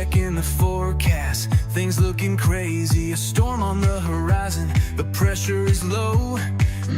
checking the forecast. Things looking crazy, a storm on the horizon. The pressure is low,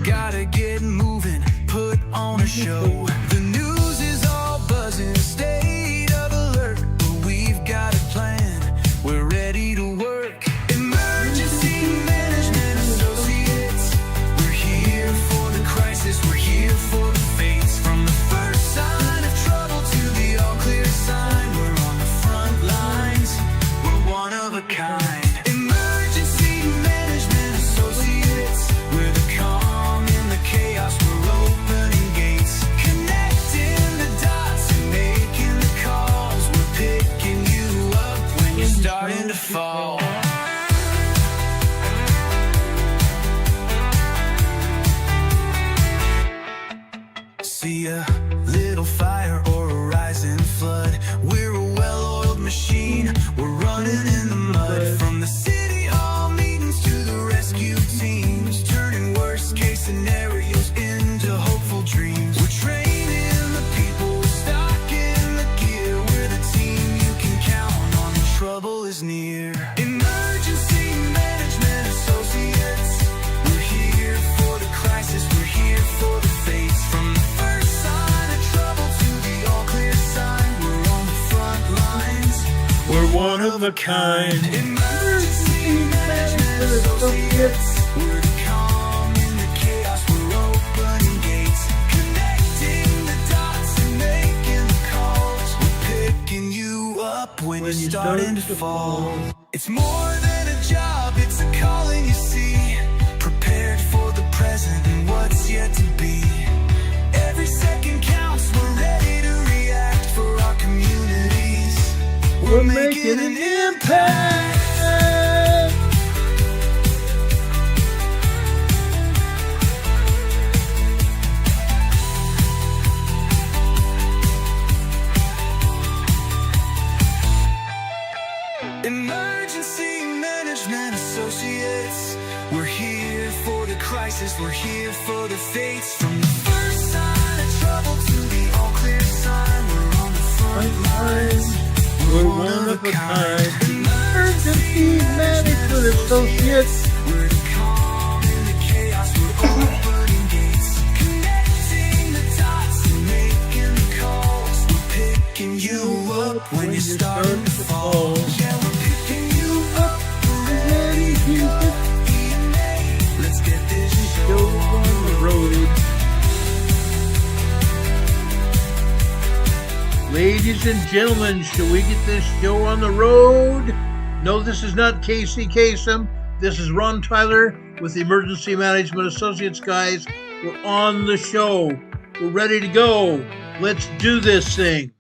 gotta get moving, put on a show. The news is all buzzing, state of alert, but we've got a plan, we're ready to work. Emergency Management Associates, we're here for the crisis, we're here for the fates. From the first sign of trouble to the all clear sign, we're on the front lines, we're one of a kind. Emergency Management Associates, we're the calm in the chaos, we're opening gates, connecting the dots and making the calls. We're picking you up when you're starting to fall. See a little fire or a rising flood, we're a well-oiled machine, we're running in the mud. From the city hall meetings to the rescue teams, turning worst case scenarios into hopeful dreams. We're training the people, we're stocking the gear, we're the team you can count on when trouble is near. Emergency Management Associates, we're here for the crisis, we're here for the fates. From the first sign of trouble to the all clear sign, we're on the front lines, We're one of a kind. Emergency Management Associates, we're the calm in the chaos, we're opening gates, connecting the dots and making the calls. We're picking you up when you're starting to fall. It's more than a job, it's a calling you see, prepared for the present and what's yet to be. Every second counts, we're ready to react for our communities. We're making an impact. Emergency Management Associates, we're here for the crisis, we're here for the fates. From the first sign of trouble to the all clear sign, we're on the front lines, We're one of a kind. Emergency Management Associates. we're the calm in the chaos, we're opening gates, connecting the dots and making the calls. We're picking you up when you're starting to fall. Yeah, we're picking you up, we're ready to go. EMA, let's get this show on the road. Ladies and gentlemen, shall we get this show on the road? No, this is not Casey Kasem. This is Ron Tyler with the Emergency Management Associates, guys. We're on the show. We're ready to go. Let's do this thing.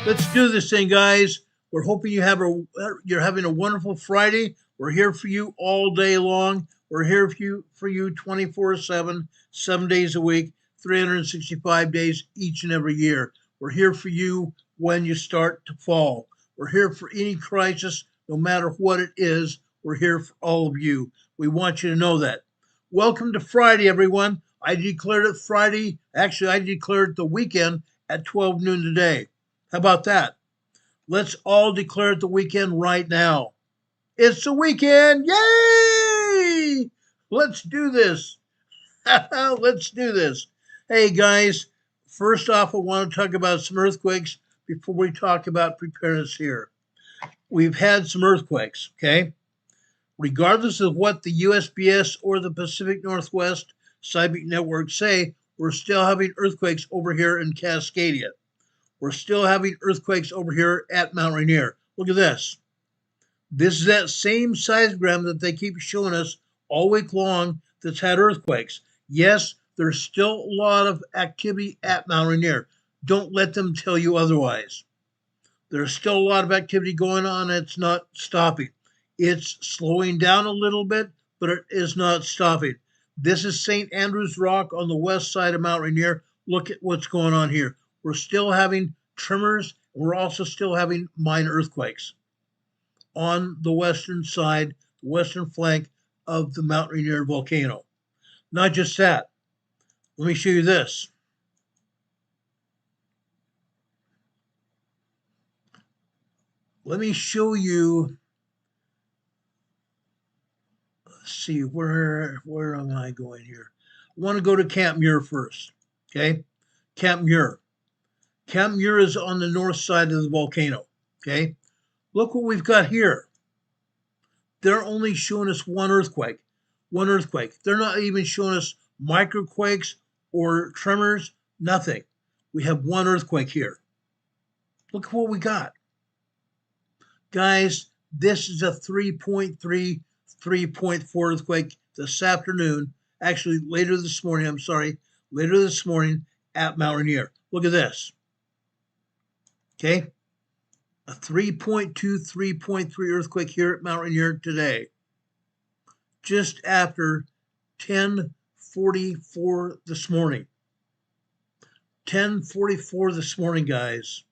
Let's do this thing, guys. We're hoping you're having a wonderful Friday. We're here for you all day long. We're here for you 24/7, 7 days a week, 365 days each and every year. We're here for you when you start to fall. We're here for any crisis, no matter what it is. We're here for all of you. We want you to know that. Welcome to Friday, everyone. I declared it Friday. Actually, I declared the weekend at 12 noon today. How about that? Let's all declare it the weekend right now. It's the weekend. Yay! Let's do this. Let's do this. Hey, guys. First off, I want to talk about some earthquakes before we talk about preparedness here. We've had some earthquakes, okay? Regardless of what the USGS or the Pacific Northwest Seismic Network say, we're still having earthquakes over here in Cascadia. We're still having earthquakes over here at Mount Rainier. Look at this. This is that same seismogram that they keep showing us all week long that's had earthquakes. Yes, there's still a lot of activity at Mount Rainier. Don't let them tell you otherwise. There's still a lot of activity going on. It's not stopping. It's slowing down a little bit, but it is not stopping. This is St. Andrew's Rock on the west side of Mount Rainier. Look at what's going on here. We're still having tremors. And we're also still having minor earthquakes on the western side, the western flank of the Mount Rainier volcano. Not just that. Let me show you this. let me show you. Let's see, where am I going here? I want to go to Camp Muir first. Okay, Camp Muir. Camp Muir is on the north side of the volcano. Okay, look what we've got here. They're only showing us one earthquake. One earthquake. They're not even showing us microquakes or tremors, nothing. We have one earthquake here. Look at what we got. Guys, this is a 3.3, 3.4 earthquake this afternoon. Actually, later this morning, later this morning at Mount Rainier. Look at this. Okay? A 3.2, 3.3 earthquake here at Mount Rainier today. Just after 10:44 this morning. 10:44 this morning, guys.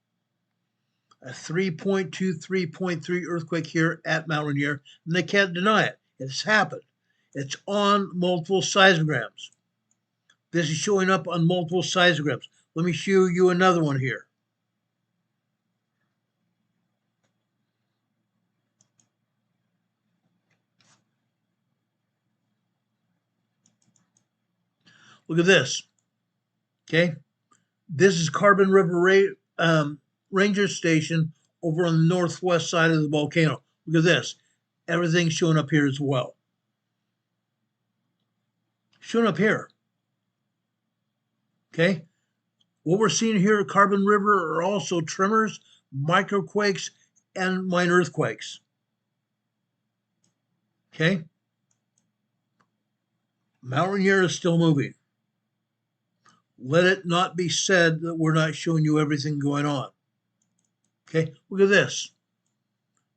A 3.2, 3.3 earthquake here at Mount Rainier, and they can't deny it. It's happened. It's on multiple seismograms. This is showing up on multiple seismograms. Let me show you another one here. Look at this. Okay, this is Carbon River Ranger Station over on the northwest side of the volcano. Look at this. Everything's showing up here as well. Showing up here. Okay, what we're seeing here at Carbon River are also tremors, microquakes, and minor earthquakes. Okay, Mount Rainier is still moving. Let it not be said that we're not showing you everything going on. Okay, look at this.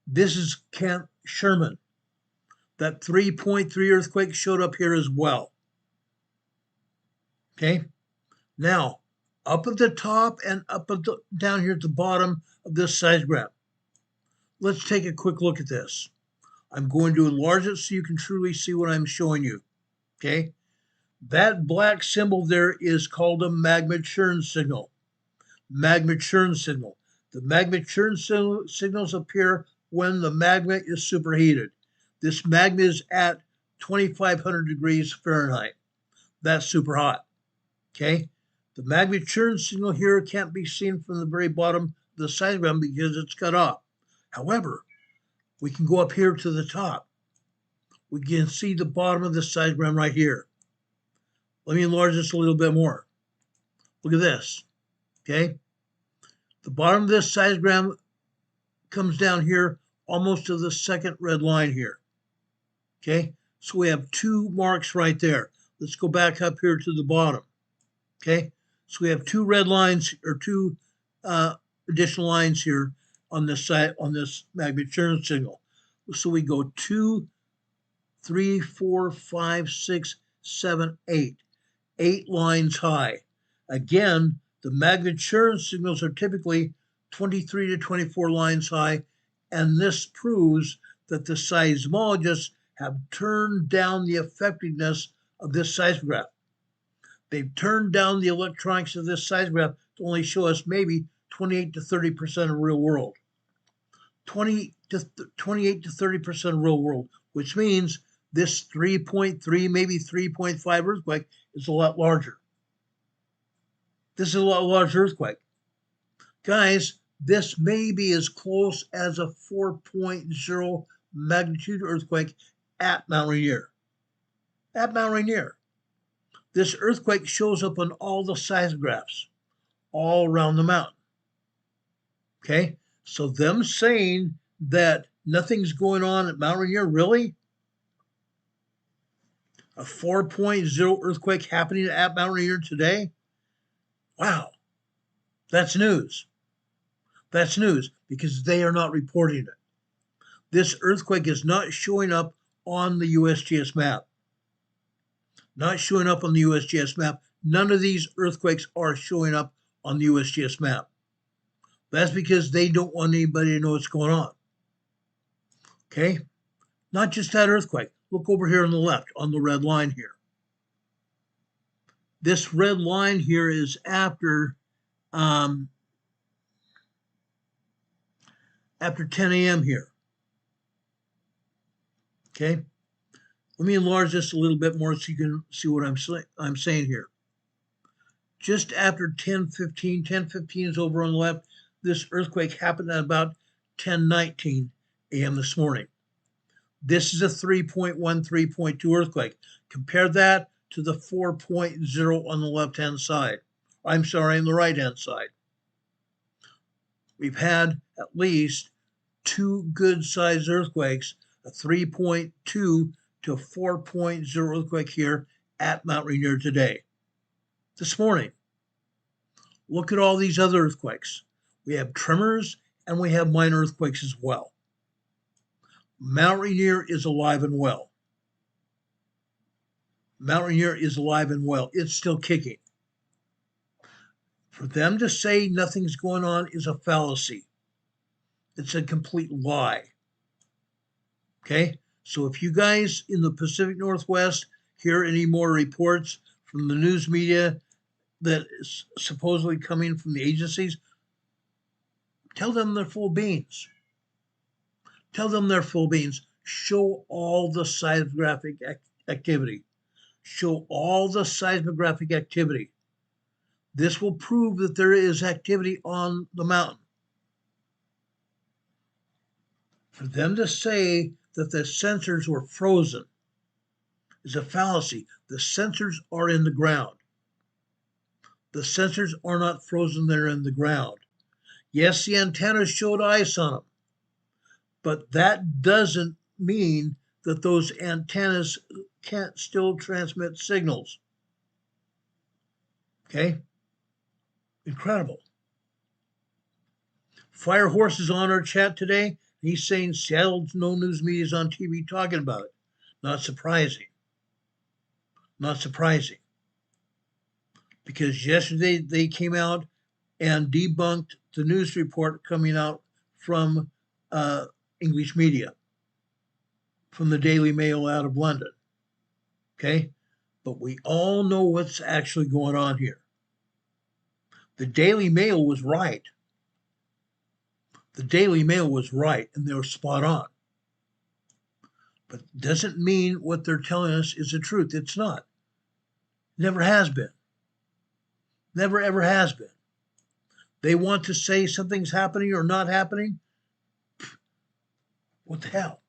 This is Camp Sherman. That 3.3 earthquake showed up here as well. Okay, now up at the top and down here at the bottom of this seismogram. Let's take a quick look at this. I'm going to enlarge it so you can truly see what I'm showing you. Okay, that black symbol there is called a magma churn signal. Magma churn signal. The magma churn signals appear when the magma is superheated. This magma is at 2,500 degrees Fahrenheit. That's super hot. Okay? The magma churn signal here can't be seen from the very bottom of the seismogram because it's cut off. However, we can go up here to the top. We can see the bottom of the seismogram right here. Let me enlarge this a little bit more. Look at this. Okay? The bottom of this seismogram comes down here almost to the second red line here. Okay? So we have two marks right there. Let's go back up here to the bottom. Okay? So we have two red lines or two additional lines here on this side, on this magma churn signal. So we go 2, 3, 4, 5, 6, 7, 8. 8 lines high. Again, the magma churn signals are typically 23 to 24 lines high, and this proves that the seismologists have turned down the effectiveness of this seismograph. They've turned down the electronics of this seismograph to only show us maybe 28 to 30% of real world. 28 to 30% of real world, which means this 3.3, maybe 3.5 earthquake is a lot larger. This is a lot larger earthquake. Guys, this may be as close as a 4.0 magnitude earthquake at Mount Rainier. At Mount Rainier. This earthquake shows up on all the seismographs all around the mountain. Okay, so them saying that nothing's going on at Mount Rainier, really? A 4.0 earthquake happening at Mount Rainier today? Wow, that's news. That's news because they are not reporting it. This earthquake is not showing up on the USGS map. Not showing up on the USGS map. None of these earthquakes are showing up on the USGS map. That's because they don't want anybody to know what's going on. Okay? Not just that earthquake. Look over here on the left, on the red line here. This red line here is after after 10 a.m. here. Okay? Let me enlarge this a little bit more so you can see what I'm saying here. Just after 10:15, 10:15 is over on the left, this earthquake happened at about 10:19 a.m. this morning. This is a 3.1, 3.2 earthquake. Compare that to the 4.0 on the left-hand side. I'm sorry, on the right-hand side. We've had at least two good-sized earthquakes, a 3.2 to 4.0 earthquake here at Mount Rainier today. This morning, look at all these other earthquakes. We have tremors and we have minor earthquakes as well. Mount Rainier is alive and well. Mount Rainier is alive and well. It's still kicking. For them to say nothing's going on is a fallacy. It's a complete lie. Okay? So if you guys in the Pacific Northwest hear any more reports from the news media that is supposedly coming from the agencies, tell them they're full of beans. Tell them they're full of beans. Show all the seismographic activity. Show all the seismographic activity. This will prove that there is activity on the mountain. For them to say that the sensors were frozen is a fallacy. The sensors are in the ground. The sensors are not frozen, they're in the ground. Yes, the antennas showed ice on them, but that doesn't mean that those antennas can't still transmit signals. Okay? Incredible. Fire Horse is on our chat today. He's saying Seattle's no news media is on TV talking about it. Not surprising. Not surprising. Because yesterday they came out and debunked the news report coming out from English media, from the Daily Mail out of London. Okay? But we all know what's actually going on here. The Daily Mail was right. The Daily Mail was right, and they were spot on. But it doesn't mean what they're telling us is the truth. It's not. Never has been. Never, ever has been. They want to say something's happening or not happening. What the hell?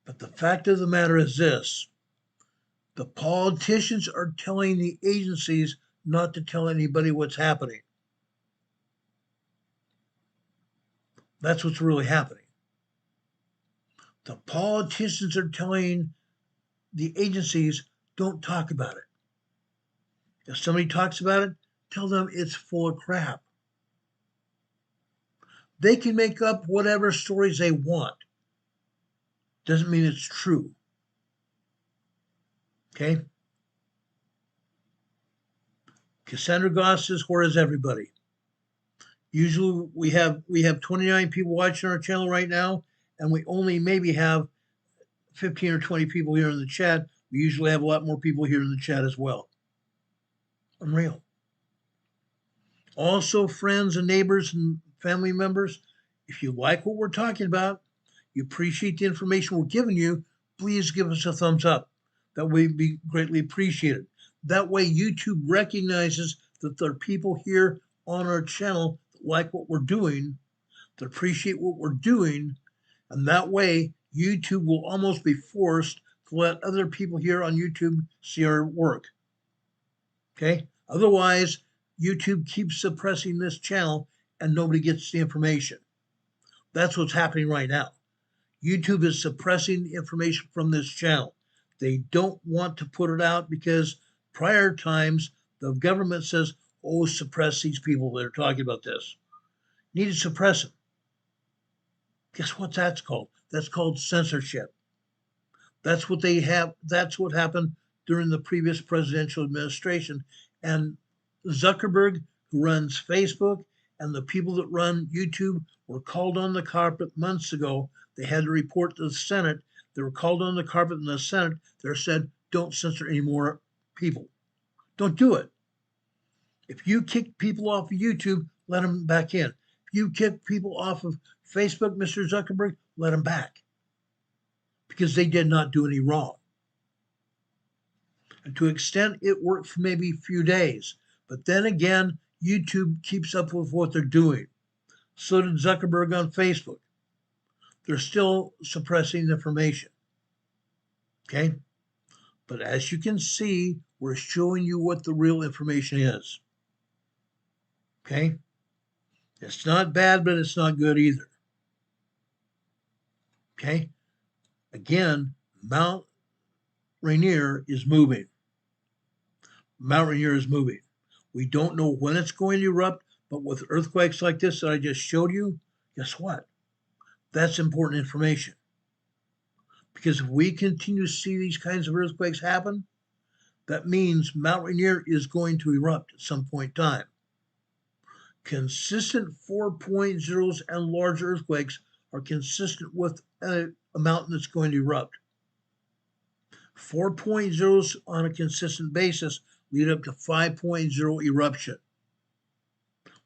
But the fact of the matter is this. The politicians are telling the agencies not to tell anybody what's happening. That's what's really happening. The politicians are telling the agencies, don't talk about it. If somebody talks about it, tell them it's full of crap. They can make up whatever stories they want. Doesn't mean it's true. Okay? Cassandra Goss says, where is everybody? Usually we have 29 people watching our channel right now, and we only maybe have 15 or 20 people here in the chat. We usually have a lot more people here in the chat as well. Unreal. Also, friends and neighbors and family members, if you like what we're talking about, you appreciate the information we're giving you, please give us a thumbs up. That would be greatly appreciated. That way YouTube recognizes that there are people here on our channel that like what we're doing, that appreciate what we're doing, and that way YouTube will almost be forced to let other people here on YouTube see our work. Okay? Otherwise, YouTube keeps suppressing this channel and nobody gets the information. That's what's happening right now. YouTube is suppressing the information from this channel. They don't want to put it out because prior times the government says, oh, suppress these people that are talking about this. You need to suppress them. Guess what that's called? That's called censorship. That's what they have. That's what happened during the previous presidential administration. And Zuckerberg, who runs Facebook, and the people that run YouTube were called on the carpet months ago. They had to report to the Senate. They were called on the carpet in the Senate. They said, don't censor any more people. Don't do it. If you kick people off of YouTube, let them back in. If you kick people off of Facebook, Mr. Zuckerberg, let them back because they did not do any wrong. And to an extent, it worked for maybe a few days. But then again, YouTube keeps up with what they're doing. So did Zuckerberg on Facebook. They're still suppressing information. Okay? But as you can see, we're showing you what the real information is. Okay? It's not bad, but it's not good either. Okay? Again, Mount Rainier is moving. Mount Rainier is moving. We don't know when it's going to erupt, but with earthquakes like this that I just showed you, guess what? That's important information. Because if we continue to see these kinds of earthquakes happen, that means Mount Rainier is going to erupt at some point in time. Consistent 4.0s and large earthquakes are consistent with a mountain that's going to erupt. 4.0s on a consistent basis lead up to 5.0 eruption.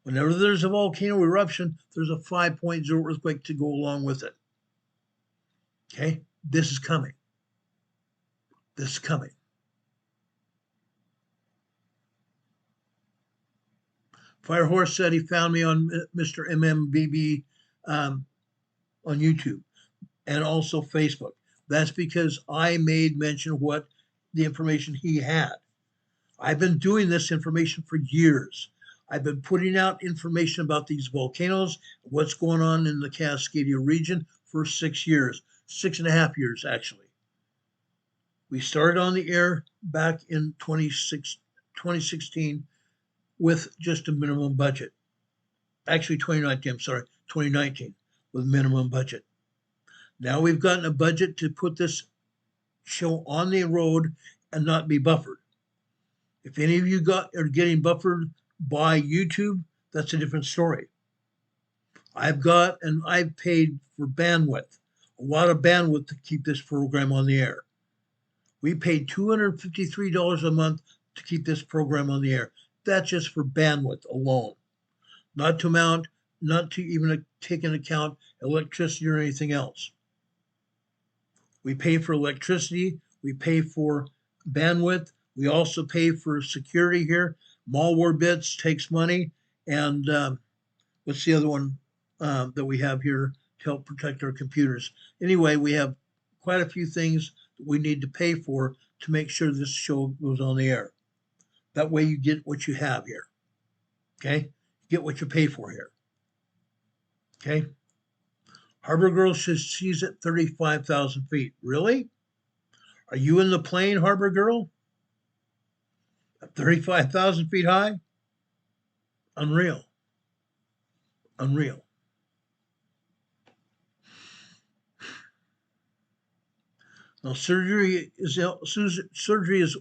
Whenever there's a volcano eruption, there's a 5.0 earthquake to go along with it. Okay, this is coming. This is coming. Firehorse said he found me on Mr. MMBB on YouTube and also Facebook. That's because I made mention of what the information he had. I've been doing this information for years. I've been putting out information about these volcanoes, what's going on in the Cascadia region for 6 years, 6.5 years actually. We started on the air back in 2016 with just a minimum budget. Actually 2019 with minimum budget. Now we've gotten a budget to put this show on the road and not be buffered. If any of you are getting buffered by YouTube, that's a different story. I've paid for bandwidth, a lot of bandwidth to keep this program on the air. We paid $253 a month to keep this program on the air. That's just for bandwidth alone, not to even take into account electricity or anything else. We pay for electricity, we pay for bandwidth, we also pay for security here. Malware Bits takes money, and what's the other one that we have here to help protect our computers? Anyway, we have quite a few things that we need to pay for to make sure this show goes on the air. That way you get what you have here. Okay? Get what you pay for here. Okay? Harbor Girl says she's at 35,000 feet. Really? Are you in the plane, Harbor Girl? At 35,000 feet high? Unreal. Unreal. Now, surgery is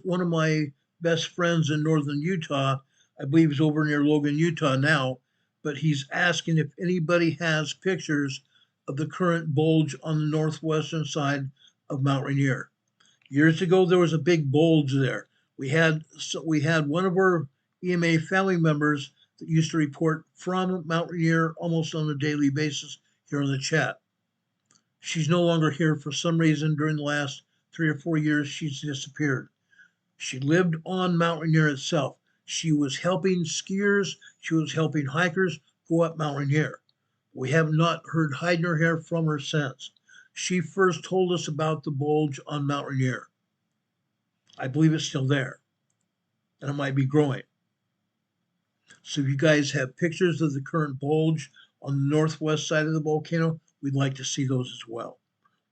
one of my best friends in northern Utah. I believe he's over near Logan, Utah now, but he's asking if anybody has pictures of the current bulge on the northwestern side of Mount Rainier. Years ago, there was a big bulge there. We had one of our EMA family members that used to report from Mount Rainier almost on a daily basis here on the chat. She's no longer here for some reason. During the last 3 or 4 years, she's disappeared. She lived on Mount Rainier itself. She was helping skiers. She was helping hikers go up Mount Rainier. We have not heard hide nor hair from her since. She first told us about the bulge on Mount Rainier. I believe it's still there, and it might be growing. So if you guys have pictures of the current bulge on the northwest side of the volcano, we'd like to see those as well.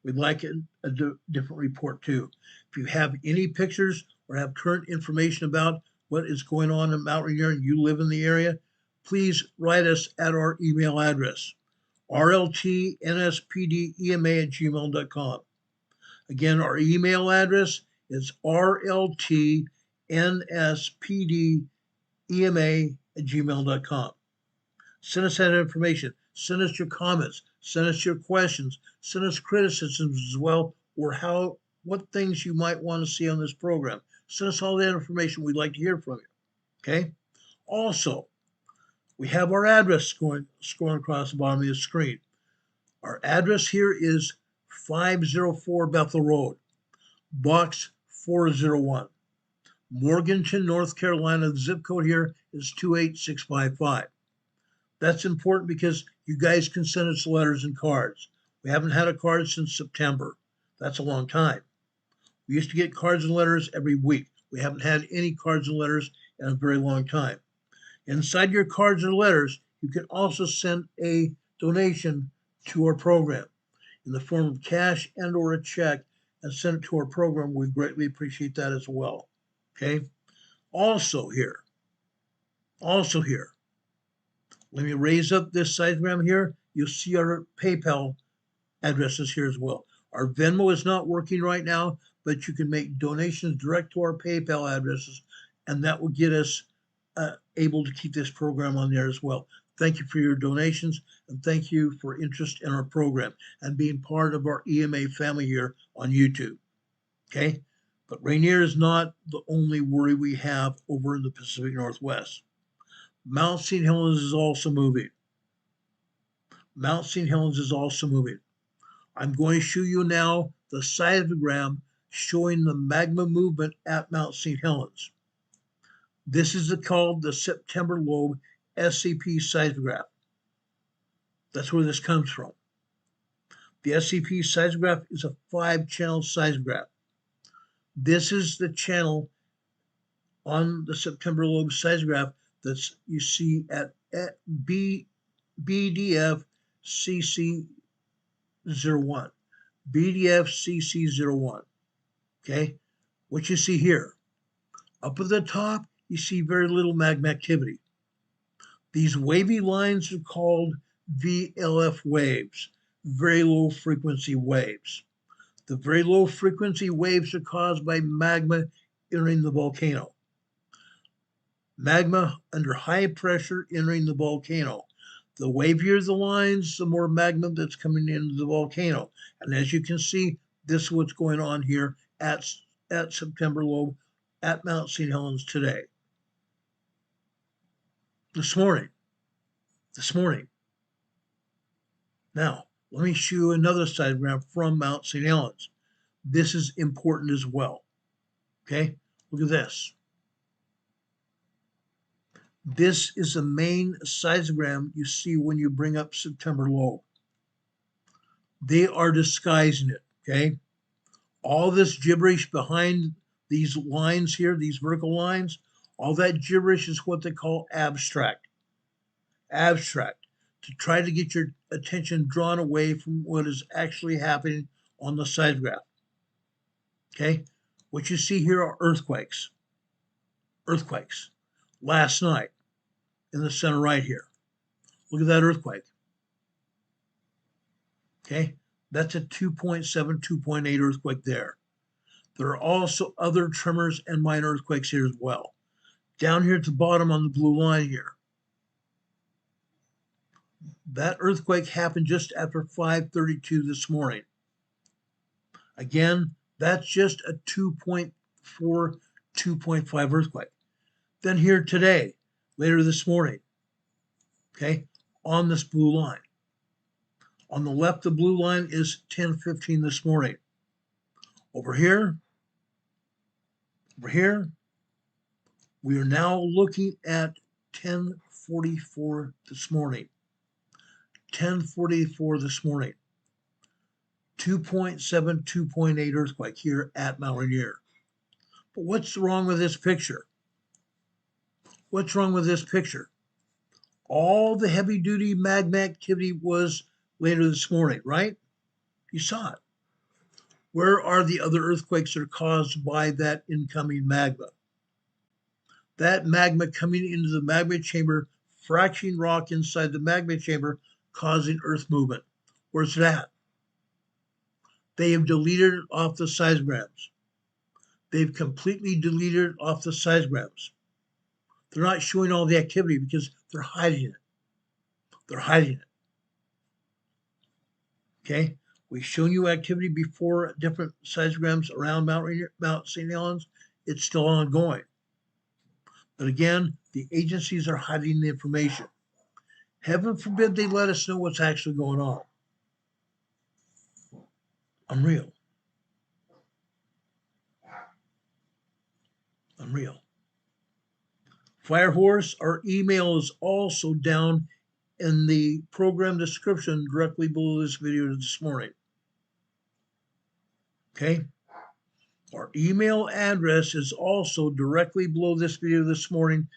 We'd like a different report too. If you have any pictures or have current information about what is going on in Mount Rainier and you live in the area, please write us at our email address, rltnspdema@gmail.com. Again, our email address is rltnspdema@gmail.com. Send us that information. Send us your comments. Send us your questions. Send us criticisms as well, or what things you might want to see on this program. Send us all that information. We'd like to hear from you. Okay? Also, we have our address scrolling across the bottom of the screen. Our address here is 504 Bethel Road, box 401. Morganton, North Carolina. The zip code here is 28655. That's important because you guys can send us letters and cards. We haven't had a card since September. That's a long time. We used to get cards and letters every week. We haven't had any cards and letters in a very long time. Inside your cards or letters, you can also send a donation to our program in the form of cash and or a check and send it to our program. We greatly appreciate that as well. Okay. Also here, let me raise up this sidegram here. You'll see our PayPal addresses here as well. Our Venmo is not working right now, but you can make donations direct to our PayPal addresses, and that will get us able to keep this program on there as well. Thank you for your donations, and thank you for interest in our program and being part of our EMA family here on YouTube. Okay? But Ranier is not the only worry we have over in the Pacific Northwest. Mount St. Helens is also moving. Mount St. Helens is also moving. I'm going to show you now the seismogram showing the magma movement at Mount St. Helens. This is called the September lobe SCP seismograph. That's where this comes from. The SCP seismograph is a 5-channel seismograph. This is the channel on the September lobe seismograph that you see at BDF CC01. BDF CC01. Okay? What you see here. Up at the top, you see very little magma activity. These wavy lines are called VLF waves, very low frequency waves. The very low frequency waves are caused by magma entering the volcano. Magma under high pressure entering the volcano. The wavier the lines, the more magma that's coming into the volcano. And as you can see, this is what's going on here at September lobe at Mount St. Helens today. This morning. Now, let me show you another diagram from Mount St. Helens. This is important as well. Okay, look at this. This is the main seismogram you see when you bring up September lobe. They are disguising it, okay? All this gibberish behind these lines here, these vertical lines, all that gibberish is what they call abstract. Abstract, to try to get your attention drawn away from what is actually happening on the seismograph. Okay, what you see here are earthquakes. Earthquakes. Last night, in the center right here. Look at that earthquake. Okay, that's a 2.7, 2.8 earthquake there. There are also other tremors and minor earthquakes here as well. Down here at the bottom on the blue line here. That earthquake happened just after 5:32 this morning. Again, that's just a 2.4, 2.5 earthquake. Then here today, later this morning, okay, on this blue line. On the left, the blue line is 10:15 this morning. Over here, we are now looking at 10:44 this morning. 10:44 this morning. 2.7, 2.8 earthquake here at Mount Rainier. But what's wrong with this picture? What's wrong with this picture? All the heavy-duty magma activity was later this morning, right? You saw it. Where are the other earthquakes that are caused by that incoming magma? That magma coming into the magma chamber, fracturing rock inside the magma chamber, causing earth movement. Where's that? They have deleted it off the seismograms. They've completely deleted it off the seismograms. They're not showing all the activity because they're hiding it. They're hiding it. Okay? We've shown you activity before at different seismograms around Mount St. Helens. It's still ongoing. But again, the agencies are hiding the information. Heaven forbid they let us know what's actually going on. Unreal. Unreal. Firehorse, our email is also down in the program description directly below this video this morning. Okay? Our email address is also directly below this video this morning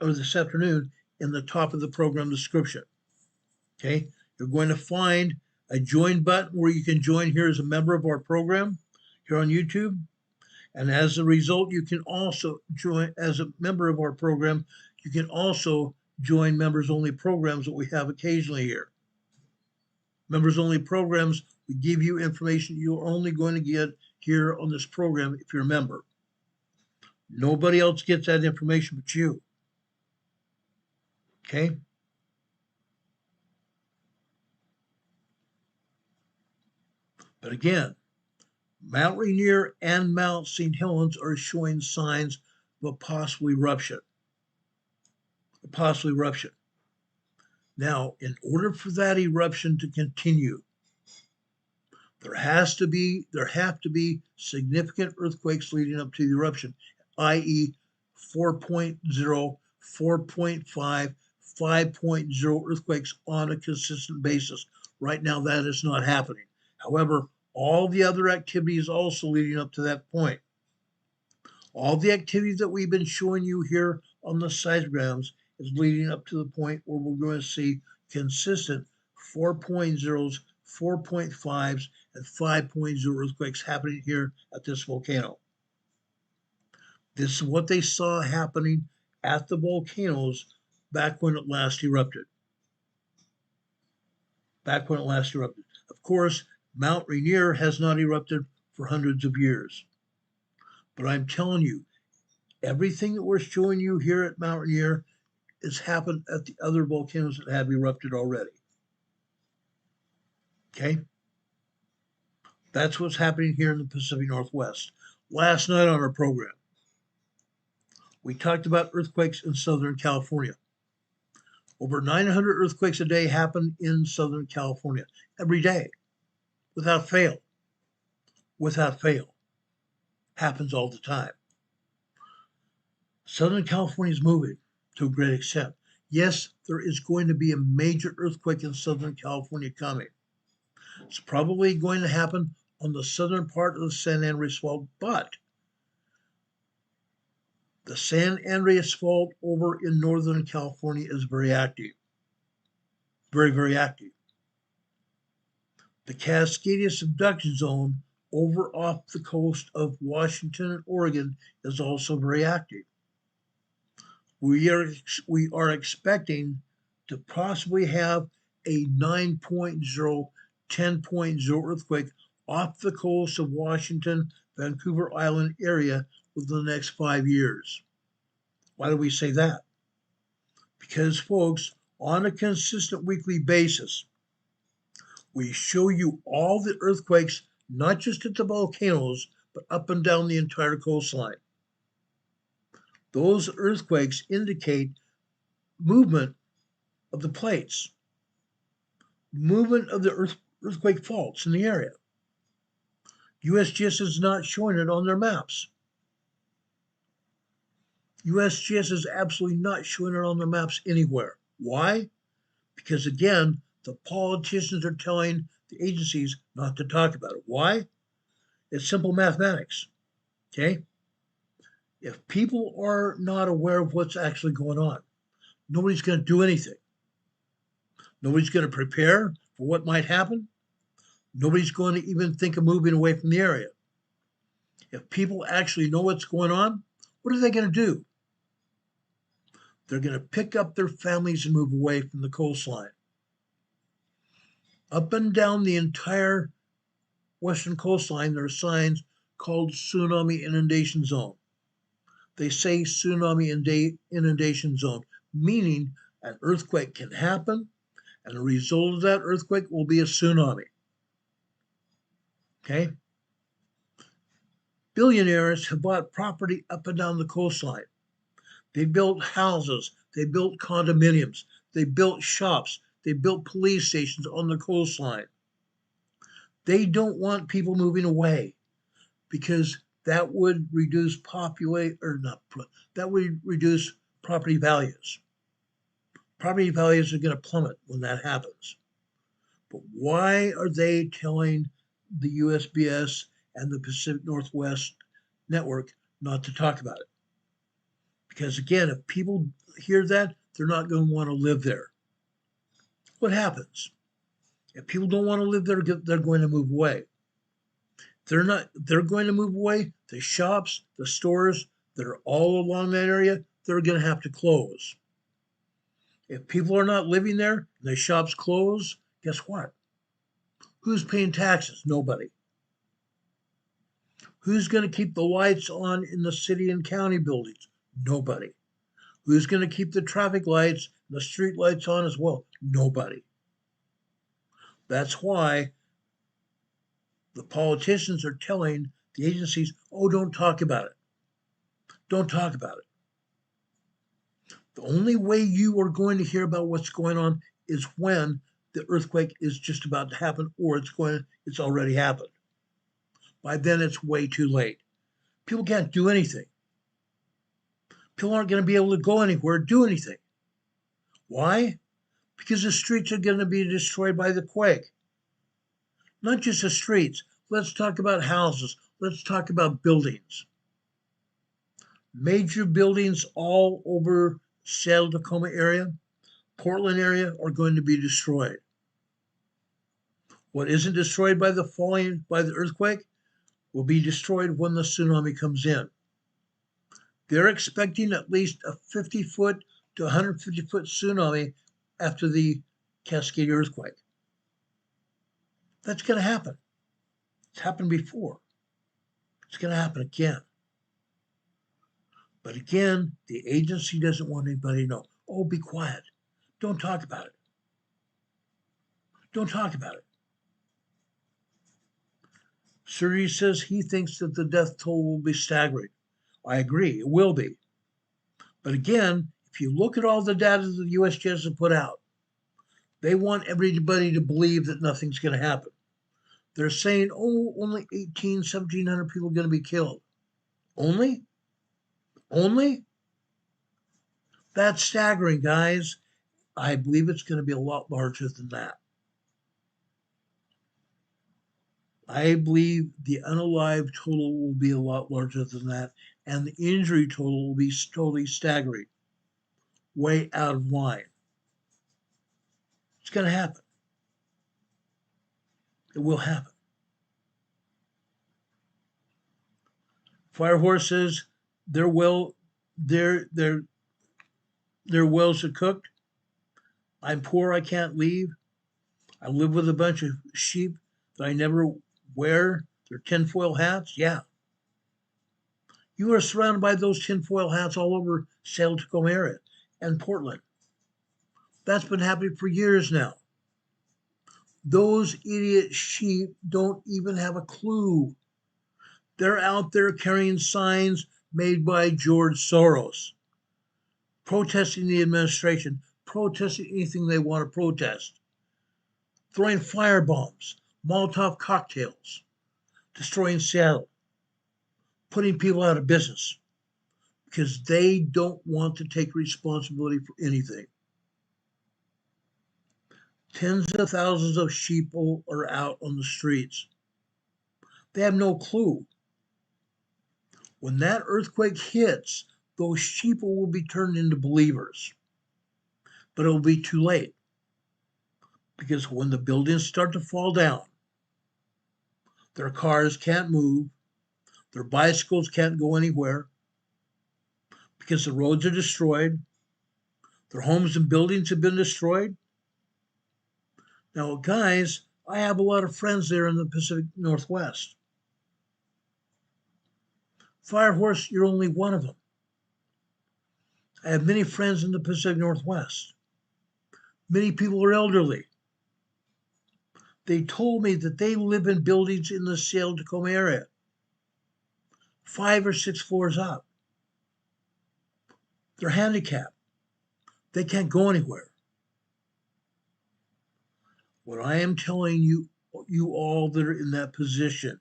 or this afternoon in the top of the program description. Okay? You're going to find a join button where you can join here as a member of our program here on YouTube. And as a result, you can also join as a member of our program. You can also join members only programs that we have occasionally here. Members only programs, we give you information you're only going to get here on this program if you're a member. Nobody else gets that information but you. Okay? But again, Mount Rainier and Mount St. Helens are showing signs of a possible eruption. Now, in order for that eruption to continue, there have to be significant earthquakes leading up to the eruption, i.e. 4.0, 4.5, 5.0 earthquakes on a consistent basis. Right now, that is not happening. However, all the other activity is also leading up to that point. All the activity that we've been showing you here on the seismograms is leading up to the point where we're going to see consistent 4.0s, 4.5s, and 5.0 earthquakes happening here at this volcano. This is what they saw happening at the volcanoes back when it last erupted. Of course, Mount Rainier has not erupted for hundreds of years. But I'm telling you, everything that we're showing you here at Mount Rainier has happened at the other volcanoes that have erupted already. Okay? That's what's happening here in the Pacific Northwest. Last night on our program, we talked about earthquakes in Southern California. Over 900 earthquakes a day happen in Southern California every day, without fail. Happens all the time. Southern California is moving to a great extent. Yes, there is going to be a major earthquake in Southern California coming. It's probably going to happen on the southern part of the San Andreas Fault, but the San Andreas Fault over in Northern California is very active. Very, very active. The Cascadia subduction zone over off the coast of Washington and Oregon is also very active. We are expecting to possibly have a 9.0, 10.0 earthquake off the coast of Washington, Vancouver Island area within the next 5 years. Why do we say that? Because, folks, on a consistent weekly basis, we show you all the earthquakes, not just at the volcanoes, but up and down the entire coastline. Those earthquakes indicate movement of the plates, movement of the earthquake faults in the area. USGS is not showing it on their maps. USGS is absolutely not showing it on their maps anywhere. Why? Because again, the politicians are telling the agencies not to talk about it. Why? It's simple mathematics. Okay? If people are not aware of what's actually going on, nobody's going to do anything. Nobody's going to prepare for what might happen. Nobody's going to even think of moving away from the area. If people actually know what's going on, what are they going to do? They're going to pick up their families and move away from the coastline. Up and down the entire western coastline, there are signs called tsunami inundation zone. They say tsunami inundation zone, meaning an earthquake can happen, and the result of that earthquake will be a tsunami. Okay? Billionaires have bought property up and down the coastline. They built houses, they built condominiums, they built shops, they built police stations on the coastline. They don't want people moving away because that would reduce that would reduce property values. Property values are going to plummet when that happens. But why are they telling the USBS and the Pacific Northwest network not to talk about it? Because again, if people hear that, they're not going to want to live there. What happens? If people don't want to live there, they're going to move away. They're going to move away. The shops, the stores that are all along that area, they're going to have to close. If people are not living there and the shops close, guess what? Who's paying taxes? Nobody. Who's going to keep the lights on in the city and county buildings? Nobody. Who's going to keep the traffic lights and the street lights on as well? Nobody. That's why the politicians are telling the agencies, oh, don't talk about it. Don't talk about it. The only way you are going to hear about what's going on is when the earthquake is just about to happen or it's already happened. By then, it's way too late. People can't do anything. People aren't going to be able to go anywhere or do anything. Why? Because the streets are going to be destroyed by the quake. Not just the streets. Let's talk about houses. Let's talk about buildings. Major buildings all over Seattle, Tacoma area, Portland area are going to be destroyed. What isn't destroyed by the earthquake will be destroyed when the tsunami comes in. They're expecting at least a 50-foot to 150-foot tsunami after the Cascade earthquake. That's going to happen. It's happened before. It's going to happen again. But again, the agency doesn't want anybody to know. Oh, be quiet. Don't talk about it. Don't talk about it. Surrey says he thinks that the death toll will be staggering. I agree, it will be. But again, if you look at all the data that the USGS has put out, they want everybody to believe that nothing's going to happen. They're saying, oh, only 1,700 people are going to be killed. Only? Only? That's staggering, guys. I believe it's going to be a lot larger than that. I believe the unalive total will be a lot larger than that, and the injury total will be totally staggering, way out of line. It's going to happen. It will happen. Firehorse says their wells are cooked. I'm poor, I can't leave. I live with a bunch of sheep that I never wear their tinfoil hats. Yeah. You are surrounded by those tinfoil hats all over Seattle, Tacoma area and Portland. That's been happening for years now. Those idiot sheep don't even have a clue. They're out there carrying signs made by George Soros, protesting the administration, protesting anything they want to protest, throwing firebombs, Molotov cocktails, destroying Seattle, putting people out of business because they don't want to take responsibility for anything. Tens of thousands of sheep are out on the streets. They have no clue. When that earthquake hits, those sheep will be turned into believers. But it will be too late. Because when the buildings start to fall down, their cars can't move, their bicycles can't go anywhere, because the roads are destroyed, their homes and buildings have been destroyed. Now, guys, I have a lot of friends there in the Pacific Northwest. Firehorse, you're only one of them. I have many friends in the Pacific Northwest. Many people are elderly. They told me that they live in buildings in the Seattle, Tacoma area, 5 or 6 floors up. They're handicapped. They can't go anywhere. What I am telling you you all that are in that position.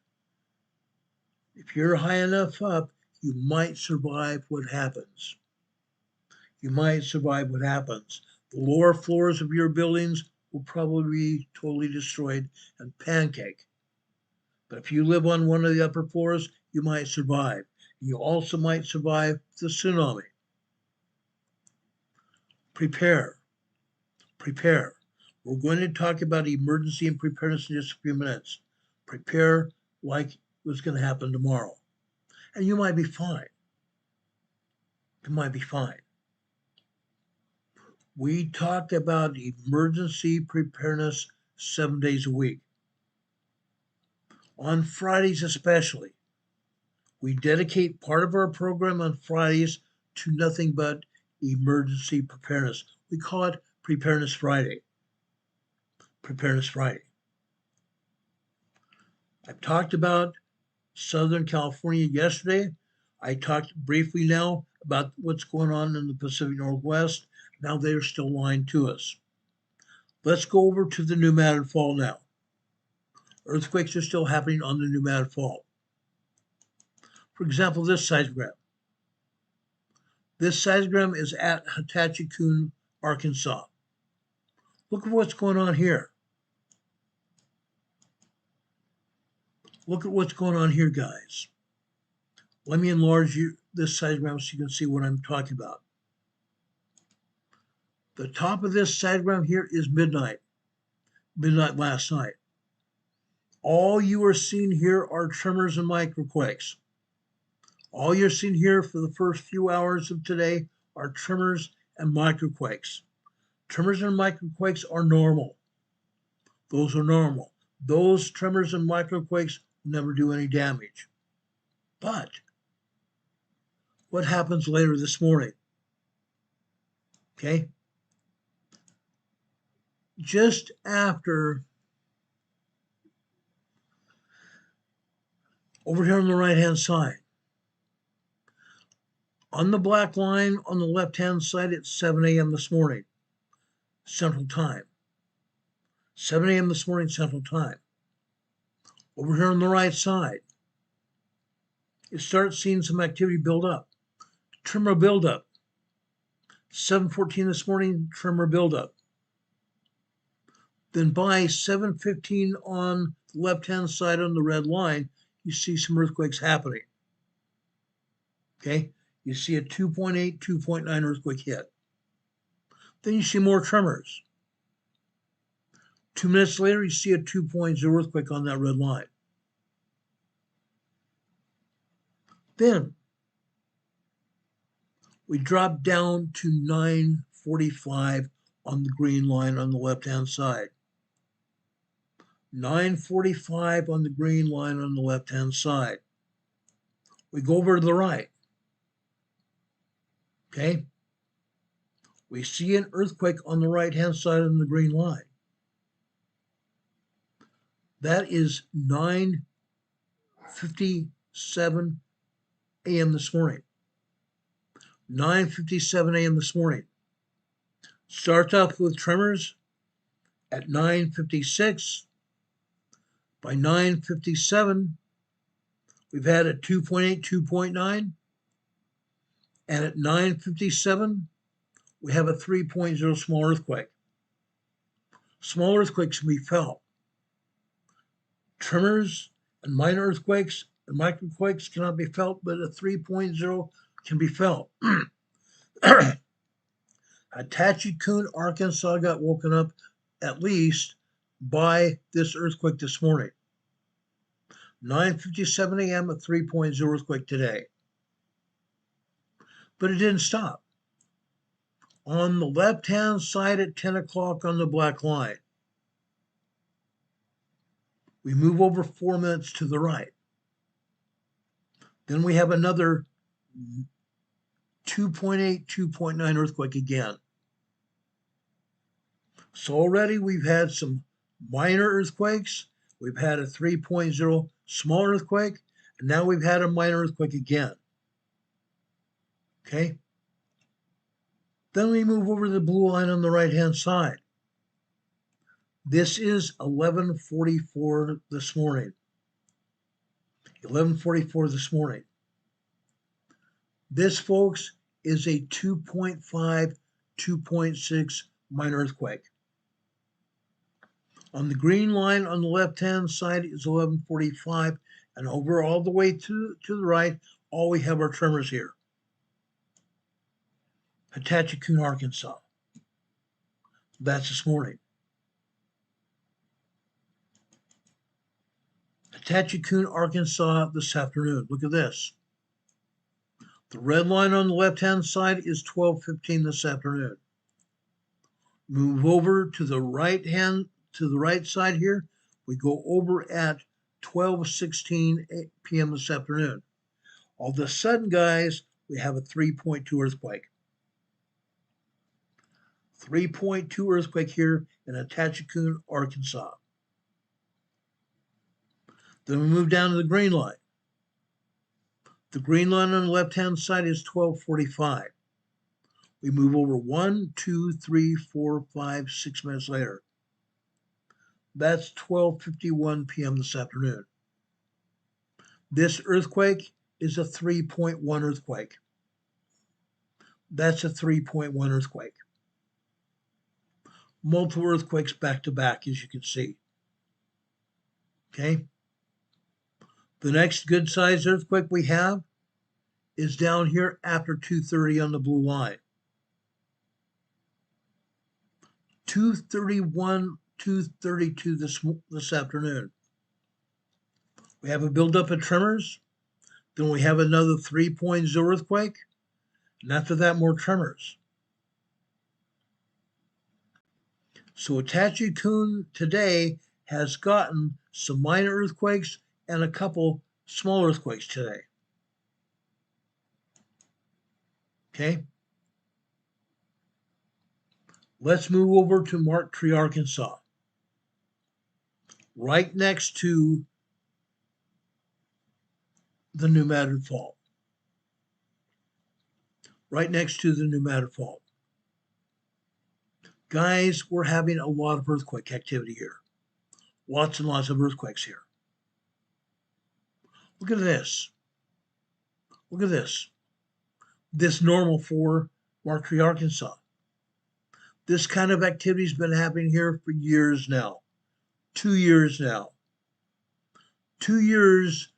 If you're high enough up, you might survive what happens. You might survive what happens. The lower floors of your buildings will probably be totally destroyed and pancake. But if you live on one of the upper floors, you might survive. You also might survive the tsunami. Prepare. Prepare. We're going to talk about emergency and preparedness in just a few minutes. Prepare like what's going to happen tomorrow. And you might be fine. You might be fine. We talk about emergency preparedness 7 days a week. On Fridays especially, we dedicate part of our program on Fridays to nothing but emergency preparedness. We call it Preparedness Friday. Preparedness Friday. I've talked about Southern California yesterday. I talked briefly now about what's going on in the Pacific Northwest. Now they're still lying to us. Let's go over to the New Madrid Fault now. Earthquakes are still happening on the New Madrid Fault. For example, this seismogram. This seismogram is at Hetachikun, Arkansas. Look at what's going on here. Look at what's going on here, guys. Let me enlarge this seismogram so you can see what I'm talking about. The top of this seismogram here is midnight last night. All you are seeing here are tremors and microquakes. All you're seeing here for the first few hours of today are tremors and microquakes. Tremors and microquakes are normal. Those are normal. Those tremors and microquakes never do any damage. But what happens later this morning? Okay? Just after, over here on the right-hand side, on the black line on the left-hand side, it's 7 a.m. this morning, Central Time. 7 a.m. this morning, Central Time. Over here on the right side, you start seeing some activity build up. Tremor buildup. 7:14 this morning, tremor buildup. Then by 7:15 on the left-hand side on the red line, you see some earthquakes happening. Okay? You see a 2.8, 2.9 earthquake hit. Then you see more tremors. 2 minutes later, you see a 2.0 earthquake on that red line. Then we drop down to 9:45 on the green line on the left-hand side. 9:45 on the green line on the left-hand side. We go over to the right. Okay? We see an earthquake on the right-hand side on the green line. That is 9:57 a.m. this morning. 9:57 a.m. this morning. Starts off with tremors at 9:56. By 9:57, we've had a 2.8, 2.9. And at 9:57, we have a 3.0 small earthquake. Small earthquakes can be felt. Tremors and minor earthquakes and microquakes cannot be felt, but a 3.0 can be felt. Hetachikun, Arkansas got woken up at least by this earthquake this morning. 9:57 a.m., a 3.0 earthquake today. But it didn't stop. On the left-hand side at 10 o'clock on the black line, we move over 4 minutes to the right. Then we have another 2.8, 2.9 earthquake again. So already we've had some minor earthquakes. We've had a 3.0 small earthquake, and now we've had a minor earthquake again. Okay? Then we move over to the blue line on the right-hand side. This is 11:44 this morning. 11:44 this morning. This, folks, is a 2.5, 2.6 minor earthquake. On the green line on the left-hand side is 11:45, and over all the way to the right, all we have are tremors here. Patachakun, Arkansas. That's this morning. Patachakun, Arkansas this afternoon. Look at this. The red line on the left-hand side is 12:15 this afternoon. Move over to the right side here. We go over at 12:16 p.m. this afternoon. All of a sudden, guys, we have a 3.2 earthquake. 3.2 earthquake here in Patachakun, Arkansas. Then we move down to the green line. The green line on the left-hand side is 12:45. We move over 1, 2, 3, 4, 5, 6 minutes later. That's 12:51 p.m. this afternoon. This earthquake is a 3.1 earthquake. That's a 3.1 earthquake. Multiple earthquakes back to back, as you can see. Okay. The next good sized earthquake we have is down here after 2:30 on the blue line. 2:31, 2:32 this afternoon. We have a buildup of tremors. Then we have another 3.0 earthquake. And after that, more tremors. So Patachakun today has gotten some minor earthquakes and a couple small earthquakes today. Okay. Let's move over to Marktree, Arkansas. Right next to the New Madrid Fault. Right next to the New Madrid Fault. Guys, we're having a lot of earthquake activity here. Lots and lots of earthquakes here. Look at this. Look at this. This normal for Marktree, Arkansas. This kind of activity has been happening here for years now. 2 years now. 2 years.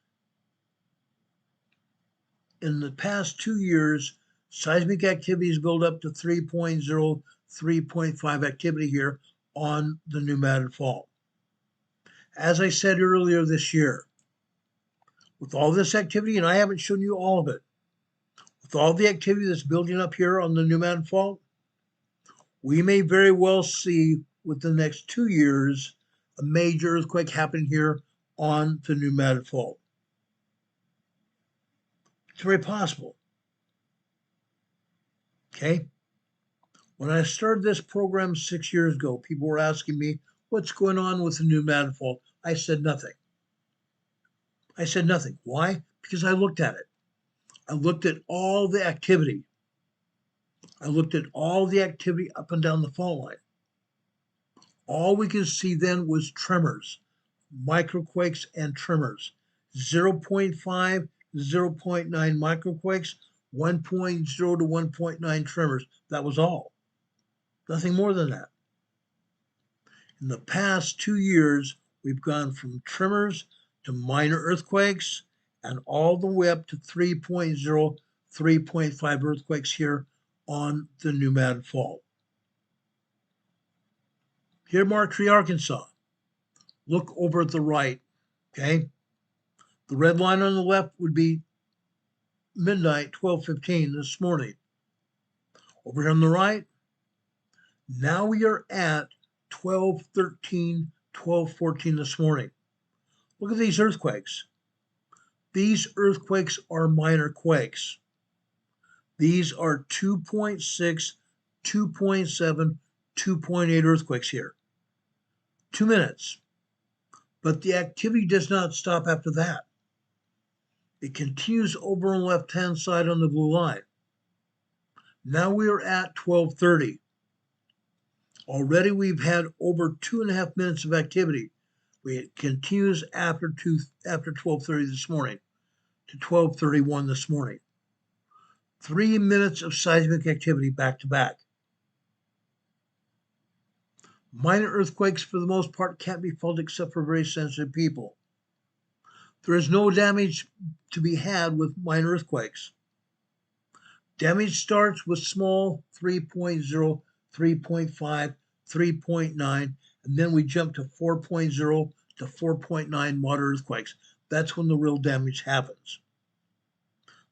In the past 2 years, seismic activities build up to 3.0, 3.5 activity here on the New Madrid Fault. As I said earlier this year, with all this activity, and I haven't shown you all of it, with all the activity that's building up here on the New Madrid Fault, we may very well see within the next 2 years a major earthquake happening here on the New Madrid Fault. It's very possible. Okay? When I started this program 6 years ago, people were asking me, what's going on with the New Madrid Fault? I said nothing. I said nothing. Why? Because I looked at it. I looked at all the activity. I looked at all the activity up and down the fault line. All we could see then was tremors, microquakes and tremors. 0.5, 0.9 microquakes, 1.0 to 1.9 tremors. That was all. Nothing more than that. In the past 2 years, we've gone from tremors to minor earthquakes and all the way up to 3.0, 3.5 earthquakes here on the New Madrid Fault. Here, Marktree, Arkansas. Look over at the right, okay? The red line on the left would be midnight, 12:15 this morning. Over here on the right, now we are at 12:13, 12:14 this morning. Look at these earthquakes. These earthquakes are minor quakes. These are 2.6, 2.7, 2.8 earthquakes here. 2 minutes. But the activity does not stop after that. It continues over on the left-hand side on the blue line. Now we are at 12:30. Already we've had over 2.5 minutes of activity. It continues after 12:30 this morning to 12:31 this morning. 3 minutes of seismic activity back to back. Minor earthquakes, for the most part, can't be felt except for very sensitive people. There is no damage to be had with minor earthquakes. Damage starts with small 3.0, 3.5, 3.9, and then we jump to 4.0 to 4.9 moderate earthquakes. That's when the real damage happens.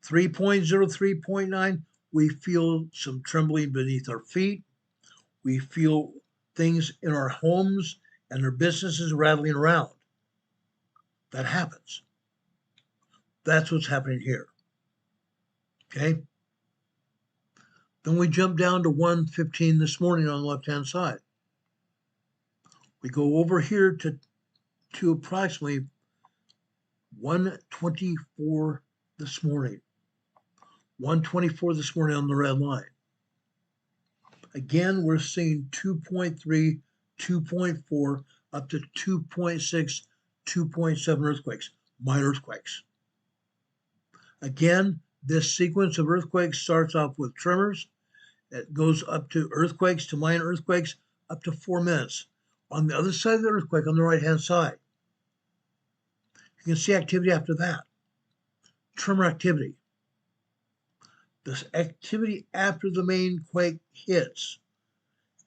3.0, 3.9, we feel some trembling beneath our feet. We feel things in our homes and our businesses rattling around. That happens. That's what's happening here. Okay? Then we jump down to 1:15 this morning on the left-hand side. We go over here to approximately 1:24 this morning. 1:24 this morning on the red line. Again, we're seeing 2.3, 2.4, up to 2.6, 2.7 earthquakes, minor earthquakes. Again, this sequence of earthquakes starts off with tremors. It goes up to earthquakes, to minor earthquakes, up to 4 minutes. On the other side of the earthquake, on the right-hand side, you can see activity after that. Tremor activity. This activity after the main quake hits,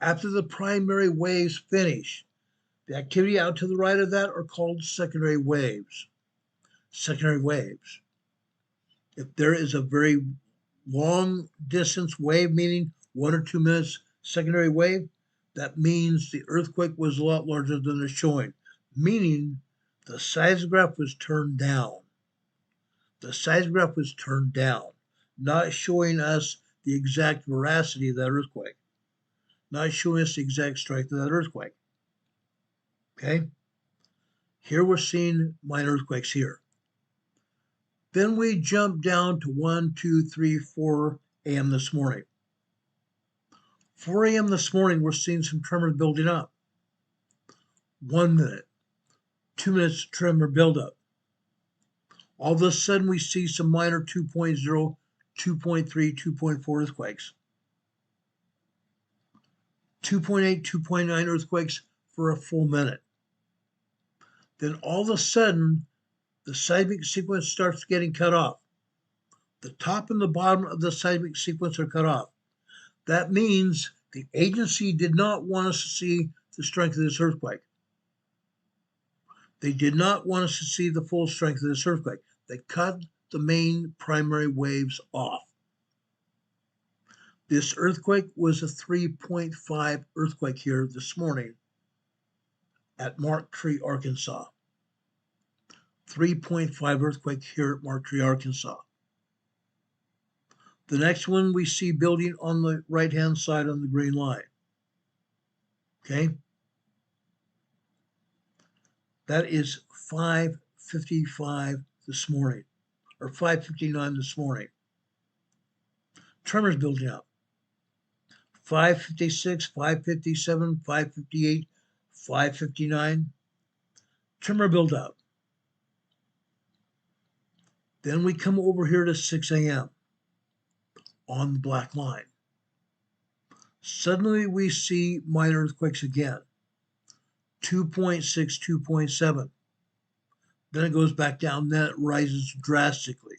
after the primary waves finish, the activity out to the right of that are called secondary waves. Secondary waves. If there is a very long distance wave, meaning 1 or 2 minutes secondary wave, that means the earthquake was a lot larger than it's showing, meaning the seismograph was turned down. The seismograph was turned down, not showing us the exact veracity of that earthquake, not showing us the exact strength of that earthquake. Okay? Here we're seeing minor earthquakes here. Then we jump down to 1, 2, 3, 4 a.m. this morning. 4 a.m. this morning, we're seeing some tremors building up. 1 minute, 2 minutes tremor buildup. All of a sudden, we see some minor 2.0, 2.3, 2.4 earthquakes. 2.8, 2.9 earthquakes for a full minute. Then all of a sudden, the seismic sequence starts getting cut off. The top and the bottom of the seismic sequence are cut off. That means the agency did not want us to see the strength of this earthquake. They did not want us to see the full strength of this earthquake. They cut the main primary waves off. This earthquake was a 3.5 earthquake here this morning at Mark Tree, Arkansas. 3.5 earthquake here at Mark Tree, Arkansas. The next one we see building on the right-hand side on the green line. Okay? That is 5:55 this morning, or 5:59 this morning. Tremors building up. 5:56, 5:57, 5:58, 5:59. Tremor build up. Then we come over here to 6 a.m. on the black line. Suddenly we see minor earthquakes again. 2.6, 2.7. Then it goes back down, then it rises drastically.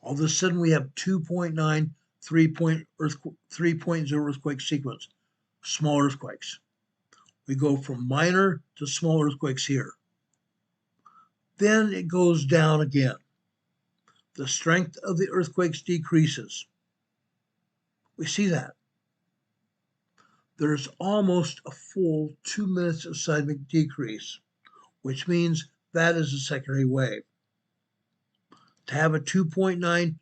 All of a sudden we have 2.9, 3.0 earthquake sequence, small earthquakes. We go from minor to small earthquakes here. Then it goes down again. The strength of the earthquakes decreases. We see that. There's almost a full 2 minutes of seismic decrease, which means that is a secondary wave. To have a 2.9,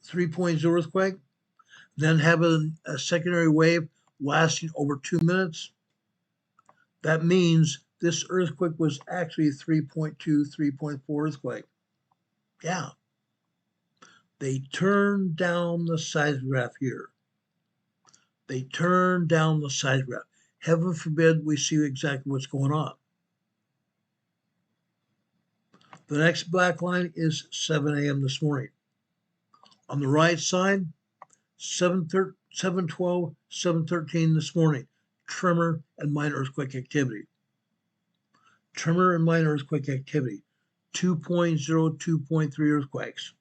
3.0 earthquake, then have a secondary wave lasting over 2 minutes, that means this earthquake was actually a 3.2, 3.4 earthquake. Yeah. They turned down the seismograph here. They turn down the seismograph. Heaven forbid we see exactly what's going on. The next black line is 7 a.m. this morning. On the right side, 7:12, 7:13 this morning, tremor and minor earthquake activity. Tremor and minor earthquake activity, 2.0, 2.3 earthquakes.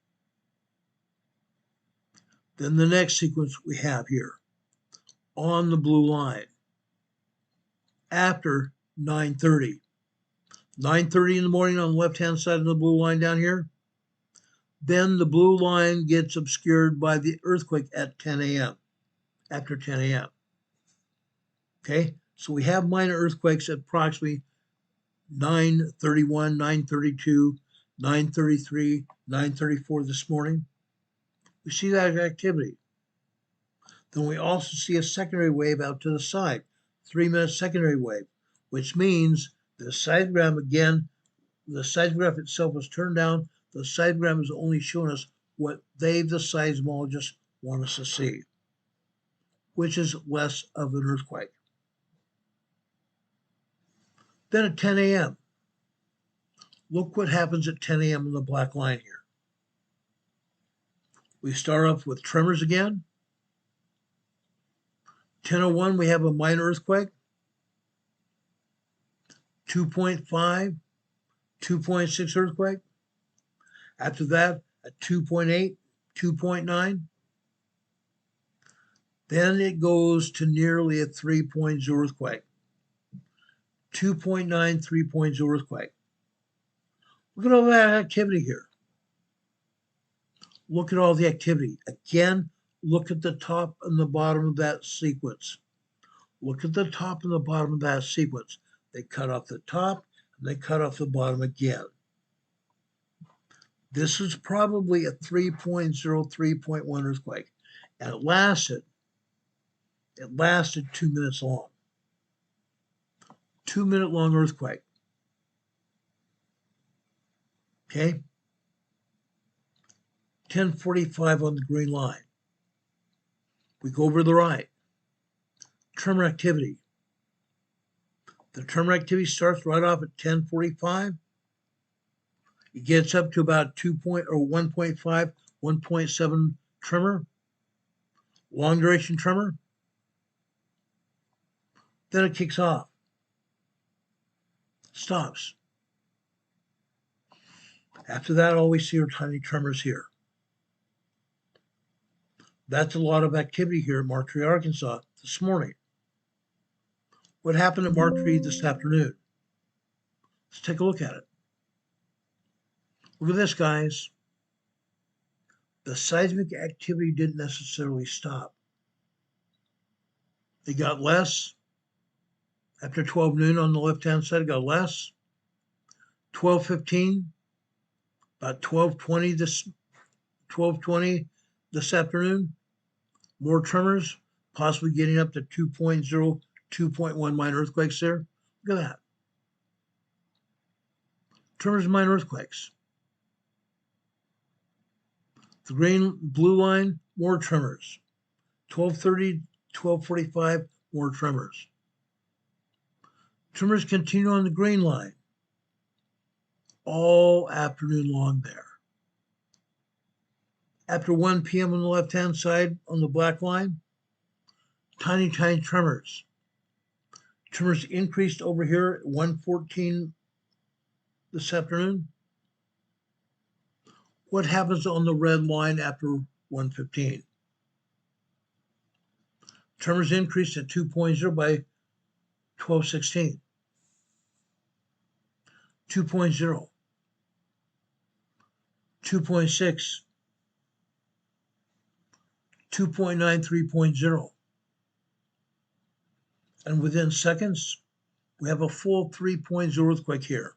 Then the next sequence we have here, on the blue line, after 9:30. 9:30 in the morning on the left-hand side of the blue line down here. Then the blue line gets obscured by the earthquake at 10 a.m., after 10 a.m. Okay, so we have minor earthquakes at approximately 9:31, 9:32, 9:33, 9:34 this morning. We see that activity. Then we also see a secondary wave out to the side, 3-minute secondary wave, which means the seismograph again, the seismograph itself is turned down. The seismograph is only showing us what they, the seismologists, want us to see, which is less of an earthquake. Then at 10 a.m., look what happens at 10 a.m. on the black line here. We start off with tremors again. 10:01, we have a minor earthquake. 2.5, 2.6 earthquake. After that, a 2.8, 2.9. Then it goes to nearly a 3.0 earthquake. 2.9, 3.0 earthquake. Look at all that activity here. Look at all the activity. Again, look at the top and the bottom of that sequence. Look at the top and the bottom of that sequence. They cut off the top and they cut off the bottom again. This is probably a 3.0, 3.1 earthquake. And it lasted 2 minutes long. 2-minute long earthquake. Okay? 10:45 on the green line. We go over to the right. Tremor activity. The tremor activity starts right off at 10:45. It gets up to about 1.5, 1.7 tremor. Long duration tremor. Then it kicks off. Stops. After that, all we see are tiny tremors here. That's a lot of activity here at Marjorie, Arkansas this morning. What happened at Marjorie this afternoon? Let's take a look at it. Look at this, guys. The seismic activity didn't necessarily stop. It got less. After 12 noon on the left-hand side, it got less. 12:15, about 12:20 this afternoon. More tremors, possibly getting up to 2.0, 2.1 minor earthquakes there. Look at that. Tremors and minor earthquakes. The blue line, more tremors. 12:30, 12:45, more tremors. Tremors continue on the green line all afternoon long there. After 1 p.m. on the left-hand side on the black line, tiny, tiny tremors. Tremors increased over here at 1:14 this afternoon. What happens on the red line after 1:15? Tremors increased at 2.0 by 12:16. 2.0. 2.6. 2.9, 3.0. And within seconds, we have a full 3.0 earthquake here.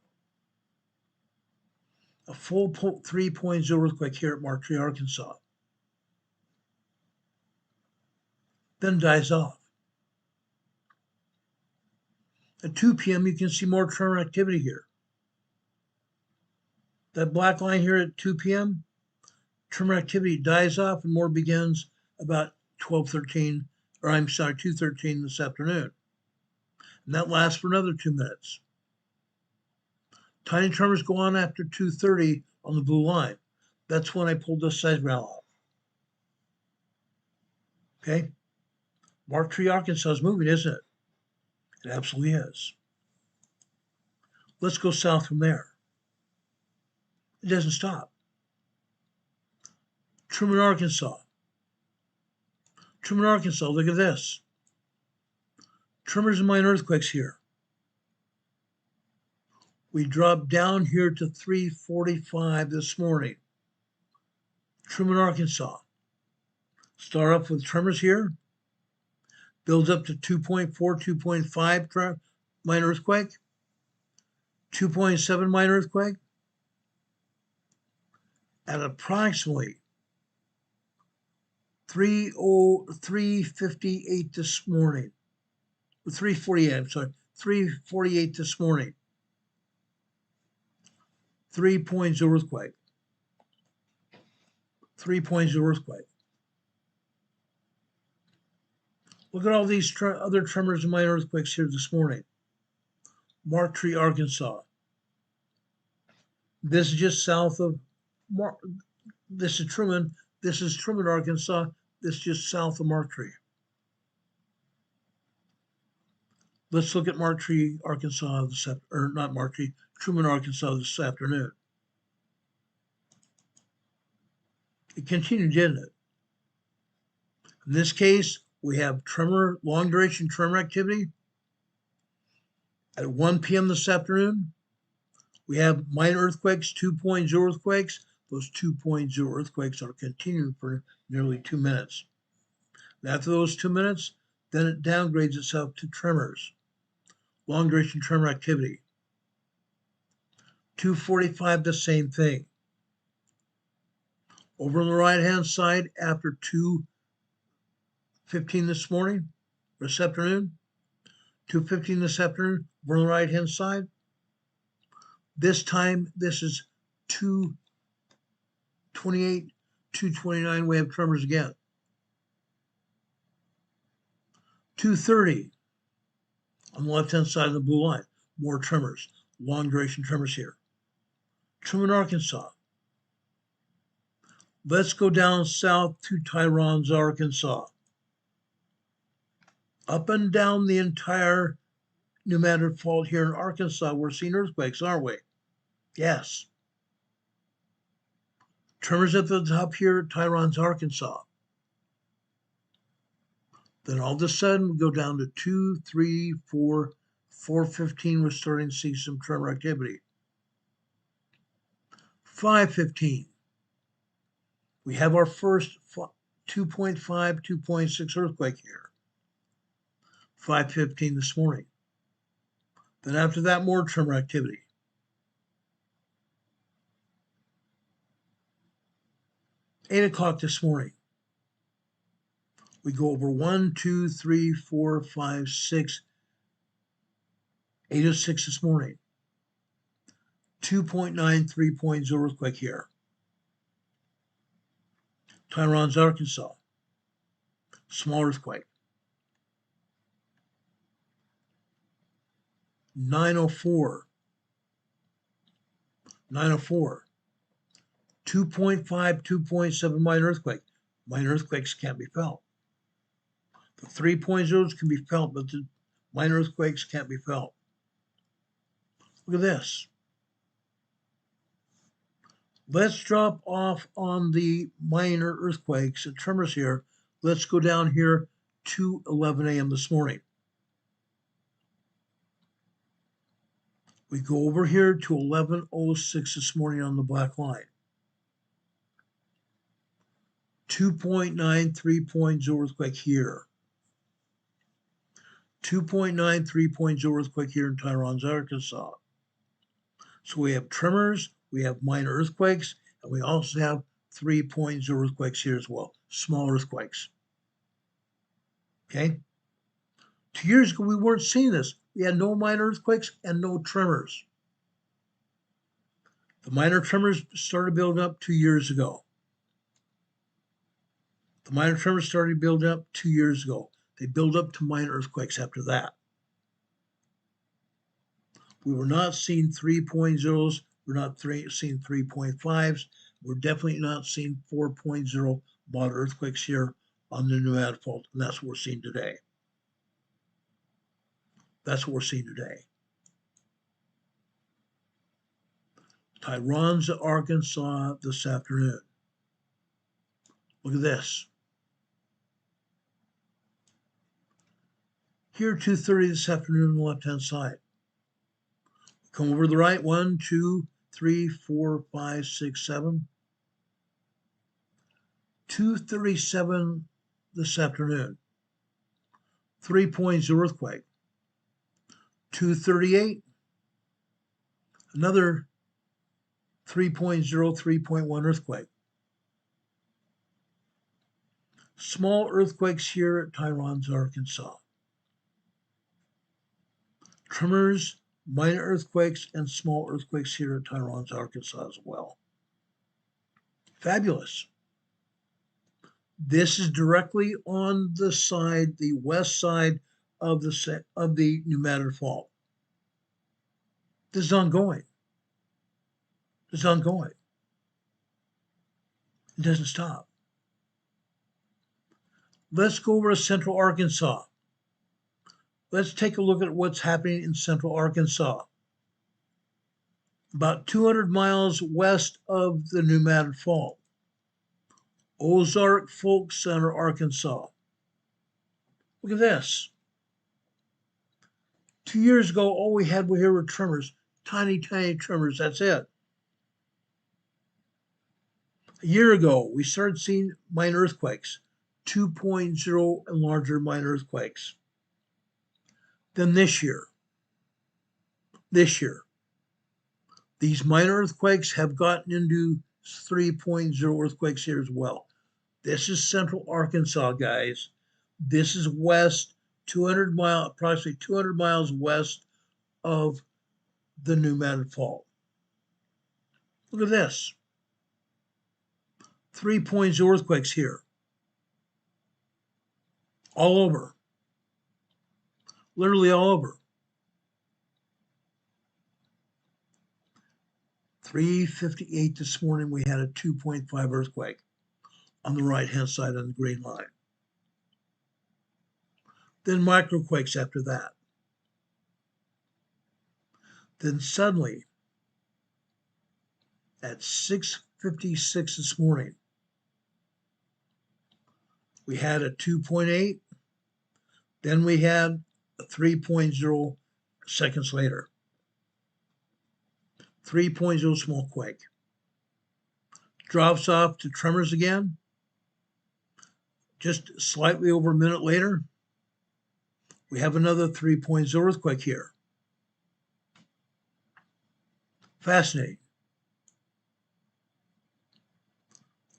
A full 3.0 earthquake here at Marjorie, Arkansas. Then dies off. At 2 p.m., you can see more tremor activity here. That black line here at 2 p.m., tremor activity dies off and more begins about 12:13, or I'm sorry, 2:13 this afternoon. And that lasts for another 2 minutes. Tiny tremors go on after 2:30 on the blue line. That's when I pulled the seismic off. Okay? Mark Tree, Arkansas is moving, isn't it? It absolutely is. Let's go south from there. It doesn't stop. Truman, Arkansas. Truman, Arkansas, look at this. Tremors and minor earthquakes here. We dropped down here to 345 this morning. Truman, Arkansas. Start off with tremors here. Builds up to 2.4, 2.5 minor earthquake. 2.7 minor earthquake. At approximately 3:58 this morning. 3:48, I'm sorry, 3:48 this morning. 3.0 earthquake. 3.0 earthquake. Look at all these other tremors and minor earthquakes here this morning. Mark Tree, Arkansas. This is just south of this is Truman. This is Truman, Arkansas. This is just south of Mark Tree. Let's look at Mark Tree, Arkansas, or not Mark Tree, Truman, Arkansas this afternoon. It continued, didn't it? In this case, we have long duration tremor activity at 1 p.m. this afternoon. We have minor earthquakes, 2.0 earthquakes. Those 2.0 earthquakes are continuing for nearly 2 minutes. And after those 2 minutes, then it downgrades itself to tremors, long duration tremor activity. 2:45, the same thing. Over on the right-hand side, after 2:15 this morning, this afternoon, 2:15 this afternoon, over on the right-hand side. This time, this is 2:28, 2:29, we have tremors again. 2:30 on the left-hand side of the blue line, more tremors, long duration tremors here. Truman, Arkansas. Let's go down south to Tyrone, Arkansas. Up and down the entire New Madrid Fault here in Arkansas, we're seeing earthquakes, aren't we? Yes. Tremors at the top here at Tyrone, Arkansas. Then all of a sudden, we go down to 2, 3, 4, 4:15. We're starting to see some tremor activity. 5:15. We have our first 2.5, 2.6 earthquake here. 5:15 this morning. Then after that, more tremor activity. 8 o'clock this morning. We go over 1, 2, 3, 4, 5, 6, 8:06 this morning. 2.9, 3.0 earthquake here. Tyrone, Arkansas. Small earthquake. 9:04. 9:04. 2.5, 2.7 minor earthquake. Minor earthquakes can't be felt. The 3.0s can be felt, but the minor earthquakes can't be felt. Look at this. Let's drop off on the minor earthquakes and tremors here. Let's go down here to 11 a.m. this morning. We go over here to 11:06 this morning on the black line. 2.9, 3.0 earthquake here. 2.9, 3.0 earthquake here in Tyrone, Arkansas. So we have tremors, we have minor earthquakes, and we also have 3.0 earthquakes here as well, small earthquakes. Okay? 2 years ago, we weren't seeing this. We had no minor earthquakes and no tremors. The minor tremors started building up 2 years ago. The minor tremors started building up 2 years ago. They build up to minor earthquakes after that. We were not seeing 3.0s. We're not seeing 3.5s. We're definitely not seeing 4.0 moderate earthquakes here on the Nevada Fault. And that's what we're seeing today. That's what we're seeing today. Tyronza, Arkansas this afternoon. Look at this. Here, 2:30 this afternoon on the left-hand side. Come over to the right, 1, 2, 3, 4, 5, 6, 7. 2:37 this afternoon. 3.0 earthquake. 2:38. Another 3.0, 3.1 earthquake. Small earthquakes here at Tyronza, Arkansas. Tremors, minor earthquakes, and small earthquakes here at Tyronza, Arkansas as well. Fabulous. This is directly on the side, the west side of the New Madrid Fault. This is ongoing. It's ongoing. It doesn't stop. Let's go over to Central Arkansas. Let's take a look at what's happening in Central Arkansas. About 200 miles west of the New Madrid Fault. Ozark Folk Center, Arkansas. Look at this. 2 years ago, all we had here were tremors. Tiny, tiny tremors. That's it. A year ago, we started seeing minor earthquakes. 2.0 and larger minor earthquakes. Then this year, these minor earthquakes have gotten into 3.0 earthquakes here as well. This is Central Arkansas, guys. This is west, approximately 200 miles west of the New Madrid Fault. Look at this. 3.0 earthquakes here. All over. Literally all over. 3:58 this morning, we had a 2.5 earthquake on the right-hand side on the green line. Then microquakes after that. Then suddenly, at 6:56 this morning, we had a 2.8. Then we had a 3.0 seconds later. 3.0 small quake. Drops off to tremors again. Just slightly over a minute later, we have another 3.0 earthquake here. Fascinating.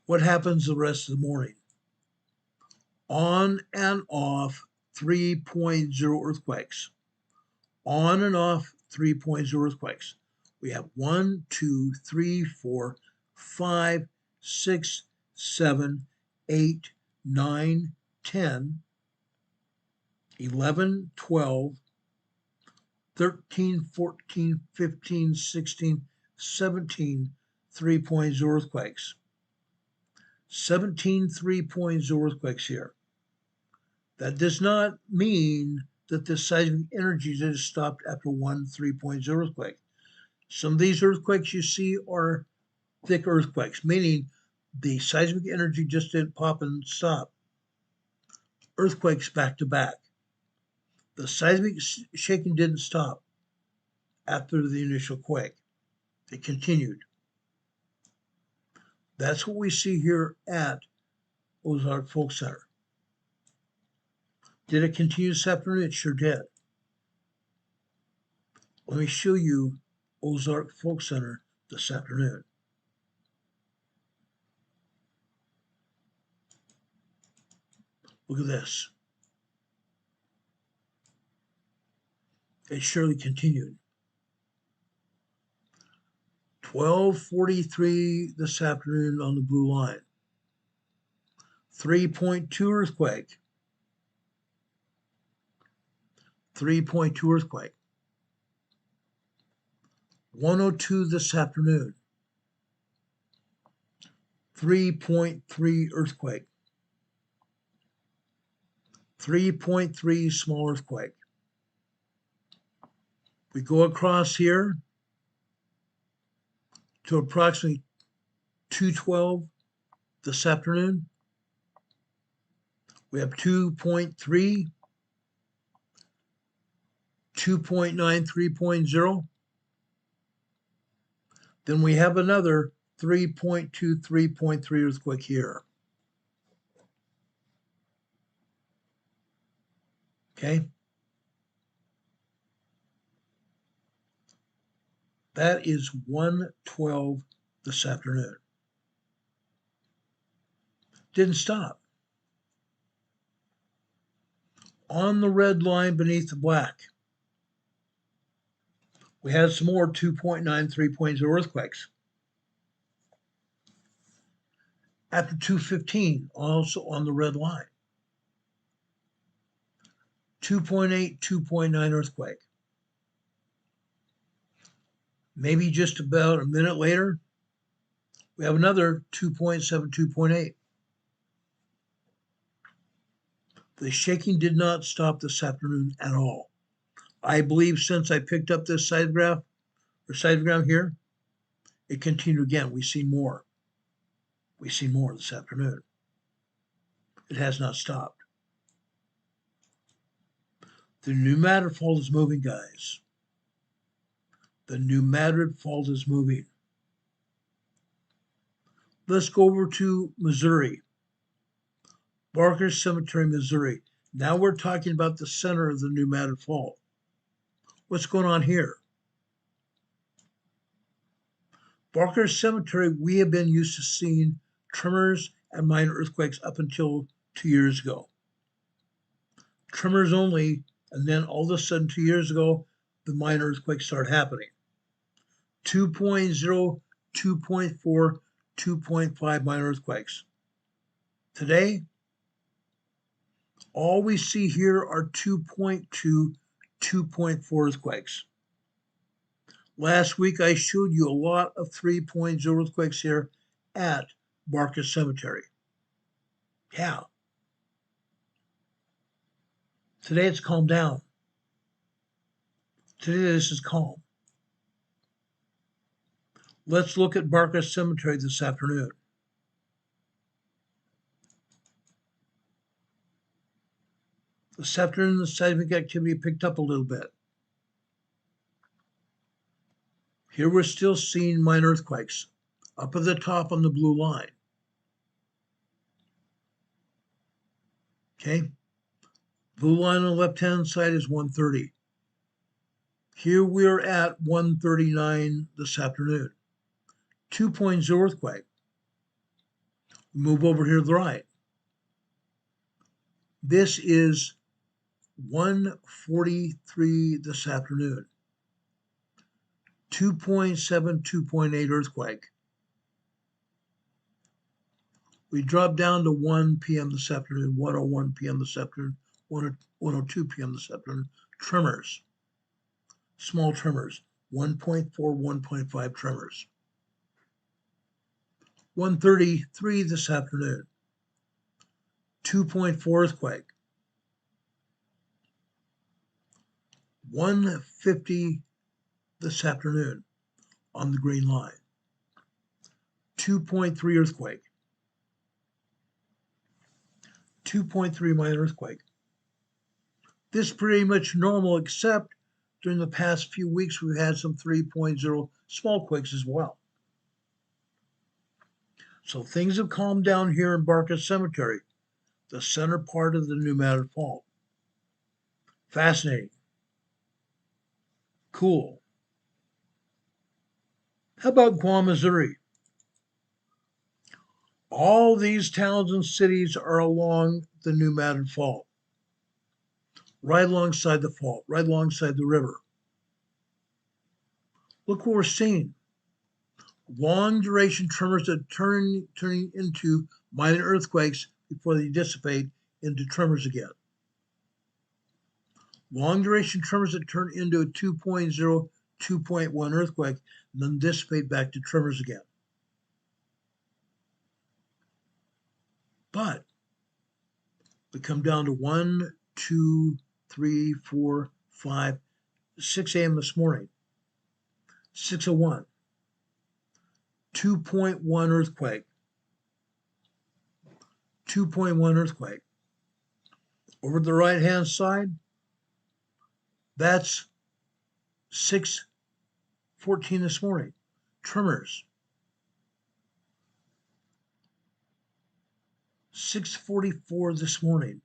What happens the rest of the morning? On and off 3.0 earthquakes. On and off 3.0 earthquakes. We have 1, 2, 3, 4, 5, 6, 7, 8, 9, 10, 11, 12, 13, 14, 15, 16, 17 3.0 earthquakes. 17 3.0 earthquakes here. That does not mean that the seismic energy just stopped after one 3.0 earthquake. Some of these earthquakes you see are thick earthquakes, meaning the seismic energy just didn't pop and stop. Earthquakes back to back. The seismic shaking didn't stop after the initial quake. It continued. That's what we see here at Ozark Folk Center. Did it continue this afternoon? It sure did. Let me show you Ozark Folk Center this afternoon. Look at this. It surely continued. 12:43 this afternoon on the blue line. 3.2 earthquake. 3.2 earthquake. 102 this afternoon, 3.3 earthquake. 3.3 small earthquake. We go across here to approximately 2:12 this afternoon. We have 2.3, 2.9, 3.0. Then we have another 3.2, 3.3 earthquake here. Okay. That is 1:12 this afternoon. Didn't stop. On the red line beneath the black, we had some more 2.9, 3.0 earthquakes. After 2:15, also on the red line. 2.8, 2.9 earthquake. Maybe just about a minute later, we have another 2.7, 2.8. The shaking did not stop this afternoon at all. I believe since I picked up this seismogram here, it continued again. We see more. We see more this afternoon. It has not stopped. The New Madrid fault is moving, guys. The New Madrid fault is moving. Let's go over to Missouri. Barker Cemetery, Missouri. Now we're talking about the center of the New Madrid fault. What's going on here? Barker Cemetery, we have been used to seeing tremors and minor earthquakes up until 2 years ago. Tremors only, and then all of a sudden 2 years ago, the minor earthquakes started happening. 2.0, 2.4, 2.5 minor earthquakes. Today, all we see here are 2.2, 2.4 earthquakes. Last week, I showed you a lot of 3.0 earthquakes here at Barker Cemetery. Yeah. Today, it's calmed down. Today, this is calm. Let's look at Barker Cemetery this afternoon. This afternoon, the seismic activity picked up a little bit. Here we're still seeing minor earthquakes up at the top on the blue line. Okay. Blue line on the left-hand side is 130. Here we're at 139 this afternoon. 2.0 earthquake. We move over here to the right. This is 1:43 this afternoon. 2.7, 2.8 earthquake. We drop down to 1 p.m. this afternoon, 1:01 p.m. this afternoon, 1:02 p.m. this afternoon. Tremors. Small tremors. 1.4, 1.5 tremors. 1:33 this afternoon. 2.4 earthquake. 1:50 this afternoon on the green line. 2.3 earthquake. 2.3 minor earthquake. This is pretty much normal, except during the past few weeks we've had some 3.0 small quakes as well. So things have calmed down here in Barker Cemetery, the center part of the New Madrid fault. Fascinating. Cool. How about Guam, Missouri? All these towns and cities are along the New Madrid fault, right alongside the fault, right alongside the river. Look what we're seeing. Long duration tremors that turning into minor earthquakes before they dissipate into tremors again. Long duration tremors that turn into a 2.0, 2.1 earthquake, and then dissipate back to tremors again. But we come down to 1, 2, 3, 4, 5, 6 a.m. this morning. 6:01. 2.1 earthquake. 2.1 earthquake. Over the right-hand side, that's 6:14 this morning. Tremors. 6:44 this morning.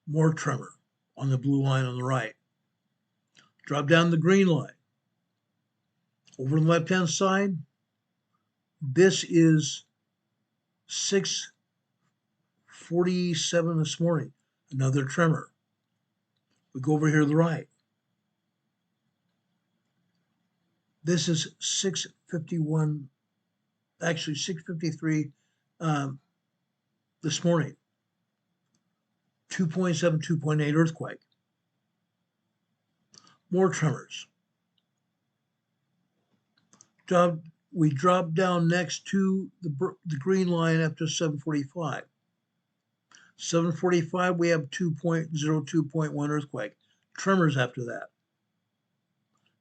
More tremor on the blue line on the right. Drop down the green line. Over the left-hand side, this is 6:47 this morning. Another tremor. We go over here to the right. This is 6:51, actually 6:53 this morning. 2.7, 2.8 earthquake. More tremors. We drop down next to the green line after 7:45. 7:45, we have 2.0, 2.1 earthquake. Tremors after that.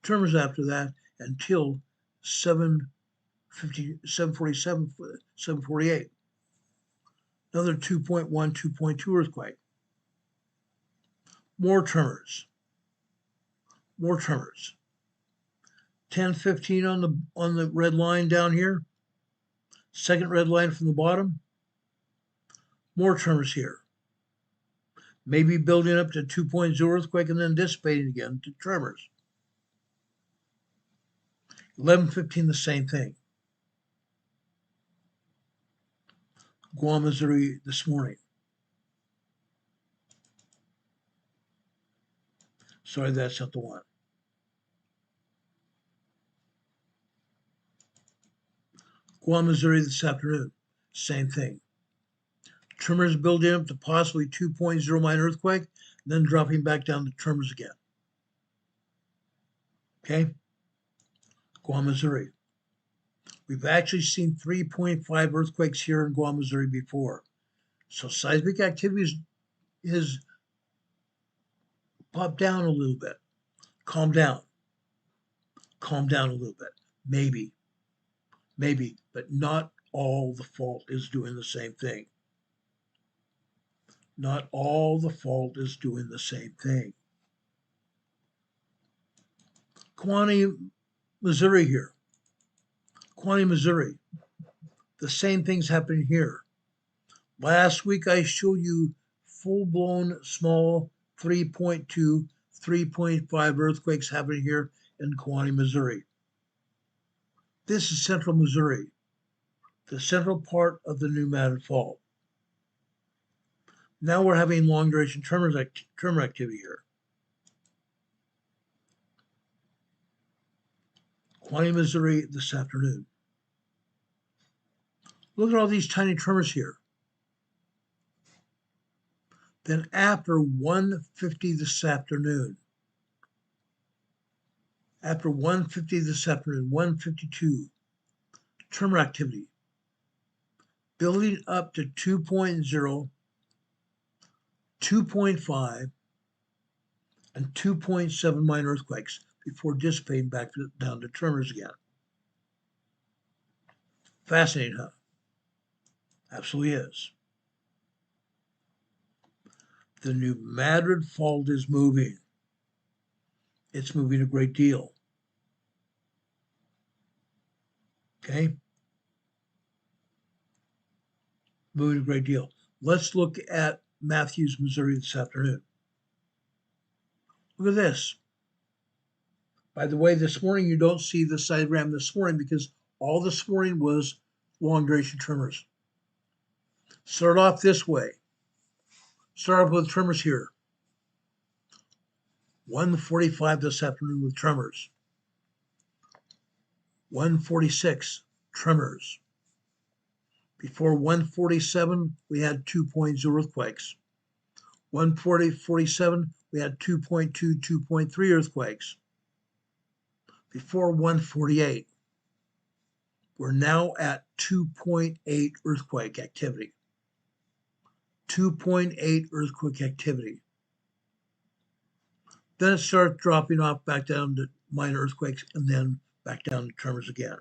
Tremors after that until 7:47, 7:48. Another 2.1, 2.2 earthquake. More tremors. More tremors. 10:15 on the red line down here. Second red line from the bottom. More tremors here. Maybe building up to 2.0 earthquake and then dissipating again to tremors. 11:15, the same thing. Guam, Missouri this morning. Sorry, that's not the one. Guam, Missouri this afternoon. Same thing. Tremors building up to possibly 2.0 minor earthquake, then dropping back down to tremors again. Okay? Guam, Missouri. We've actually seen 3.5 earthquakes here in Guam, Missouri before. So seismic activity is popped down a little bit. Calm down. Calm down a little bit. Maybe, but not all the fault is doing the same thing. Not all the fault is doing the same thing. Kewanee, Missouri here. Kewanee, Missouri. The same thing's happening here. Last week I showed you full-blown small 3.2, 3.5 earthquakes happening here in Kewanee, Missouri. This is central Missouri, the central part of the New Madrid Fault. Now we're having long duration tremor activity here. Kewanee, Missouri this afternoon. Look at all these tiny tremors here. Then after 1:50 this afternoon, 1:52, tremor activity, building up to 2.0, 2.5, and 2.7 minor earthquakes before dissipating back down to tremors again. Fascinating, huh? Absolutely is. The New Madrid Fault is moving. It's moving a great deal. Okay? Moving a great deal. Let's look at Matthews, Missouri this afternoon. Look at this. By the way, this morning you don't see the diagram this morning because all this morning was long duration tremors. Start off this way. Start off with tremors here. 1:45 this afternoon with tremors. 1:46, tremors. Before 1:47, we had 2.0 earthquakes. 1:47, we had 2.2, 2.3 earthquakes. Before 148, we're now at 2.8 earthquake activity. 2.8 earthquake activity. Then it starts dropping off back down to minor earthquakes and then back down to tremors again.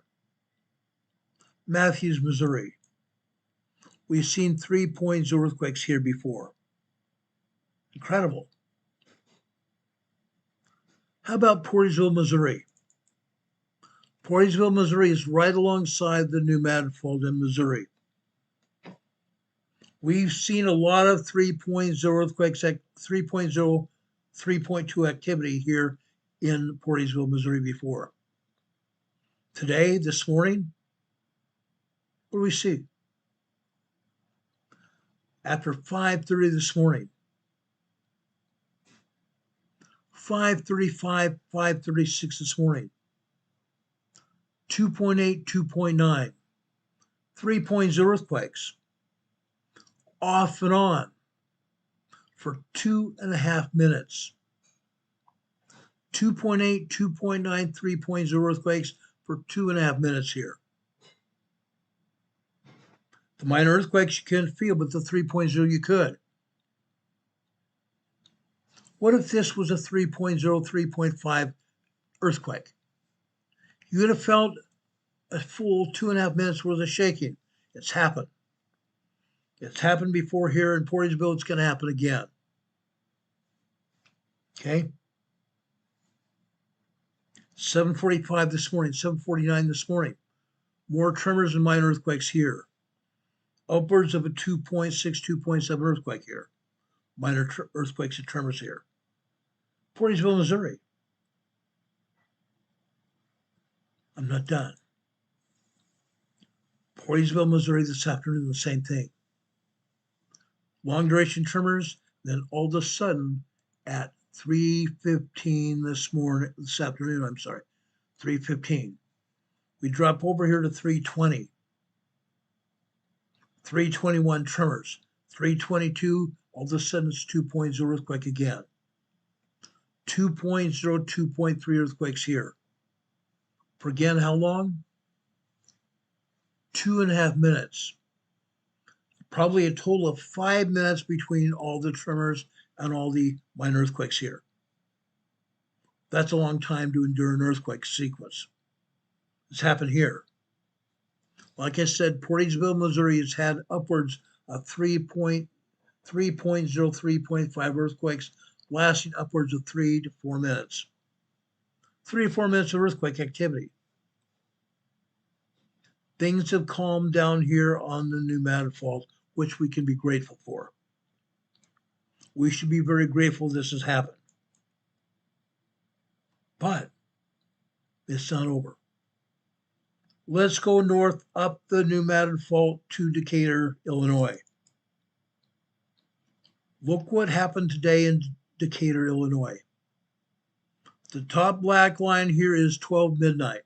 Matthews, Missouri. We've seen 3.0 earthquakes here before. Incredible. How about Portersville, Missouri? Portersville, Missouri is right alongside the new Madrid Fault in Missouri. We've seen a lot of 3.0 earthquakes, 3.0, 3.2 activity here in Portersville, Missouri before. Today, this morning, what do we see? After 5:30 this morning, 5:35, 5:36 this morning, 2.8, 2.9, 3.0 earthquakes, off and on for 2.5 minutes. 2.8, 2.9, 3.0 earthquakes for 2.5 minutes here. The minor earthquakes you couldn't feel, but the 3.0 you could. What if this was a 3.0, 3.5 earthquake? You would have felt a full 2.5 minutes worth of shaking. It's happened. It's happened before here in Portersville. It's going to happen again. Okay? 7:45 this morning, 7:49 this morning. More tremors and minor earthquakes here. Upwards of a 2.6, 2.7 earthquake here. Minor earthquakes and tremors here. Portersville, Missouri. I'm not done. Portersville, Missouri this afternoon, the same thing. Long duration tremors, then all of a sudden at 3:15 this afternoon, 3:15. We drop over here to 3:20. 3:21 tremors. 3:22, all of a sudden it's 2.0 earthquake again. 2.0, 2.3 earthquakes here. For again, how long? 2.5 minutes. Probably a total of 5 minutes between all the tremors and all the minor earthquakes here. That's a long time to endure an earthquake sequence. It's happened here. Like I said, Portersville, Missouri has had upwards of 3.0, 3.5 earthquakes lasting upwards of 3 to 4 minutes. 3 to 4 minutes of earthquake activity. Things have calmed down here on the new Madrid Fault, which we can be grateful for. We should be very grateful this has happened. But it's not over. Let's go north up the new Madrid Fault to Decatur, Illinois. Look what happened today in Decatur, Illinois. The top black line here is 12 midnight.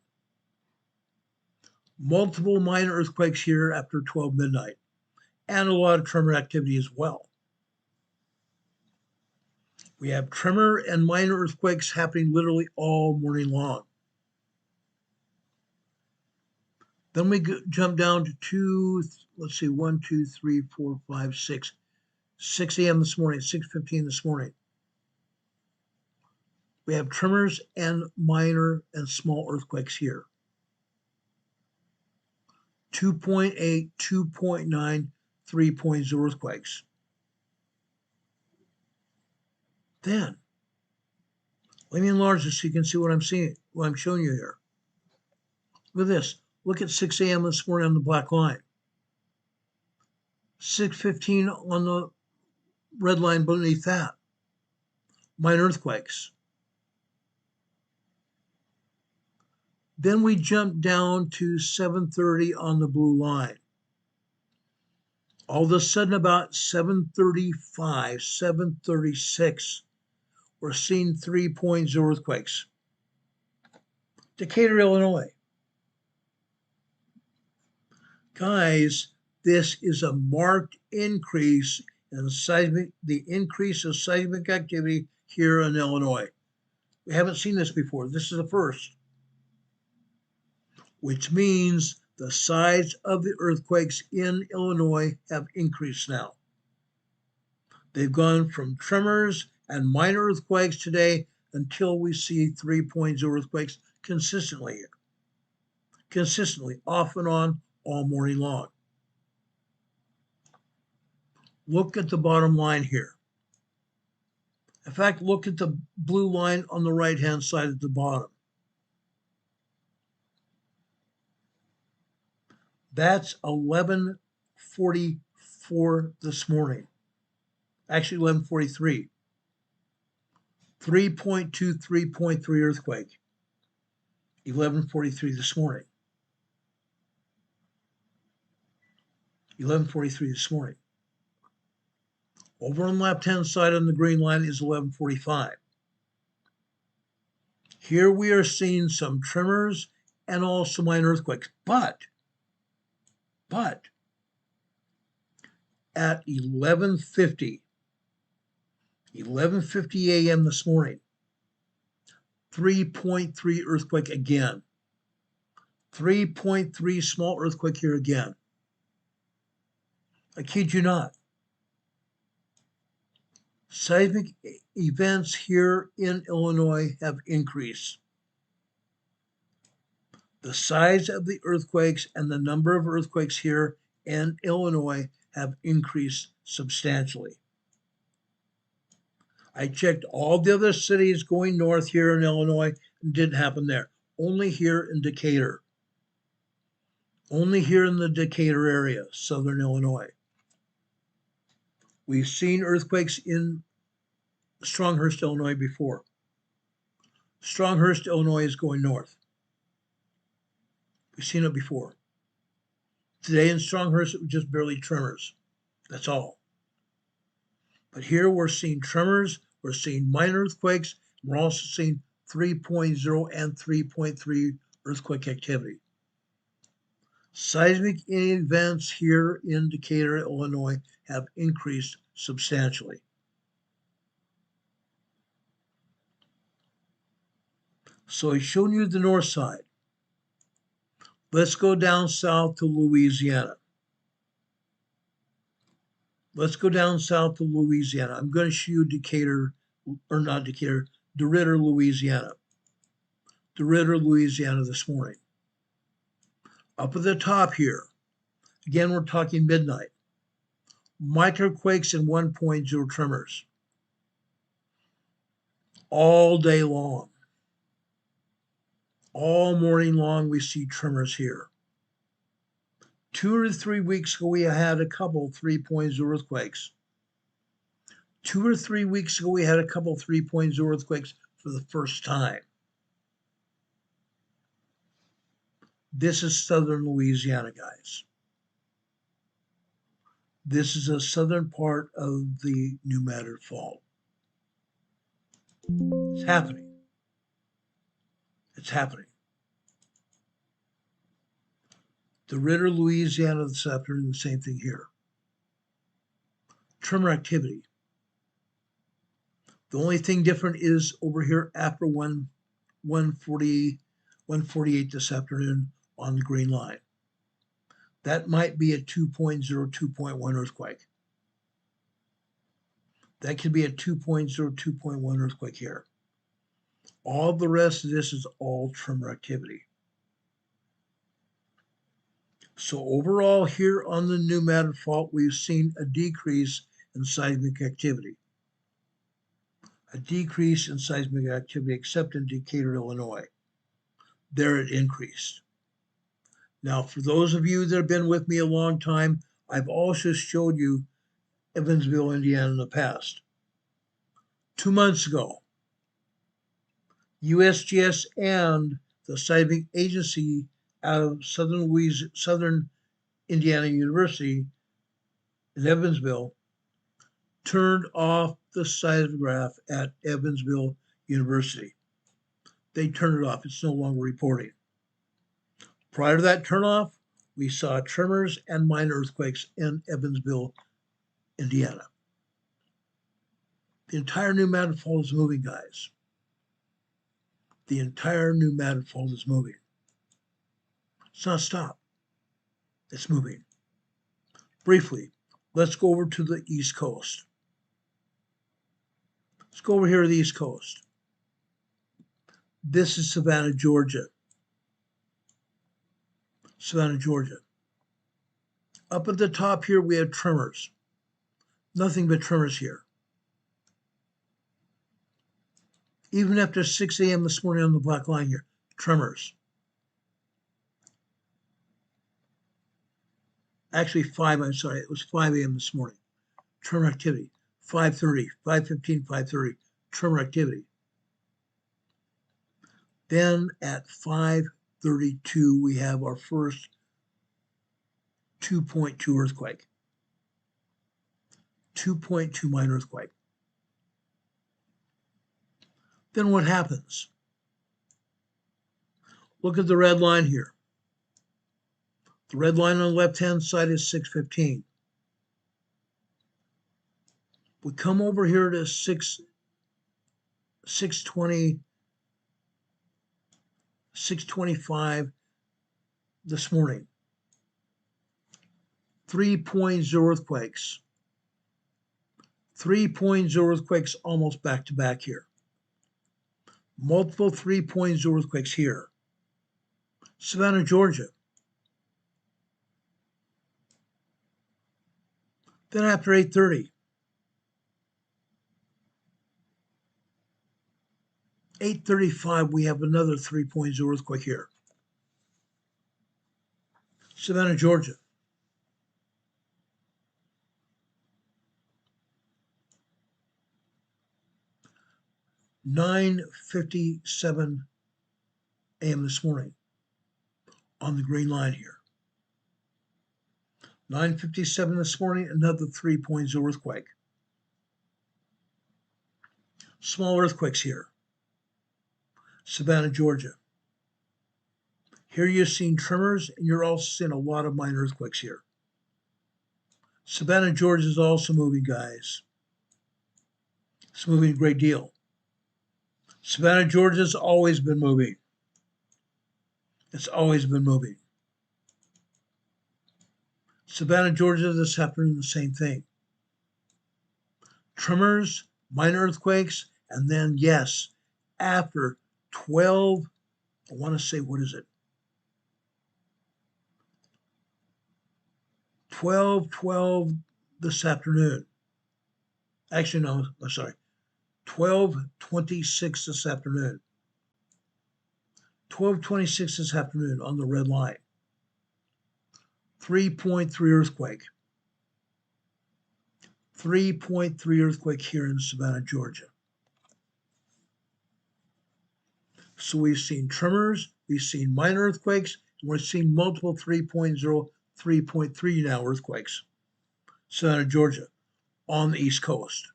Multiple minor earthquakes here after 12 midnight, and a lot of tremor activity as well. We have tremor and minor earthquakes happening literally all morning long. Then we jump down to 1, 2, 3, 4, 5, 6. 6 a.m. this morning, 6:15 this morning. We have tremors and minor and small earthquakes here. 2.8, 2.9, 3.0 earthquakes. Then, let me enlarge this so you can see what I'm seeing, what I'm showing you here. Look at this. Look at 6 a.m. this morning on the black line. 6:15 on the red line beneath that. Minor earthquakes. Then we jump down to 7:30 on the blue line. All of a sudden, about 7:35, 7:36, we're seeing 3.0 earthquakes. Decatur, Illinois. Guys, this is a marked increase in the increase of seismic activity here in Illinois. We haven't seen this before. This is the first, which means the size of the earthquakes in Illinois have increased now. They've gone from tremors and minor earthquakes today until we see 3.0 earthquakes consistently here. Consistently, off and on, all morning long. Look at the bottom line here. In fact, look at the blue line on the right-hand side at the bottom. That's 11:44 this morning. Actually, 11:43. 3.2, 3.3 earthquake. 11:43 this morning. 11:43 this morning. Over on the left-hand side on the green line is 11:45. Here we are seeing some tremors and also minor earthquakes, but at 11:50 a.m. this morning, 3.3 earthquake again. 3.3 small earthquake here again. I kid you not. Seismic events here in Illinois have increased. The size of the earthquakes and the number of earthquakes here in Illinois have increased substantially. I checked all the other cities going north here in Illinois, and it didn't happen there. Only here in Decatur. Only here in the Decatur area, southern Illinois. We've seen earthquakes in Stronghurst, Illinois before. Stronghurst, Illinois is going north. We've seen it before. Today in Stronghurst, it was just barely tremors. That's all. But here we're seeing tremors, we're seeing minor earthquakes, and we're also seeing 3.0 and 3.3 earthquake activity. Seismic events here in Decatur, Illinois have increased substantially. So I've shown you the north side. Let's go down south to Louisiana. Let's go down south to Louisiana. I'm going to show you Decatur, or not Decatur, DeRidder, Louisiana. DeRidder, Louisiana this morning. Up at the top here, again, we're talking midnight. Microquakes and 1.0 tremors. All day long. All morning long, we see tremors here. 2 or 3 weeks ago, we had a couple 3.0 earthquakes. 2 or 3 weeks ago, we had a couple 3.0 earthquakes for the first time. This is southern Louisiana, guys. This is a southern part of the New Madrid Fault. It's happening. It's happening. DeRidder, Louisiana this afternoon, the same thing here. Tremor activity. The only thing different is over here after 1:48 this afternoon on the green line. That might be a 2.0, 2.1 earthquake. That could be a 2.0, 2.1 earthquake here. All the rest of this is all tremor activity. So overall here on the New Madrid Fault, we've seen a decrease in seismic activity. A decrease in seismic activity except in Decatur, Illinois. There it increased. Now, for those of you that have been with me a long time, I've also showed you Evansville, Indiana in the past. 2 months ago, USGS and the Seismic Agency out of Southern Indiana University in Evansville turned off the seismograph at Evansville University. They turned it off. It's no longer reporting. Prior to that turnoff, we saw tremors and minor earthquakes in Evansville, Indiana. The entire new manifold is moving, guys. The entire new manifold is moving. It's not stopped. It's moving. Briefly, let's go over to the East Coast. Let's go over here to the East Coast. This is Savannah, Georgia. Savannah, Georgia. Up at the top here, we have tremors. Nothing but tremors here. Even after 6 a.m. this morning on the black line here, tremors. Actually 5, I'm sorry, it was 5 a.m. this morning. Tremor activity, 5:30, 5:15, 5:30, tremor activity. Then at 5:32, we have our first 2.2 earthquake. 2.2 minor earthquake. Then what happens? Look at the red line here. The red line on the left-hand side is 6:15. We come over here to 6:20, 6:25 this morning. 3.0 earthquakes. 3.0 earthquakes almost back to back here. Multiple 3.0 earthquakes here. Savannah, Georgia. Then after 8:30, 8:35, we have another 3.0 earthquake here. Savannah, Georgia. (9:57 a.m. this morning on the green line here. 9:57 this morning, another 3.0 earthquake. Small earthquakes here. Savannah, Georgia. Here you're seeing tremors, and you're also seeing a lot of minor earthquakes here. Savannah, Georgia is also moving, guys. It's moving a great deal. Savannah, Georgia's always been moving. It's always been moving. Savannah, Georgia, this happened the same thing. Tremors, minor earthquakes, and then, yes, after 12, I want to say, what is it? 12:12 this afternoon. Actually, no, I'm sorry. 12:26 this afternoon. 12:26 this afternoon on the red line. 3.3 earthquake. 3.3 earthquake here in Savannah, Georgia. So we've seen tremors, we've seen minor earthquakes, and we're seeing multiple 3.0, 3.3 now earthquakes. Savannah, Georgia, on the East Coast.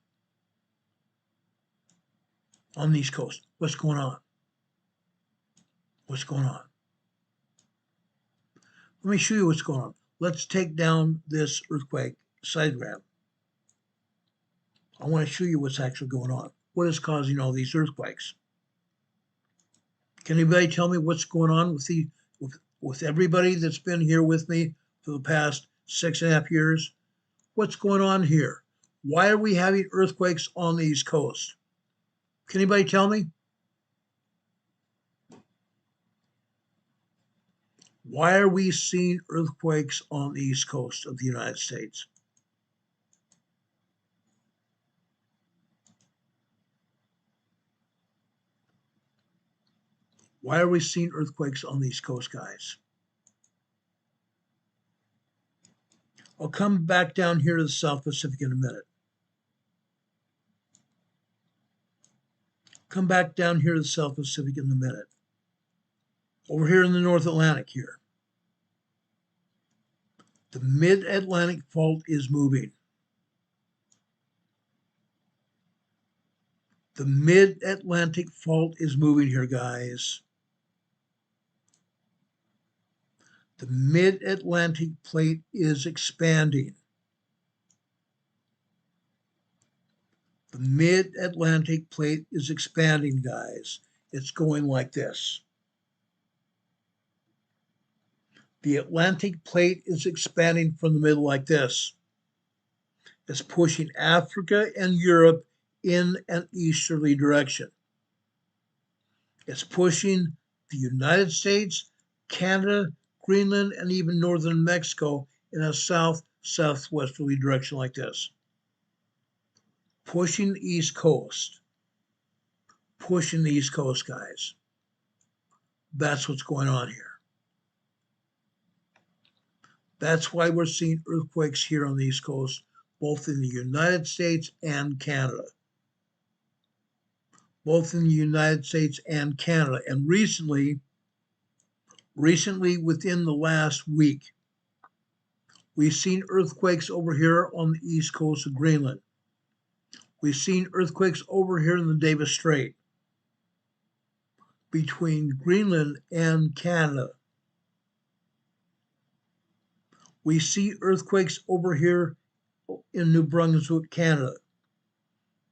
On the East Coast. What's going on? What's going on? Let me show you what's going on. Let's take down this earthquake diagram. I want to show you what's actually going on. What is causing all these earthquakes? Can anybody tell me what's going on with everybody that's been here with me for the past 6.5 years? What's going on here? Why are we having earthquakes on the East Coast? Can anybody tell me? Why are we seeing earthquakes on the East Coast of the United States? Why are we seeing earthquakes on the East Coast, guys? I'll come back down here to the South Pacific in a minute. Come back down here to the South Pacific in a minute. Over here in the North Atlantic here. The Mid-Atlantic Fault is moving. The Mid-Atlantic Fault is moving here, guys. The Mid-Atlantic Plate is expanding. The mid-Atlantic plate is expanding, guys. It's going like this. The Atlantic plate is expanding from the middle like this. It's pushing Africa and Europe in an easterly direction. It's pushing the United States, Canada, Greenland, and even northern Mexico in a southwesterly direction like this. Pushing the East Coast. Pushing the East Coast, guys. That's what's going on here. That's why we're seeing earthquakes here on the East Coast, both in the United States and Canada. Both in the United States and Canada. And recently, within the last week, we've seen earthquakes over here on the east coast of Greenland. We've seen earthquakes over here in the Davis Strait between Greenland and Canada. We see earthquakes over here in New Brunswick, Canada,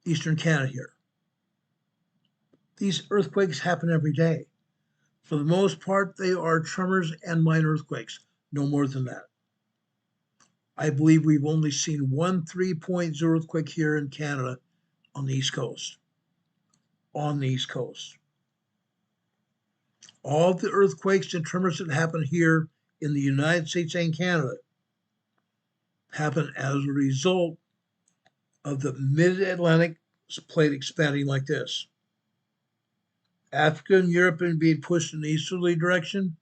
eastern Canada here. These earthquakes happen every day. For the most part, they are tremors and minor earthquakes, no more than that. I believe we've only seen one 3.0 earthquake here in Canada on the East Coast. On the East Coast. All the earthquakes and tremors that happen here in the United States and Canada happen as a result of the mid-Atlantic plate expanding like this. Africa and Europe are being pushed in the easterly direction,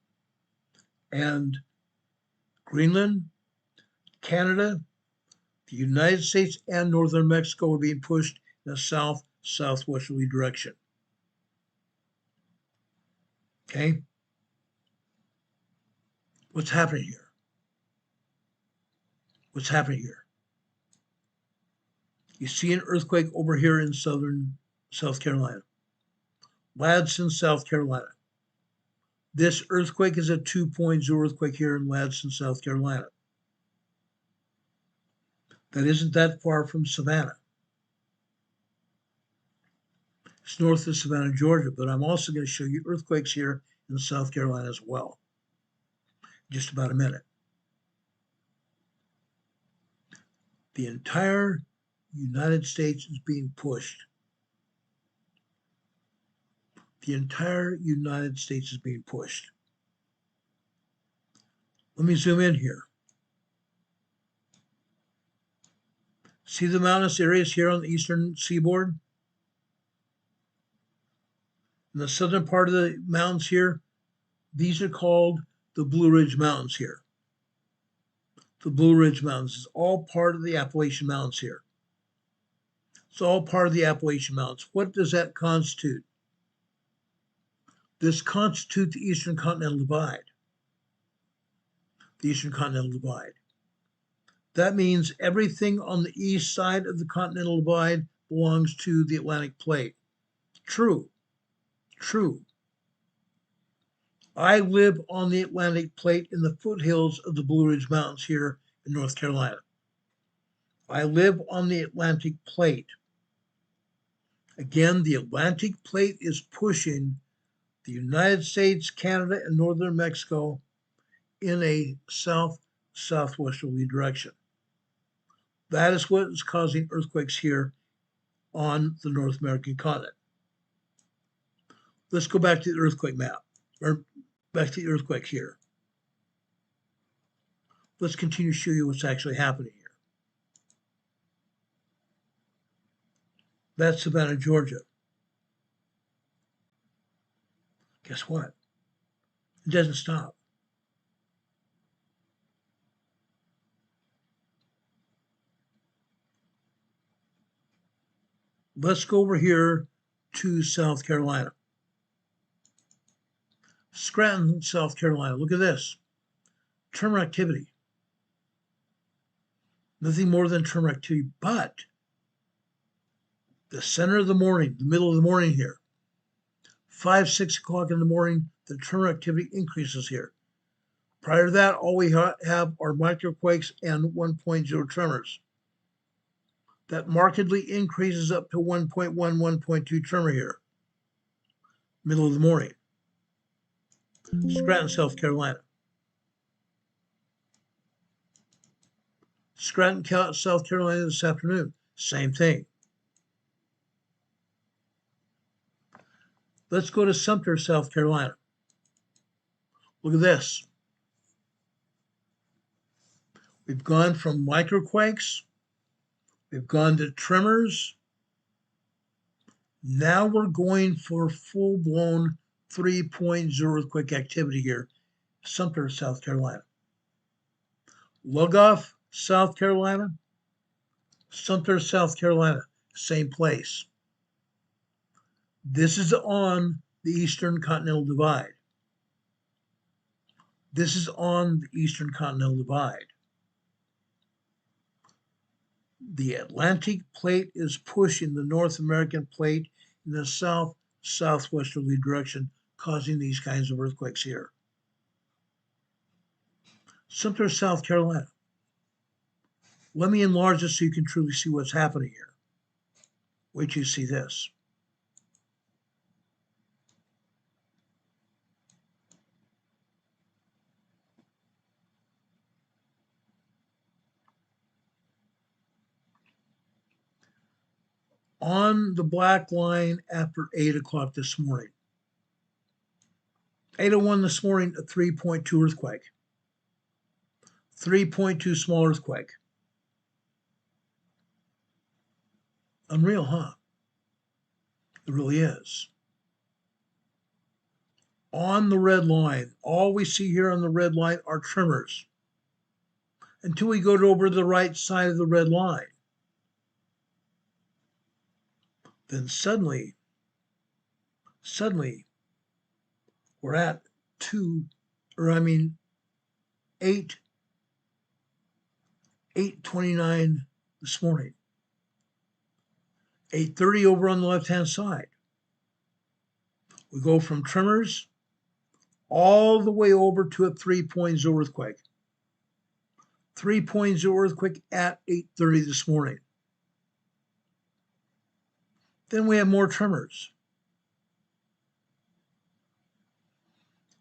and Greenland, Canada, the United States, and northern Mexico are being pushed in a southwesterly direction. Okay? What's happening here? What's happening here? You see an earthquake over here in southern South Carolina. Ladson, South Carolina. This earthquake is a 2.0 earthquake here in Ladson, South Carolina. That isn't that far from Savannah. It's north of Savannah, Georgia, but I'm also going to show you earthquakes here in South Carolina as well. Just about a minute. The entire United States is being pushed. The entire United States is being pushed. Let me zoom in here. See the mountainous areas here on the eastern seaboard? In the southern part of the mountains here, these are called the Blue Ridge Mountains here. The Blue Ridge Mountains is all part of the Appalachian Mountains here. It's all part of the Appalachian Mountains. What does that constitute? This constitutes the Eastern Continental Divide. The Eastern Continental Divide. That means everything on the east side of the Continental Divide belongs to the Atlantic Plate. True. True. I live on the Atlantic Plate in the foothills of the Blue Ridge Mountains here in North Carolina. I live on the Atlantic Plate. Again, the Atlantic Plate is pushing the United States, Canada, and northern Mexico in a southwesterly direction. That is what is causing earthquakes here on the North American continent. Let's go back to the earthquake map, or back to the earthquake here. Let's continue to show you what's actually happening here. That's Savannah, Georgia. Guess what? It doesn't stop. Let's go over here to South Carolina. Scranton, South Carolina. Look at this. Tremor activity. Nothing more than tremor activity, but the center of the morning, the middle of the morning here, 5, 6 o'clock in the morning, the tremor activity increases here. Prior to that, all we have are microquakes and 1.0 tremors. that markedly increases up to 1.1, 1.2 tremor here, middle of the morning. Scranton, South Carolina. Scranton, South Carolina this afternoon, same thing. Let's go to Sumter, South Carolina. Look at this. We've gone from microquakes, we've gone to tremors. Now we're going for full-blown 3.0 earthquake activity here, Sumter, South Carolina. Lugoff, South Carolina, Sumter, South Carolina, same place. This is on the Eastern Continental Divide. This is on the Eastern Continental Divide. The Atlantic plate is pushing the North American plate in the south-southwesterly direction, causing these kinds of earthquakes here. Sumter, South Carolina. Let me enlarge this so you can truly see what's happening here. Wait till you see this. On the black line after 8 o'clock this morning. 8:01 this morning, a 3.2 earthquake. 3.2 small earthquake. Unreal, huh? It really is. On the red line, all we see here on the red line are tremors until we go over to the right side of the red line. Then suddenly, we're at 8:29 this morning. 8:30 over on the left-hand side. We go from tremors all the way over to a 3.0 earthquake. 3.0 earthquake at 8:30 this morning. Then we have more tremors.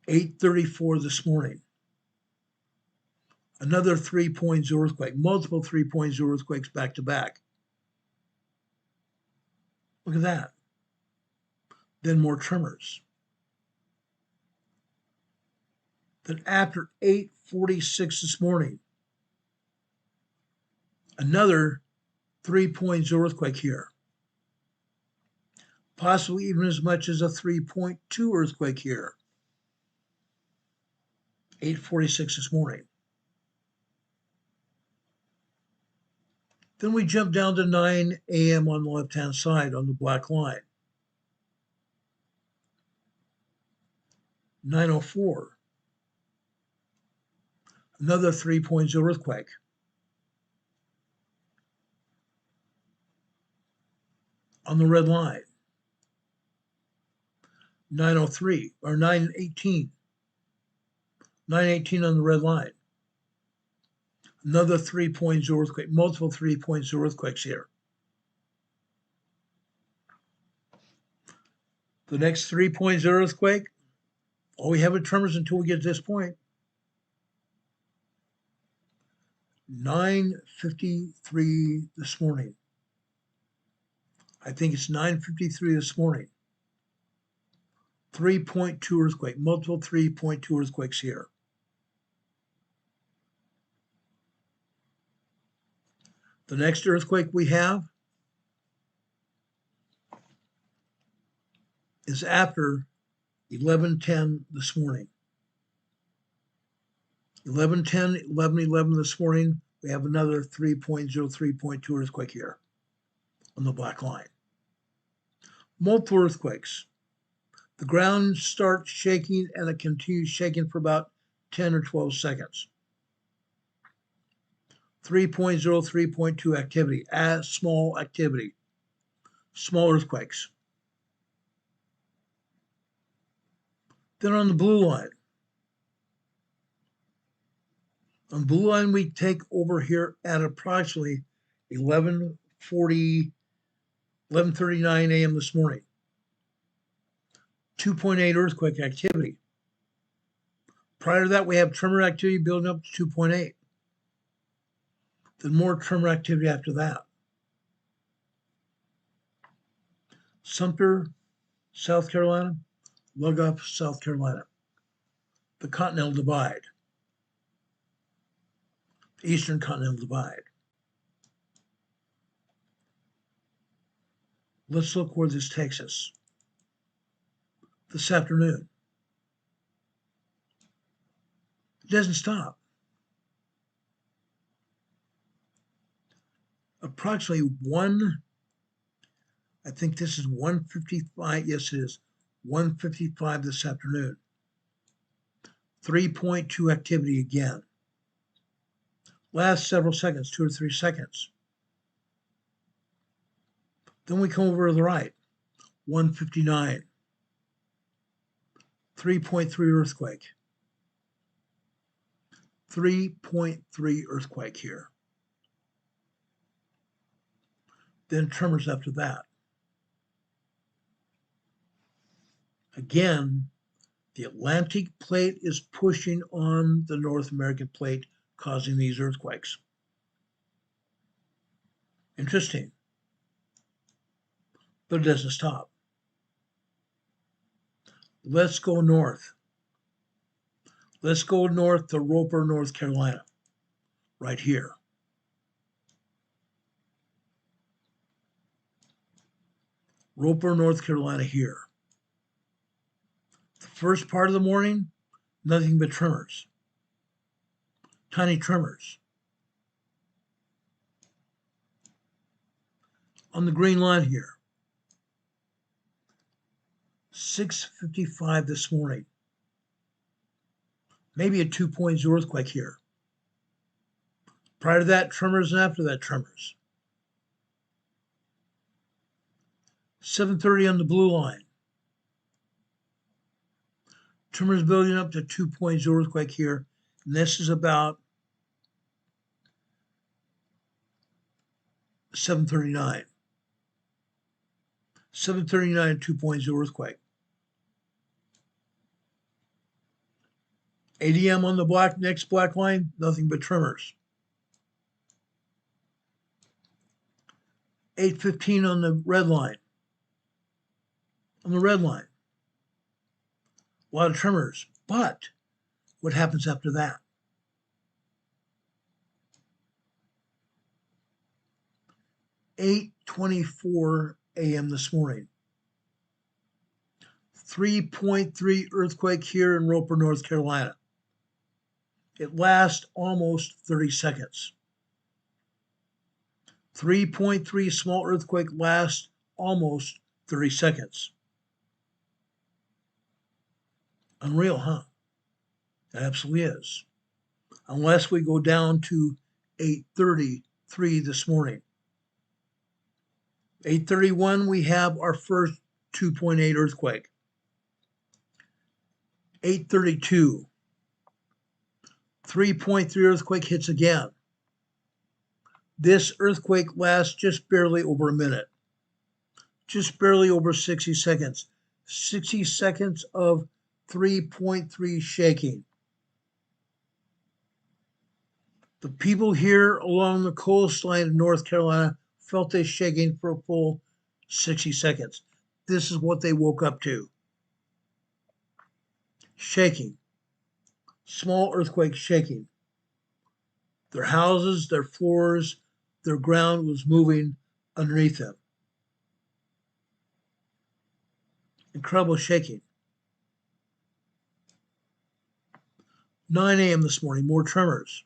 8:34 this morning. Another 3.0 earthquake, multiple 3.0 earthquakes back to back. Look at that. Then more tremors. Then after 8:46 this morning, another 3.0 earthquake here. Possibly even as much as a 3.2 earthquake here. 8:46 this morning. Then we jump down to 9 a.m. on the left-hand side on the black line. 9:04. Another 3.0 earthquake. On the red line. 9:03 or 9:18. 9:18 on the red line. Another 3.0 earthquake, multiple 3.0 earthquakes here. The next 3.0 earthquake, all we have are tremors until we get to this point. 9:53 this morning. I think it's 9:53 this morning. 3.2 earthquake, multiple 3.2 earthquakes here. The next earthquake we have is after 11:10 this morning. 11:10, 11:11 this morning, we have another 3.0, 3.2 earthquake here on the black line. Multiple earthquakes. The ground starts shaking and it continues shaking for about 10 or 12 seconds. 3.0, 3.2 activity, as small activity, small earthquakes. Then on the blue line. On the blue line, we take over here at approximately 11:40 11:39 a.m. this morning. 2.8 earthquake activity. Prior to that, we have tremor activity building up to 2.8. Then more tremor activity after that. Sumter, South Carolina, Lugoff, South Carolina. The Continental Divide. Eastern Continental Divide. Let's look where this takes us. This afternoon. It doesn't stop. Approximately I think this is 1:55. Yes, it is 1:55 this afternoon. 3.2 activity again. Last several seconds, 2 or 3 seconds. Then we come over to the right, 1:59. 3.3 earthquake. 3.3 earthquake here. Then tremors after that. Again, the Atlantic plate is pushing on the North American plate, causing these earthquakes. Interesting. But it doesn't stop. Let's go north. Let's go north to Roper, North Carolina, right here. Roper, North Carolina here. The first part of the morning, nothing but tremors. Tiny tremors. On the green line here. 6:55 this morning. Maybe a 2.0 earthquake here. Prior to that, tremors, and after that, tremors. 7:30 on the blue line. Tremors building up to 2.0 earthquake here. And this is about 7:39. 7:39, 2.0 earthquake. 8 a.m. on the next black line, nothing but tremors. 8:15 on the red line. On the red line, a lot of tremors. But what happens after that? 8:24 a.m. this morning. 3.3 earthquake here in Roper, North Carolina. It lasts almost 30 seconds. 3.3 small earthquake lasts almost 30 seconds. Unreal, huh? It absolutely is. Unless we go down to 8:33 this morning. 8:31, we have our first 2.8 earthquake. 8:32. 3.3 earthquake hits again. This earthquake lasts just barely over a minute. Just barely over 60 seconds. 60 seconds of 3.3 shaking. The people here along the coastline of North Carolina felt this shaking for a full 60 seconds. This is what they woke up to. Shaking. Small earthquake shaking. Their houses, their floors, their ground was moving underneath them. Incredible shaking. 9 a.m. this morning, more tremors.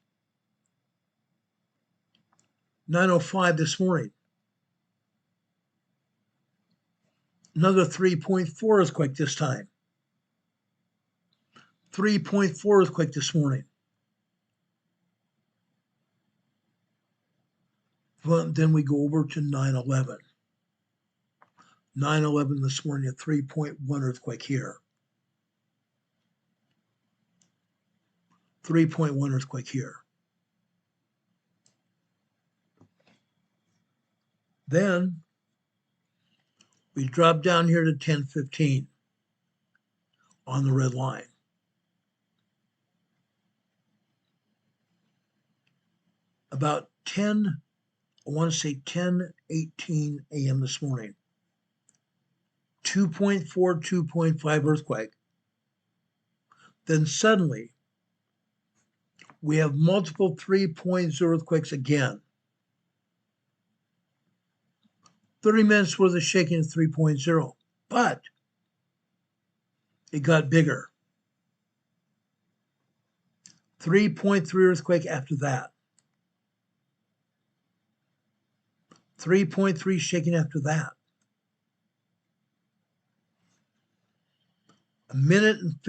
9:05 this morning. Another 3.4 earthquake this time. 3.4 earthquake this morning. But then we go over to 9/11. 9/11 this morning, a 3.1 earthquake here. 3.1 earthquake here. Then we drop down here to 10:15 on the red line. About 10:18 a.m. this morning, 2.4, 2.5 earthquake. Then suddenly, we have multiple 3.0 earthquakes again. 30 minutes worth of shaking at 3.0, but it got bigger. 3.3 earthquake after that. 3.3 shaking after that. A minute and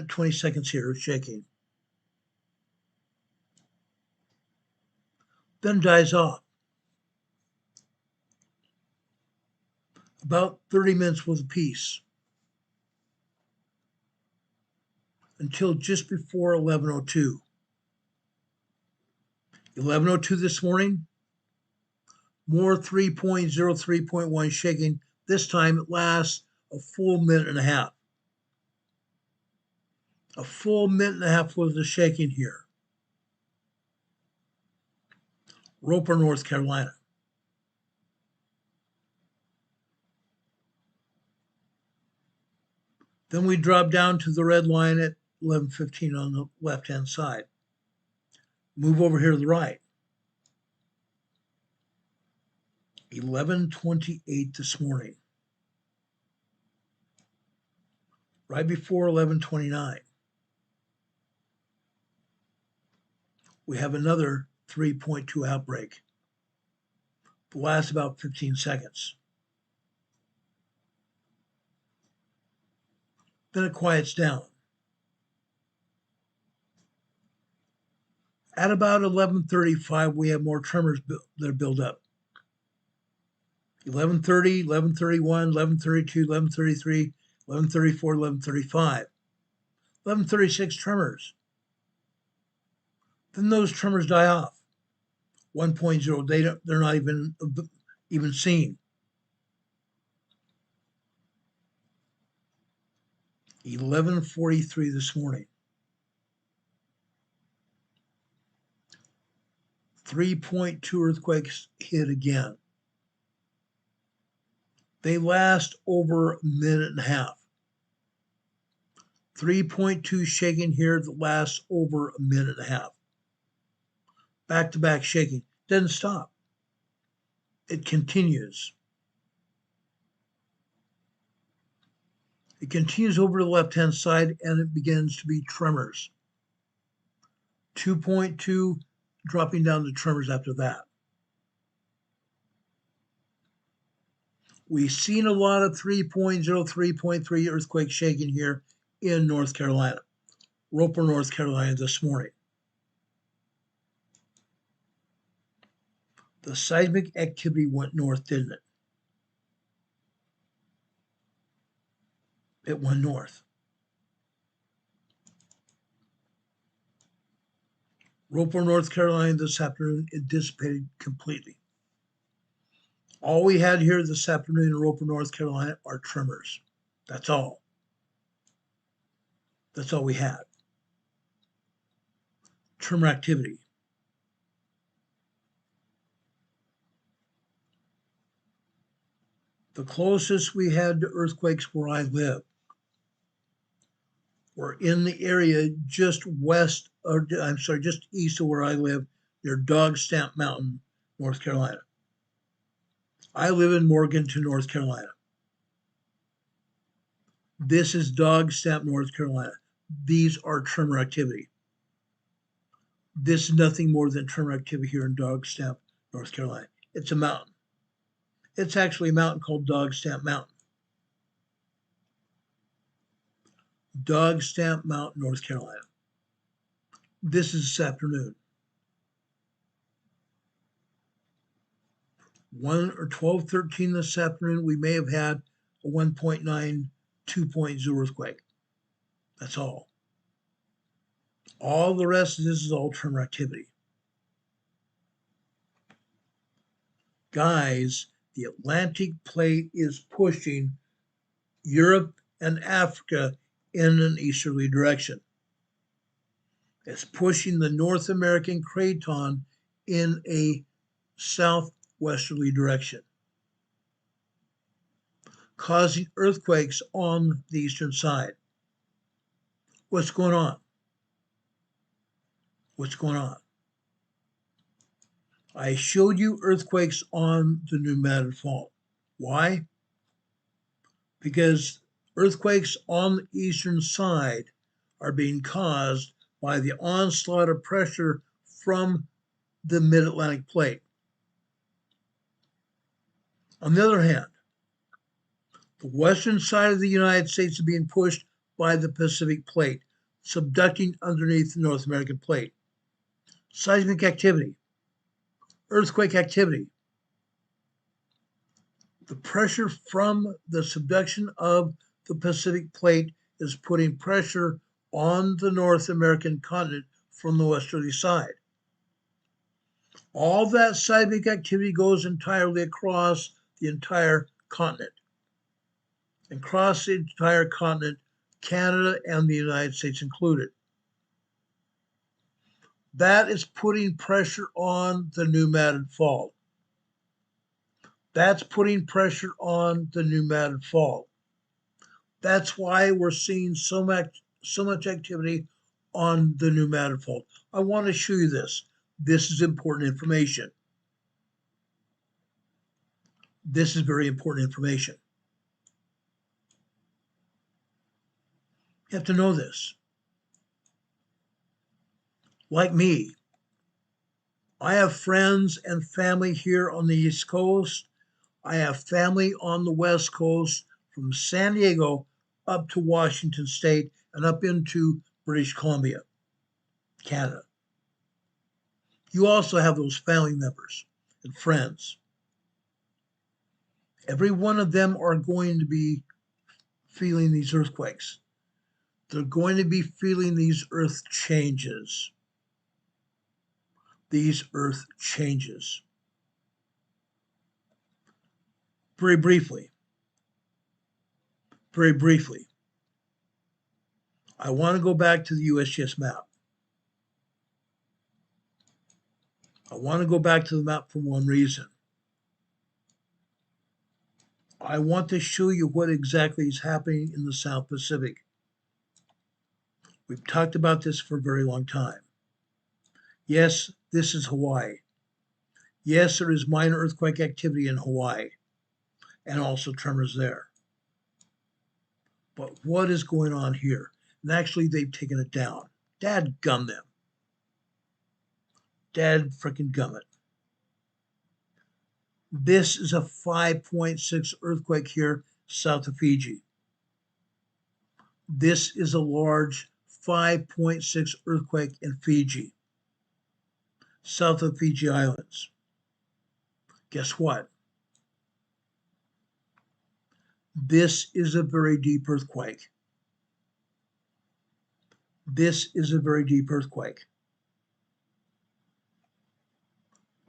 20 seconds here of shaking. Then dies off. About 30 minutes worth of peace. Until just before 11:02. 11:02 this morning, more 3.0, 3.1 shaking. This time it lasts a full minute and a half. A full minute and a half worth of shaking here. Roper, North Carolina. Then we drop down to the red line at 11:15 on the left-hand side. Move over here to the right. 11:28 this morning. Right before 11:29. We have another 3.2 outbreak. It lasts about 15 seconds. Then it quiets down. At about 11:35, we have more tremors that build up. 11:30, 11:31, 11:32, 11:33, 11:34, 11:35. 11:36 tremors. Then those tremors die off. 1.0, they're not even seen. 11:43 this morning. 3.2 earthquakes hit again. They last over a minute and a half. 3.2 shaking here that lasts over a minute and a half. Back-to-back shaking. Doesn't stop. It continues. It continues over to the left-hand side and it begins to be tremors. 2.2 dropping down to tremors after that. We've seen a lot of 3.0, 3.3 earthquake shaking here in North Carolina. Roper, North Carolina this morning. The seismic activity went north, didn't it? It went north. Roper, North Carolina this afternoon, it dissipated completely. All we had here this afternoon in Roper, North Carolina are tremors. That's all. That's all we had. Tremor activity. The closest we had to earthquakes where I live were in the area just east of where I live, near Dog Stamp Mountain, North Carolina. I live in Morganton, North Carolina. This is Dog Stamp, North Carolina. These are tremor activity. This is nothing more than tremor activity here in Dog Stamp, North Carolina. It's a mountain. It's actually a mountain called Dog Stamp Mountain. Dog Stamp Mountain, North Carolina. This is this afternoon. 12:13 this afternoon, we may have had a 1.9, 2.0 earthquake. That's all. All the rest of this is all tremor activity. Guys, the Atlantic plate is pushing Europe and Africa in an easterly direction. It's pushing the North American craton in a southwesterly direction, causing earthquakes on the eastern side. What's going on? What's going on? I showed you earthquakes on the New Madrid Fault. Why? Because earthquakes on the eastern side are being caused by the onslaught of pressure from the mid-Atlantic plate. On the other hand, the western side of the United States is being pushed by the Pacific plate, subducting underneath the North American plate. Seismic activity, earthquake activity. The pressure from the subduction of the Pacific plate is putting pressure on the North American continent from the westerly side. All that seismic activity goes entirely across the entire continent. Across the entire continent, Canada and the United States included. That is putting pressure on the New Madrid Fault. That's putting pressure on the New Madrid Fault. That's why we're seeing so much activity on the New Madrid Fault. I want to show you this. This is important information. This is very important information. You have to know this. Like me, I have friends and family here on the East Coast. I have family on the West Coast from San Diego up to Washington State and up into British Columbia, Canada. You also have those family members and friends. Every one of them are going to be feeling these earthquakes. They're going to be feeling these earth changes. These earth changes. Very briefly, I want to go back to the USGS map. I want to go back to the map for one reason. I want to show you what exactly is happening in the South Pacific. We've talked about this for a very long time. Yes, this is Hawaii. Yes, there is minor earthquake activity in Hawaii and also tremors there. But what is going on here? And actually, they've taken it down. Dadgum them. Dad frickin' gummit. This is a 5.6 earthquake here south of Fiji. This is a large 5.6 earthquake in Fiji, south of Fiji Islands. Guess what? This is a very deep earthquake. This is a very deep earthquake.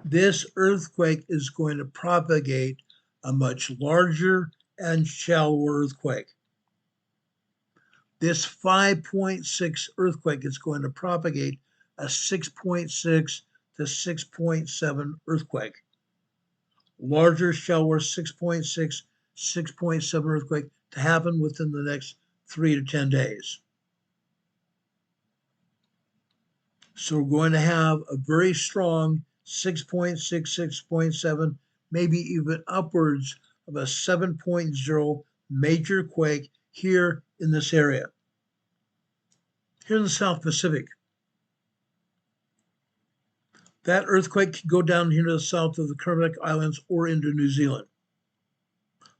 This earthquake is going to propagate a much larger and shallower earthquake. This 5.6 earthquake is going to propagate a 6.6 to 6.7 earthquake. Larger, shallower 6.6, 6.7 earthquake to happen within the next 3 to 10 days. So we're going to have a very strong 6.6, 6.7, maybe even upwards of a 7.0 major quake here in this area, here in the South Pacific. That earthquake could go down here to the south of the Kermadec Islands or into New Zealand.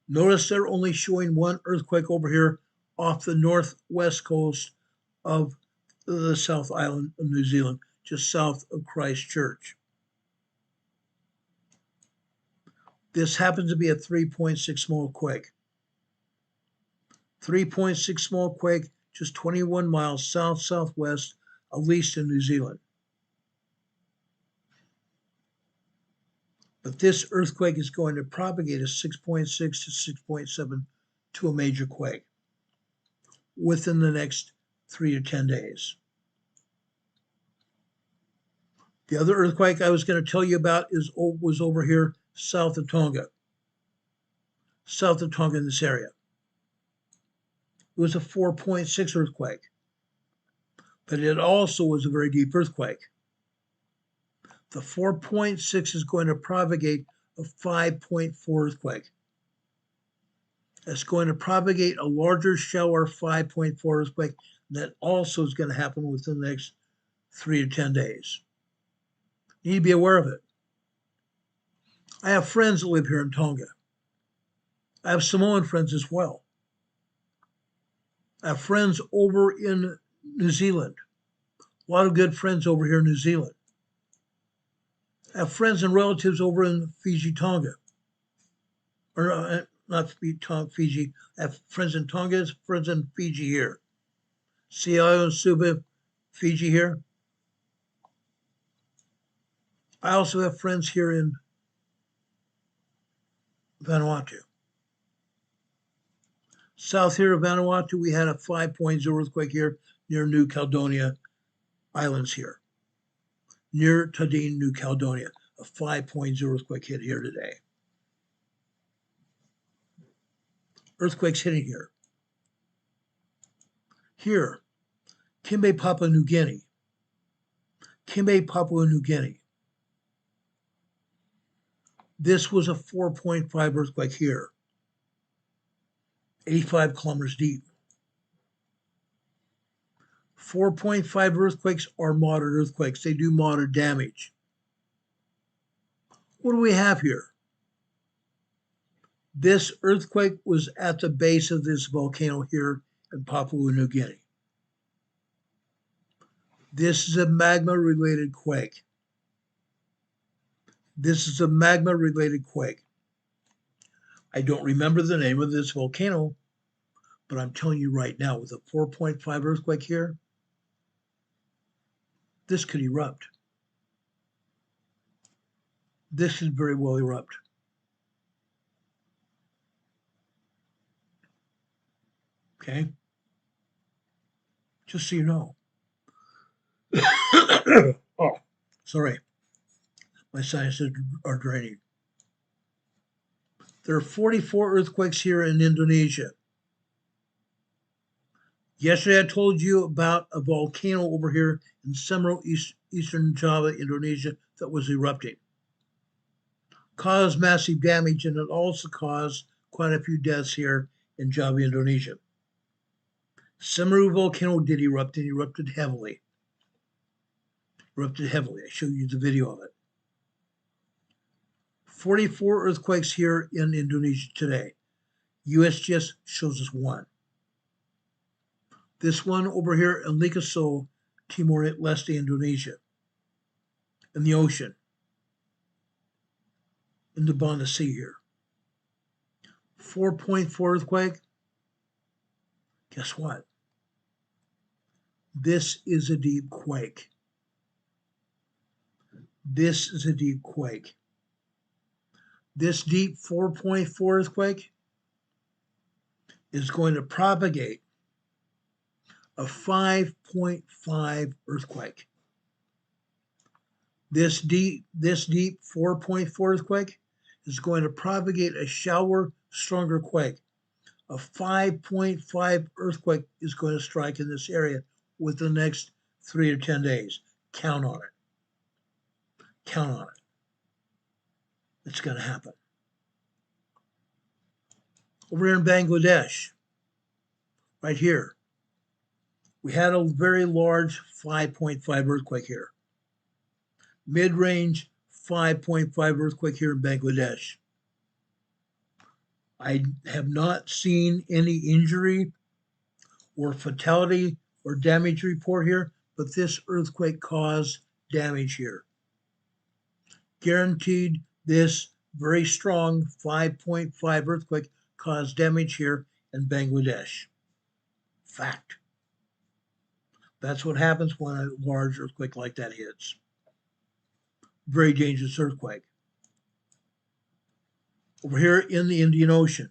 Notice they're only showing one earthquake over here off the northwest coast of the South Island of New Zealand, just south of Christchurch. This happens to be a 3.6 small quake. 3.6 small quake, just 21 miles south-southwest of Leeston, New Zealand. But this earthquake is going to propagate a 6.6 to 6.7 to a major quake within the next 3 to 10 days. The other earthquake I was going to tell you about was over here south of Tonga. South of Tonga in this area. It was a 4.6 earthquake, but it also was a very deep earthquake. The 4.6 is going to propagate a 5.4 earthquake. It's going to propagate a larger shower 5.4 earthquake. That also is going to happen within the next 3 to 10 days. You need to be aware of it. I have friends that live here in Tonga. I have Samoan friends as well. I have friends over in New Zealand. A lot of good friends over here in New Zealand. I have friends and relatives over in Fiji, Tonga. Or not Fiji. I have friends in Tonga, friends in Fiji here. Seismic and Suba, Fiji here. I also have friends here in Vanuatu. South here of Vanuatu, we had a 5.0 earthquake here near New Caledonia Islands here. Near Tadine, New Caledonia, a 5.0 earthquake hit here today. Earthquakes hitting here. Here, Kimbe, Papua New Guinea. Kimbe, Papua New Guinea. This was a 4.5 earthquake here. 85 kilometers deep. 4.5 earthquakes are moderate earthquakes. They do moderate damage. What do we have here? This earthquake was at the base of this volcano here in Papua New Guinea. This is a magma-related quake. This is a magma-related quake. I don't remember the name of this volcano, but I'm telling you right now, with a 4.5 earthquake here, this could erupt. This could very well erupt. Okay? Just so you know. Oh, sorry. My sinuses are draining. There are 44 earthquakes here in Indonesia. Yesterday, I told you about a volcano over here in Semeru, eastern Java, Indonesia, that was erupting. Caused massive damage, and it also caused quite a few deaths here in Java, Indonesia. Semeru volcano did erupt and erupted heavily. Erupted heavily. I showed you the video of it. 44 earthquakes here in Indonesia today. USGS shows us one. This one over here in Likaso, Timor-Leste, Indonesia, in the ocean, in the Banda Sea here. 4.4 earthquake. Guess what? This is a deep quake. This is a deep quake. This deep 4.4 earthquake is going to propagate a 5.5 earthquake. This deep 4.4 earthquake is going to propagate a shallower, stronger quake. A 5.5 earthquake is going to strike in this area within the next 3 to 10 days. Count on it. Count on it. It's going to happen. Over here in Bangladesh, right here, we had a very large 5.5 earthquake here. Mid-range 5.5 earthquake here in Bangladesh. I have not seen any injury or fatality or damage report here, but this earthquake caused damage here. Guaranteed this very strong 5.5 earthquake caused damage here in Bangladesh. Fact. That's what happens when a large earthquake like that hits. Very dangerous earthquake. over here in the Indian Ocean.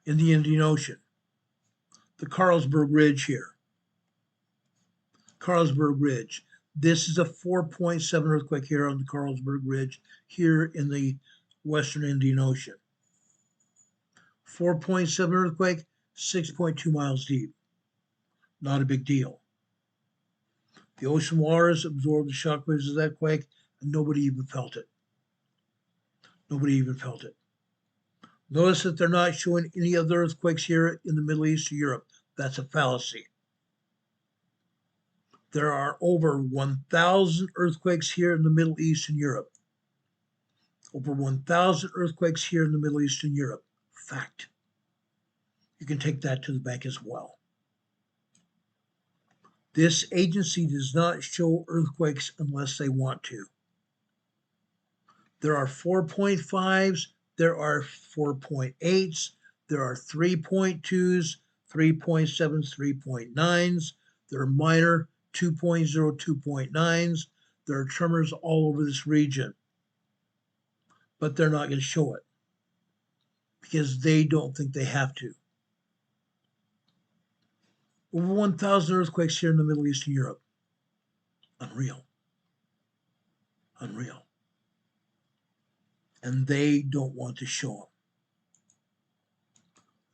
In the Indian Ocean. The Carlsberg Ridge here. Carlsberg Ridge. This is a 4.7 earthquake here on the Carlsberg Ridge here in the Western Indian Ocean. 4.7 earthquake, 6.2 miles deep. Not a big deal. The ocean waters absorbed the shockwaves of that quake, and nobody even felt it. Nobody even felt it. Notice that they're not showing any other earthquakes here in the Middle East or Europe. That's a fallacy. There are over 1,000 earthquakes here in the Middle East and Europe. Over 1,000 earthquakes here in the Middle East and Europe. Fact. You can take that to the bank as well. This agency does not show earthquakes unless they want to. There are 4.5s, there are 4.8s, there are 3.2s, 3.7s, 3.9s, there are minor 2.0, 2.9s. There are tremors all over this region, but they're not going to show it because they don't think they have to. Over 1,000 earthquakes here in the Middle East and Europe. Unreal. Unreal. And they don't want to show them.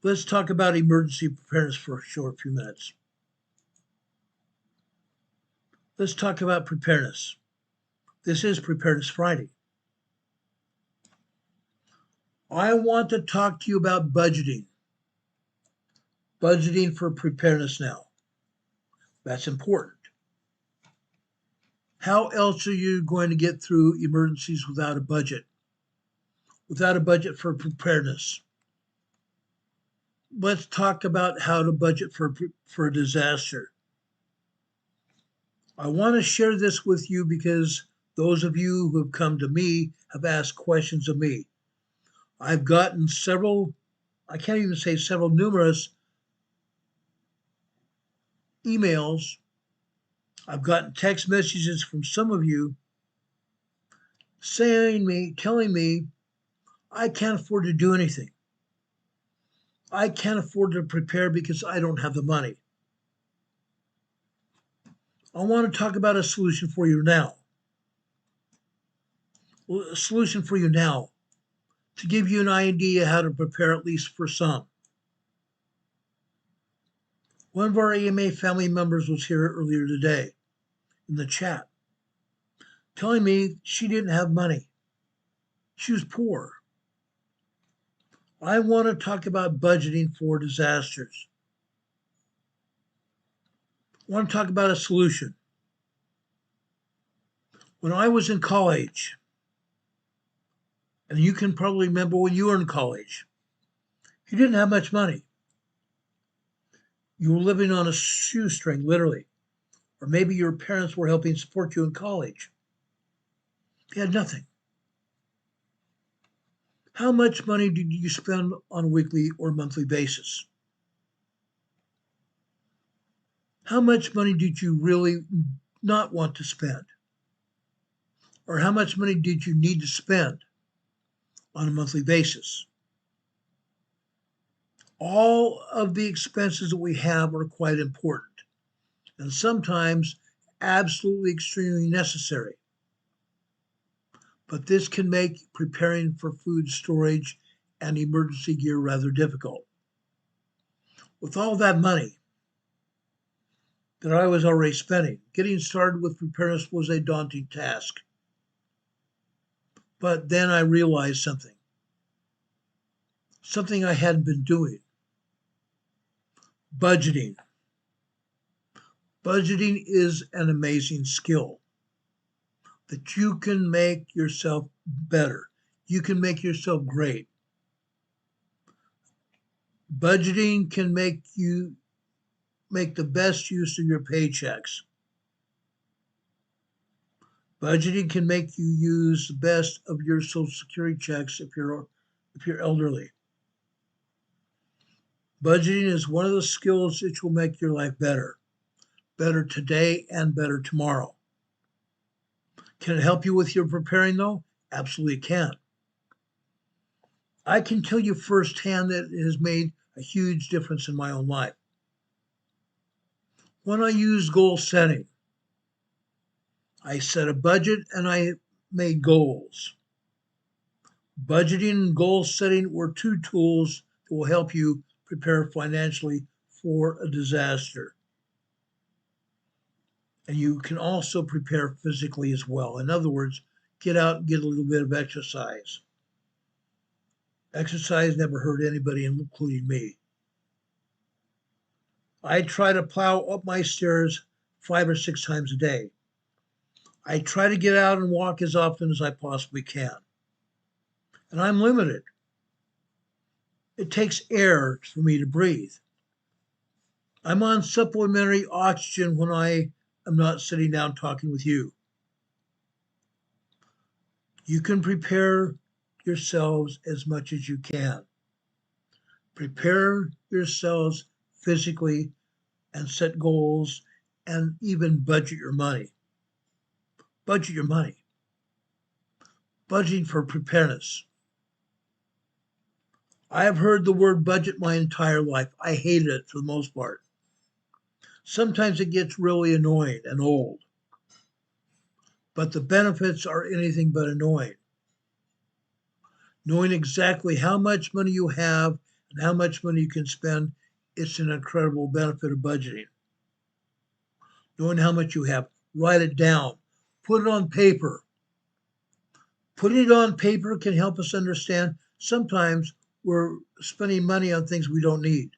Let's talk about emergency preparedness for a short few minutes. Let's talk about preparedness. This is Preparedness Friday. I want to talk to you about budgeting. Budgeting for preparedness now. That's important. How else are you going to get through emergencies without a budget? Without a budget for preparedness. Let's talk about how to budget for a disaster. I want to share this with you because those of you who have come to me have asked questions of me. I've gotten several, I can't even say several, numerous emails. I've gotten text messages from some of you telling me, I can't afford to do anything. I can't afford to prepare because I don't have the money. I want to talk about a solution for you now. A solution for you now to give you an idea how to prepare at least for some. One of our EMA family members was here earlier today in the chat telling me she didn't have money. She was poor. I want to talk about budgeting for disasters. I want to talk about a solution. When I was in college, and you can probably remember when you were in college, you didn't have much money. You were living on a shoestring, literally. Or maybe your parents were helping support you in college. You had nothing. How much money did you spend on a weekly or monthly basis? How much money did you really not want to spend? Or how much money did you need to spend on a monthly basis? All of the expenses that we have are quite important and sometimes absolutely extremely necessary. But this can make preparing for food storage and emergency gear rather difficult. With all that money that I was already spending, getting started with preparedness was a daunting task. But then I realized something I hadn't been doing. Budgeting. Budgeting is an amazing skill that you can make yourself better. You can make yourself great. Budgeting can make you make the best use of your paychecks. Budgeting can make you use the best of your Social Security checks if you're elderly. Budgeting is one of the skills that will make your life better. Better today and better tomorrow. Can it help you with your preparing though? Absolutely can. I can tell you firsthand that it has made a huge difference in my own life. When I use goal setting, I set a budget and I made goals. Budgeting and goal setting were two tools that will help you prepare financially for a disaster. And you can also prepare physically as well. In other words, get out and get a little bit of exercise. Exercise never hurt anybody, including me. I try to plow up my stairs 5 or 6 times a day. I try to get out and walk as often as I possibly can. And I'm limited. It takes air for me to breathe. I'm on supplementary oxygen when I am not sitting down talking with you. You can prepare yourselves as much as you can. Prepare yourselves physically and set goals and even budget your money. Budget your money. Budgeting for preparedness. I have heard the word budget my entire life. I hated it for the most part. Sometimes it gets really annoying and old, but the benefits are anything but annoying. Knowing exactly how much money you have and how much money you can spend, it's an incredible benefit of budgeting. Knowing how much you have, write it down, put it on paper. Putting it on paper can help us understand sometimes we're spending money on things we don't need.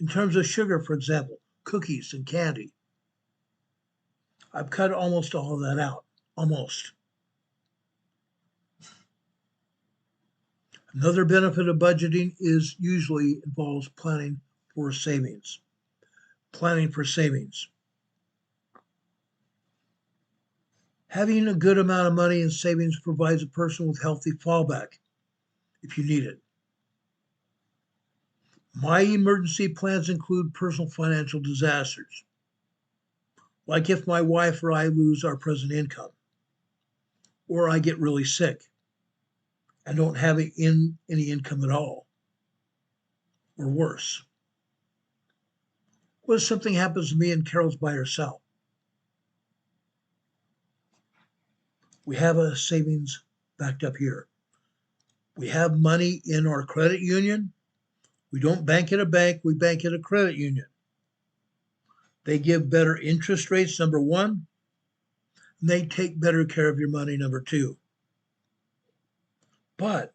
In terms of sugar, for example, cookies and candy. I've cut almost all of that out, almost. Another benefit of budgeting is usually involves planning for savings. Planning for savings. Having a good amount of money in savings provides a person with healthy fallback if you need it. My emergency plans include personal financial disasters, like if my wife or I lose our present income, or I get really sick and don't have any income at all, or worse. What if something happens to me and Carol's by herself? We have a savings backed up here. We have money in our credit union. We don't bank at a bank, we bank at a credit union. They give better interest rates, number one, and they take better care of your money, number two. But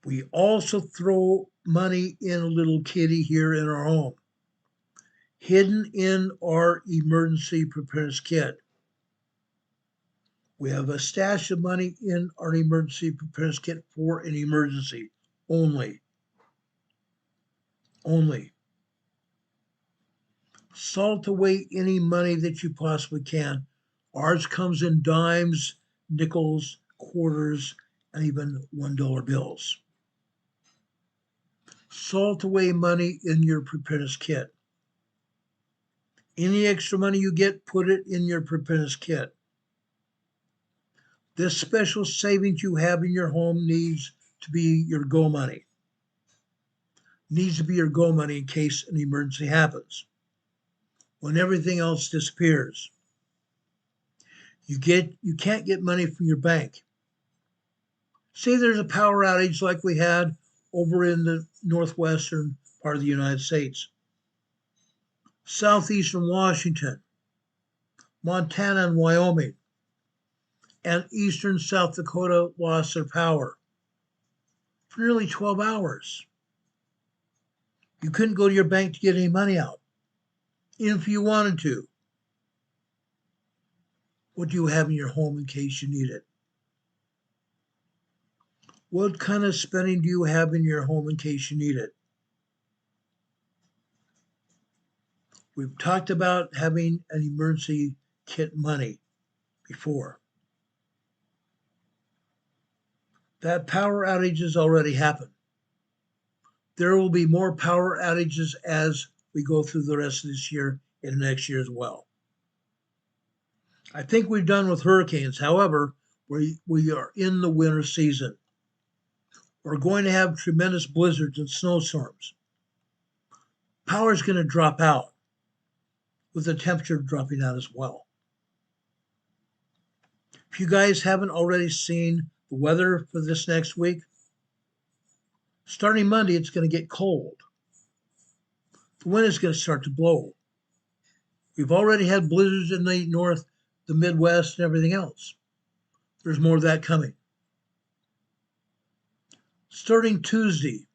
we also throw money in a little kitty here in our home, hidden in our emergency preparedness kit. We have a stash of money in our emergency preparedness kit for an emergency only. Only. Salt away any money that you possibly can. Ours comes in dimes, nickels, quarters, and even $1 bills. Salt away money in your preparedness kit. Any extra money you get, put it in your preparedness kit. This special savings you have in your home needs to be your go money. Needs to be your go money in case an emergency happens. When everything else disappears. You can't get money from your bank. Say there's a power outage like we had over in the northwestern part of the United States. Southeastern Washington, Montana and Wyoming, and eastern South Dakota lost their power for nearly 12 hours. You couldn't go to your bank to get any money out, even if you wanted to. What do you have in your home in case you need it? What kind of spending do you have in your home in case you need it? We've talked about having an emergency kit money before. That power outage has already happened. There will be more power outages as we go through the rest of this year and next year as well. I think we're done with hurricanes. However, we are in the winter season. We're going to have tremendous blizzards and snowstorms. Power is going to drop out with the temperature dropping out as well. If you guys haven't already seen the weather for this next week, starting Monday, it's going to get cold. The wind is going to start to blow. We've already had blizzards in the north, the Midwest, and everything else. There's more of that coming. Starting Tuesday,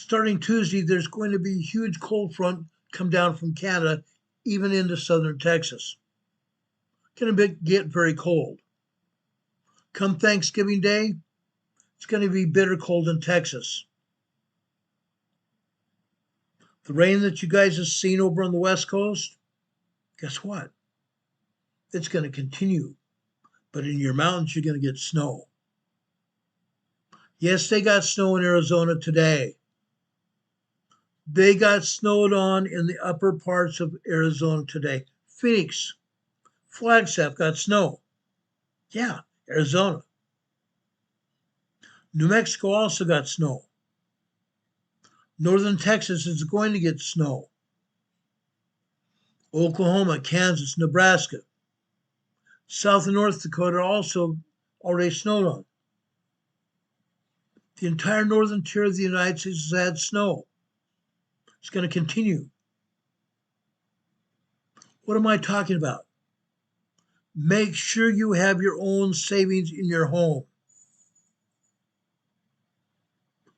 there's going to be a huge cold front come down from Canada, even into southern Texas. Going to get very cold. Come Thanksgiving Day, it's going to be bitter cold in Texas. The rain that you guys have seen over on the West Coast, guess what? It's going to continue. But in your mountains, you're going to get snow. Yes, they got snow in Arizona today. They got snowed on in the upper parts of Arizona today. Phoenix, Flagstaff got snow. Yeah, Arizona. New Mexico also got snow. Northern Texas is going to get snow. Oklahoma, Kansas, Nebraska. South and North Dakota also already snowed on. The entire northern tier of the United States has had snow. It's going to continue. What am I talking about? Make sure you have your own savings in your home.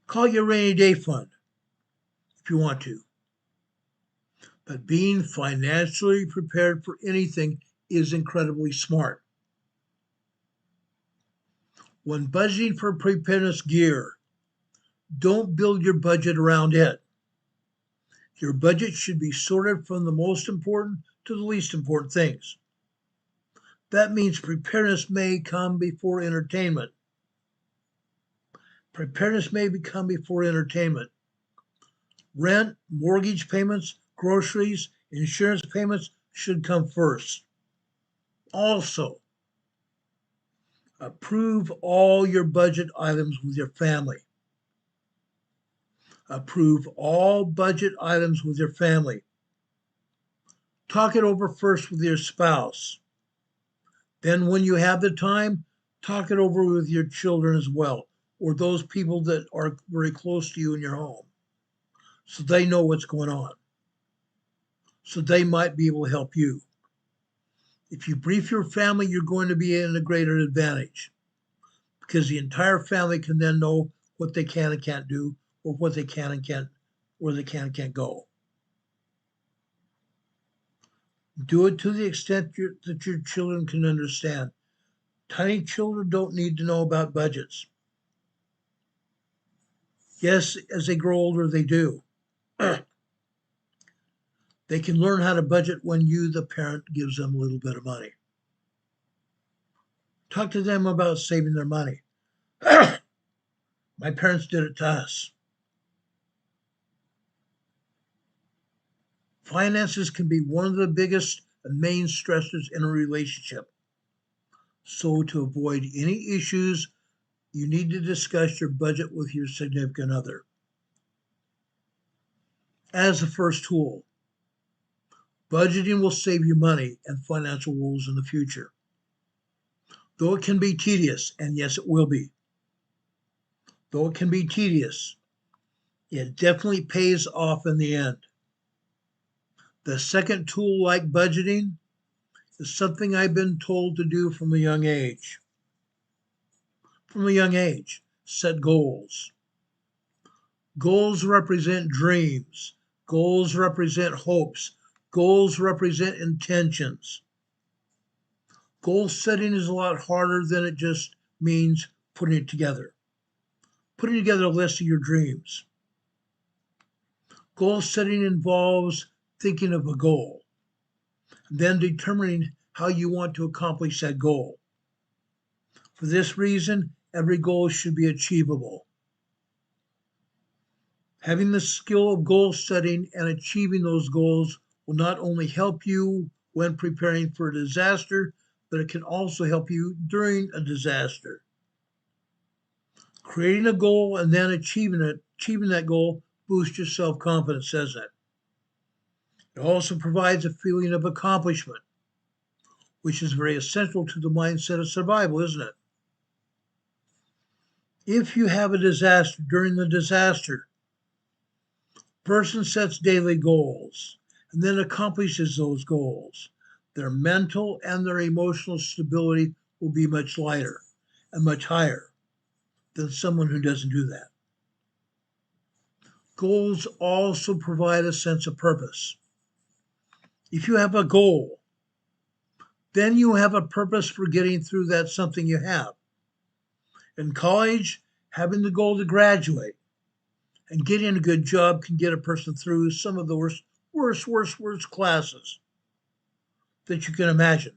Call your rainy day fund if you want to. But being financially prepared for anything is incredibly smart. When budgeting for preparedness gear, don't build your budget around it. Your budget should be sorted from the most important to the least important things. That means preparedness may come before entertainment. Preparedness may come before entertainment. Rent, mortgage payments, groceries, insurance payments should come first. Also, approve all your budget items with your family. Approve all budget items with your family. Talk it over first with your spouse. Then when you have the time, talk it over with your children as well, or those people that are very close to you in your home, so they know what's going on, so they might be able to help you. If you brief your family, you're going to be in a greater advantage, because the entire family can then know what they can and can't do, or what they can and can't, where they can and can't go. Do it to the extent that your children can understand. Tiny children don't need to know about budgets. Yes, as they grow older, they do. They can learn how to budget when you, the parent, gives them a little bit of money. Talk to them about saving their money. My parents did it to us. Finances can be one of the biggest and main stressors in a relationship. So to avoid any issues, you need to discuss your budget with your significant other. As the first tool, budgeting will save you money and financial woes in the future. Though it can be tedious, and yes, it will be. Though it can be tedious, it definitely pays off in the end. The second tool, like budgeting, is something I've been told to do from a young age. From a young age, set goals. Goals represent dreams. Goals represent hopes. Goals represent intentions. Goal setting is a lot harder than it just means putting it together. Putting together a list of your dreams. Goal setting involves thinking of a goal, then determining how you want to accomplish that goal. For this reason, every goal should be achievable. Having the skill of goal setting and achieving those goals will not only help you when preparing for a disaster, but it can also help you during a disaster. Creating a goal and then achieving that goal boosts your self-confidence, doesn't it? It also provides a feeling of accomplishment, which is very essential to the mindset of survival, isn't it? If you have a disaster, during the disaster, person sets daily goals and then accomplishes those goals. Their mental and their emotional stability will be much lighter and much higher than someone who doesn't do that. Goals also provide a sense of purpose. If you have a goal, then you have a purpose for getting through that something you have. In college, having the goal to graduate and getting a good job can get a person through some of the worst classes that you can imagine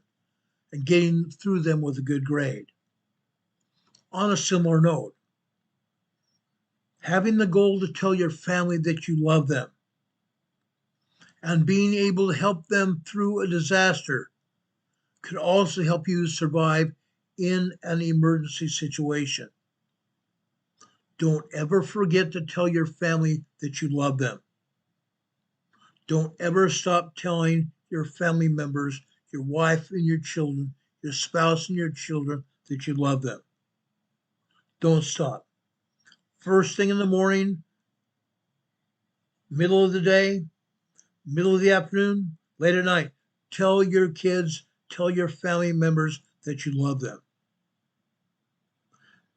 and getting through them with a good grade. On a similar note, having the goal to tell your family that you love them and being able to help them through a disaster could also help you survive in an emergency situation. Don't ever forget to tell your family that you love them. Don't ever stop telling your family members, your wife and your children, your spouse and your children, that you love them. Don't stop. First thing in the morning, middle of the day, middle of the afternoon, late at night, tell your kids, tell your family members that you love them.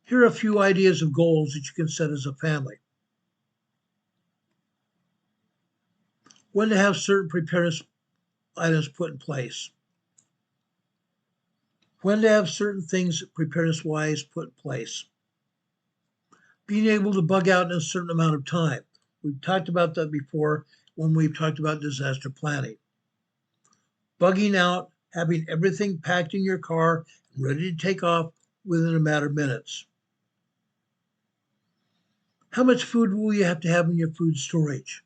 Here are a few ideas of goals that you can set as a family. When to have certain preparedness items put in place. When to have certain things preparedness-wise put in place. Being able to bug out in a certain amount of time. We've talked about that before when we've talked about disaster planning. Bugging out, having everything packed in your car and ready to take off within a matter of minutes. How much food will you have to have in your food storage?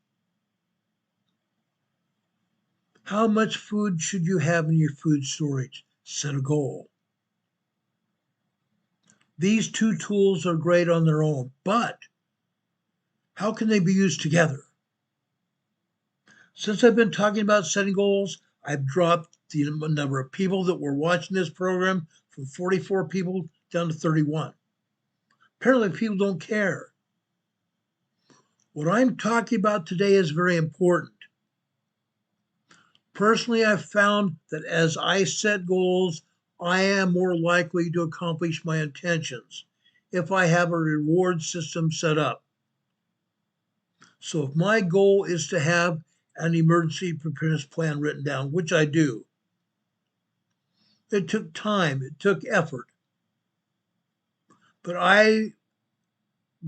How much food should you have in your food storage? Set a goal. These two tools are great on their own, but how can they be used together? Since I've been talking about setting goals, I've dropped the number of people that were watching this program from 44 people down to 31. Apparently people don't care. What I'm talking about today is very important. Personally, I've found that as I set goals, I am more likely to accomplish my intentions if I have a reward system set up. So if my goal is to have an emergency preparedness plan written down, which I do, it took time, it took effort, but I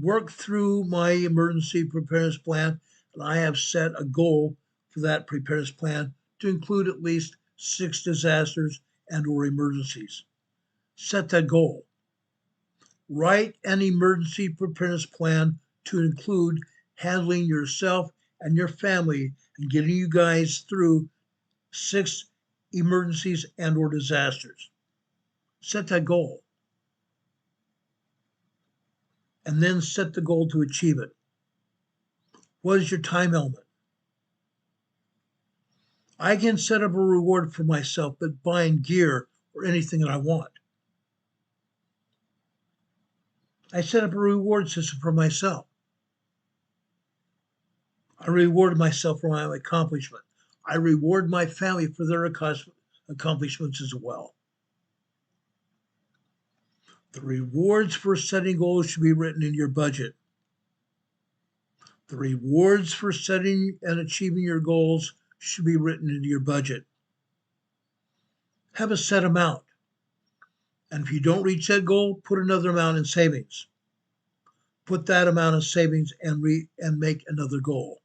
worked through my emergency preparedness plan and I have set a goal for that preparedness plan to include at least 6 disasters and or emergencies. Set that goal. Write an emergency preparedness plan to include handling yourself and your family and getting you guys through 6 emergencies and or disasters. Set that goal. And then set the goal to achieve it. What is your time element? I can set up a reward for myself, but buying gear or anything that I want. I set up a reward system for myself. I reward myself for my accomplishment. I reward my family for their accomplishments as well. The rewards for setting goals should be written in your budget. The rewards for setting and achieving your goals should be written into your budget. Have a set amount. And if you don't reach that goal, put another amount in savings. Put that amount in savings and make another goal.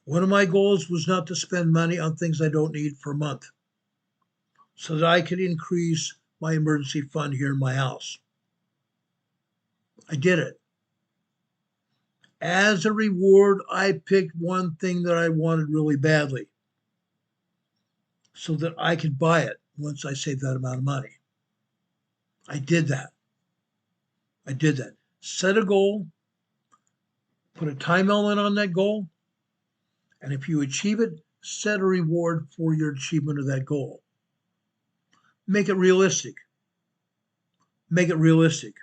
One of my goals was not to spend money on things I don't need for a month, so that I could increase my emergency fund here in my house. I did it. As a reward, I picked one thing that I wanted really badly. so that I could buy it once I saved that amount of money. I did that. Set a goal, put a time element on that goal, and if you achieve it, set a reward for your achievement of that goal. Make it realistic. Make it realistic.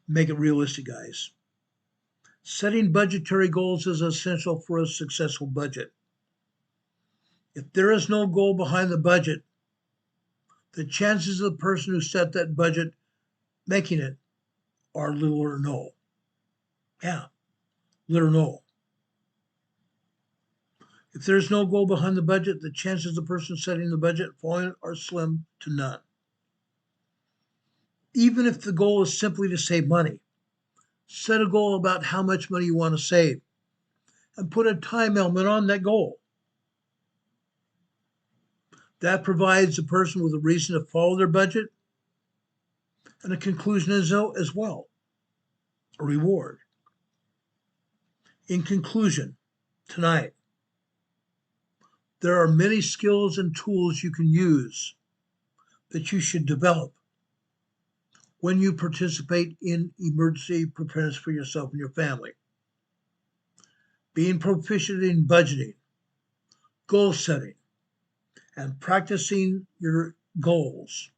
Make it realistic, guys. Setting budgetary goals is essential for a successful budget. If there is no goal behind the budget, the chances of the person who set that budget making it are little or no. Yeah, little or no. If there's no goal behind the budget, the chances of the person setting the budget following are slim to none. Even if the goal is simply to save money, set a goal about how much money you want to save and put a time element on that goal. That provides the person with a reason to follow their budget and a conclusion as well, a reward. In conclusion, tonight, there are many skills and tools you can use that you should develop when you participate in emergency preparedness for yourself and your family. Being proficient in budgeting, goal setting, and practicing your goals.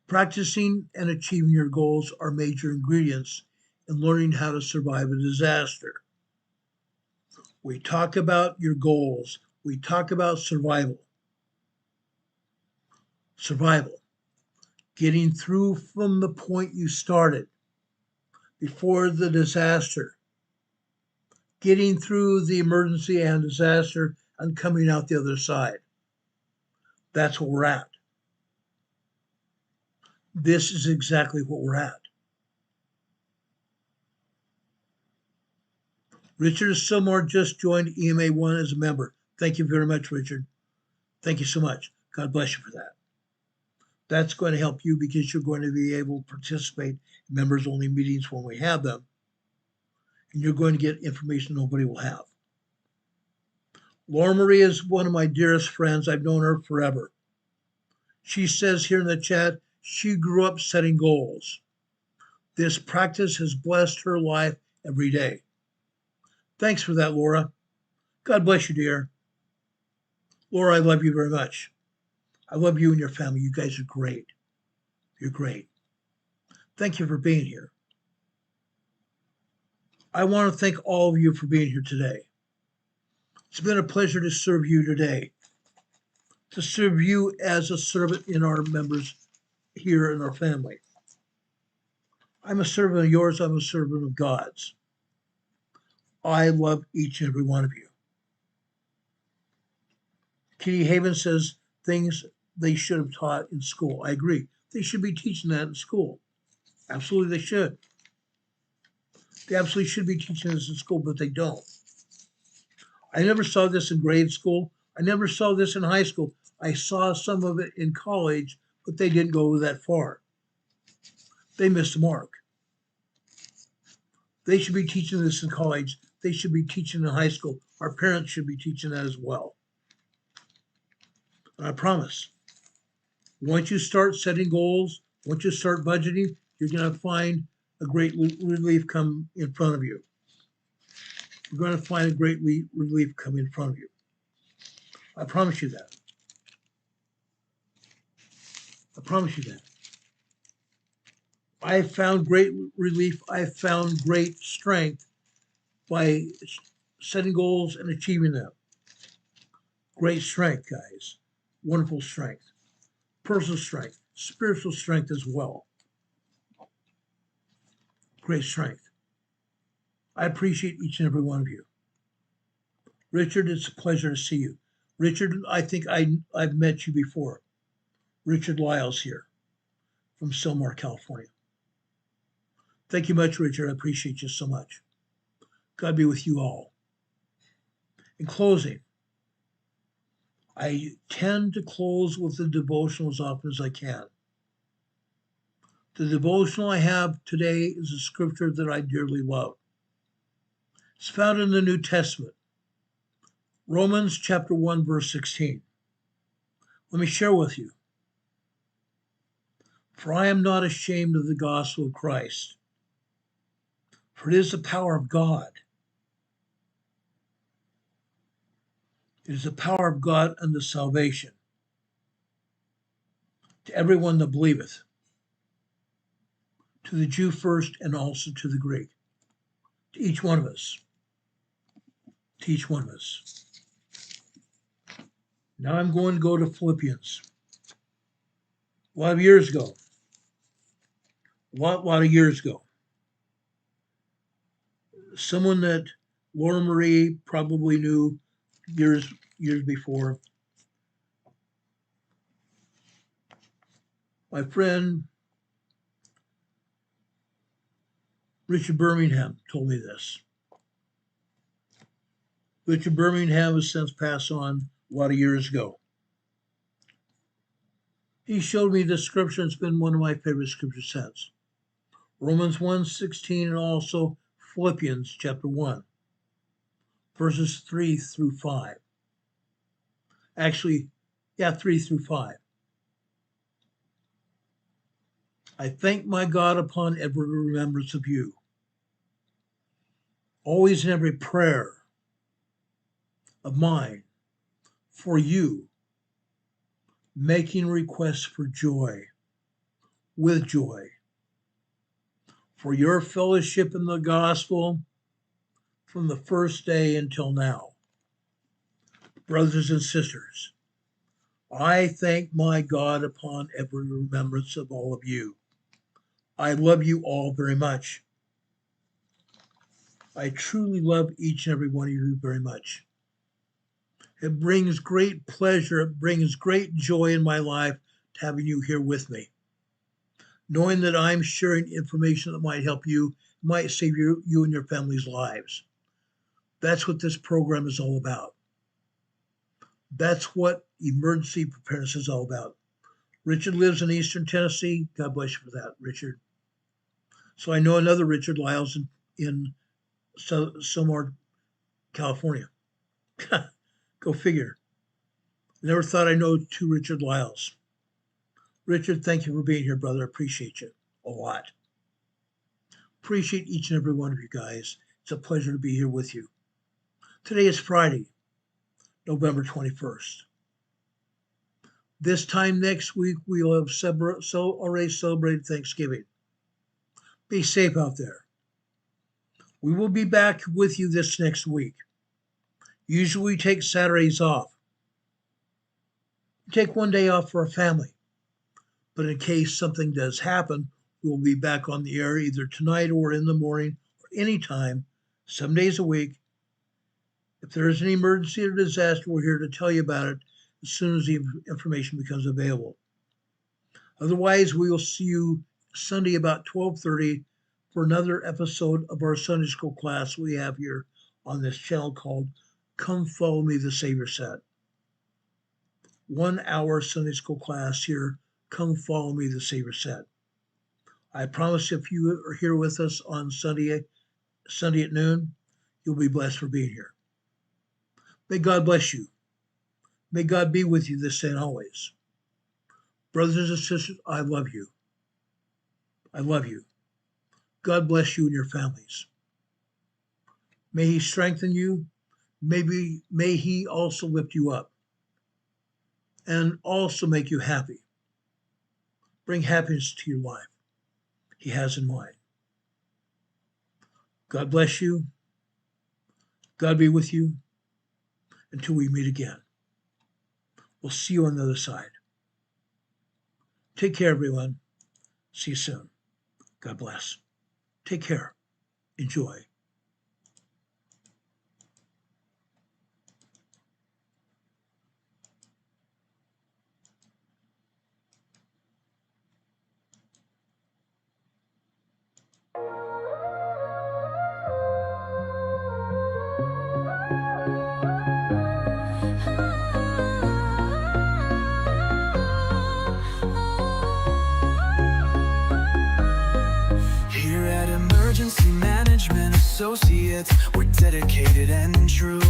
Practicing and achieving your goals are major ingredients in learning how to survive a disaster. We talk about your goals. We talk about survival. Survival. Getting through from the point you started before the disaster. Getting through the emergency and disaster and coming out the other side. That's where we're at. This is exactly what we're at. Richard Silmore just joined EMA 1 as a member. Thank you very much, Richard. Thank you so much. God bless you for that. That's going to help you because you're going to be able to participate in members-only meetings when we have them. And you're going to get information nobody will have. Laura Marie is one of my dearest friends. I've known her forever. She says here in the chat, she grew up setting goals. This practice has blessed her life every day. Thanks for that, Laura. God bless you, dear. Laura, I love you very much. I love you and your family. You guys are great. You're great. Thank you for being here. I want to thank all of you for being here today. It's been a pleasure to serve you today, to serve you as a servant in our members here in our family. I'm a servant of yours. I'm a servant of God's. I love each and every one of you. Kitty Haven says things they should have taught in school. I agree. They should be teaching that in school. Absolutely, they should. They absolutely should be teaching this in school, but they don't. I never saw this in grade school. I never saw this in high school. I saw some of it in college, but they didn't go that far. They missed the mark. They should be teaching this in college. They should be teaching in high school. Our parents should be teaching that as well. And I promise, once you start setting goals, once you start budgeting, you're going to find a great relief come in front of you. You're going to find a great relief come in front of you. I promise you that. I promise you that. I found great relief. I found great strength by setting goals and achieving them. Great strength, guys. Wonderful strength. Personal strength. Spiritual strength as well. Great strength. I appreciate each and every one of you. Richard, it's a pleasure to see you. Richard, I think I've met you before. Richard Lyles here from Silmar, California. Thank you much, Richard. I appreciate you so much. God be with you all. In closing, I tend to close with the devotional as often as I can. The devotional I have today is a scripture that I dearly love. It's found in the New Testament. Romans chapter 1, verse 16. Let me share with you. For I am not ashamed of the gospel of Christ, for it is the power of God. It is the power of God unto salvation to everyone that believeth, to the Jew first and also to the Greek, to each one of us, to each one of us. Now I'm going to go to Philippians. A lot of years ago, someone that Laura Marie probably knew years before, my friend Richard Birmingham told me this. Richard Birmingham has since passed on a lot of years ago. He showed me this scripture. It's been one of my favorite scriptures since. Romans 1:16 and also Philippians chapter 1, verses 3 through 5. Actually, 3 through 5. I thank my God upon every remembrance of you, always in every prayer of mine for you, making requests for joy, with joy, for your fellowship in the gospel from the first day until now. Brothers and sisters, I thank my God upon every remembrance of all of you. I love you all very much. I truly love each and every one of you very much. It brings great pleasure, it brings great joy in my life having you here with me. Knowing that I'm sharing information that might help you, might save you and your family's lives. That's what this program is all about. That's what emergency preparedness is all about. Richard lives in Eastern Tennessee. God bless you for that, Richard. So I know another Richard Lyles in somewhere, California. Go figure. Never thought I'd know two Richard Lyles. Richard, thank you for being here, brother. I appreciate you a lot. Appreciate each and every one of you guys. It's a pleasure to be here with you. Today is Friday, November 21st. This time next week, we'll have already celebrated Thanksgiving. Be safe out there. We will be back with you this next week. Usually we take Saturdays off. We take one day off for our family. But in case something does happen, we'll be back on the air either tonight or in the morning or anytime, 7 days a week. If there is an emergency or disaster, we're here to tell you about it as soon as the information becomes available. Otherwise, we will see you Sunday about 12:30 for another episode of our Sunday school class we have here on this channel called Come Follow Me, the Savior Said. 1 hour Sunday school class here. Come follow me, the Savior said. I promise if you are here with us on Sunday at noon, you'll be blessed for being here. May God bless you. May God be with you this day and always. Brothers and sisters, I love you. I love you. God bless you and your families. May He strengthen you. May He also lift you up and also make you happy. Bring happiness to your life. He has in mind. God bless you. God be with you until we meet again. We'll see you on the other side. Take care, everyone. See you soon. God bless. Take care. Enjoy. Here at Emergency Management Associates, we're dedicated and true.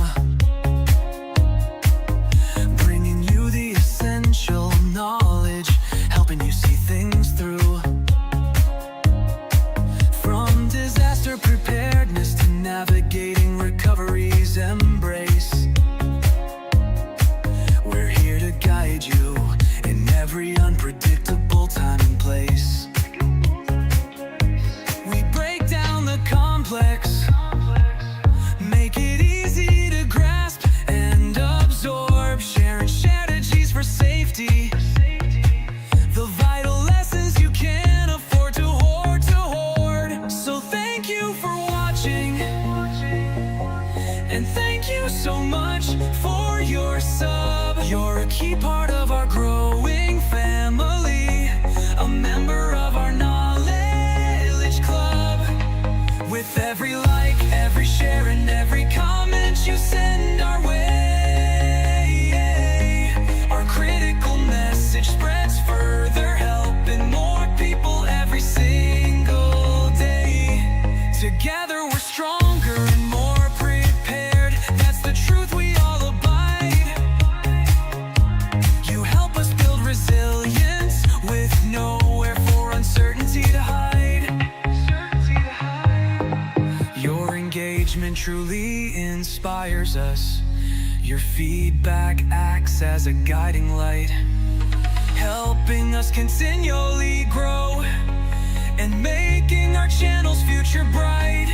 key part of our growing family, a member of our knowledge club. With every like, every share, and every comment you send our way, our critical message spreads further, helping more people every single day. Together we're stronger and more prepared. That's the truth we all abide. You help us build resilience with nowhere for uncertainty to hide. Your engagement truly inspires us. Your feedback acts as a guiding light, helping us continually grow and making our channel's future bright.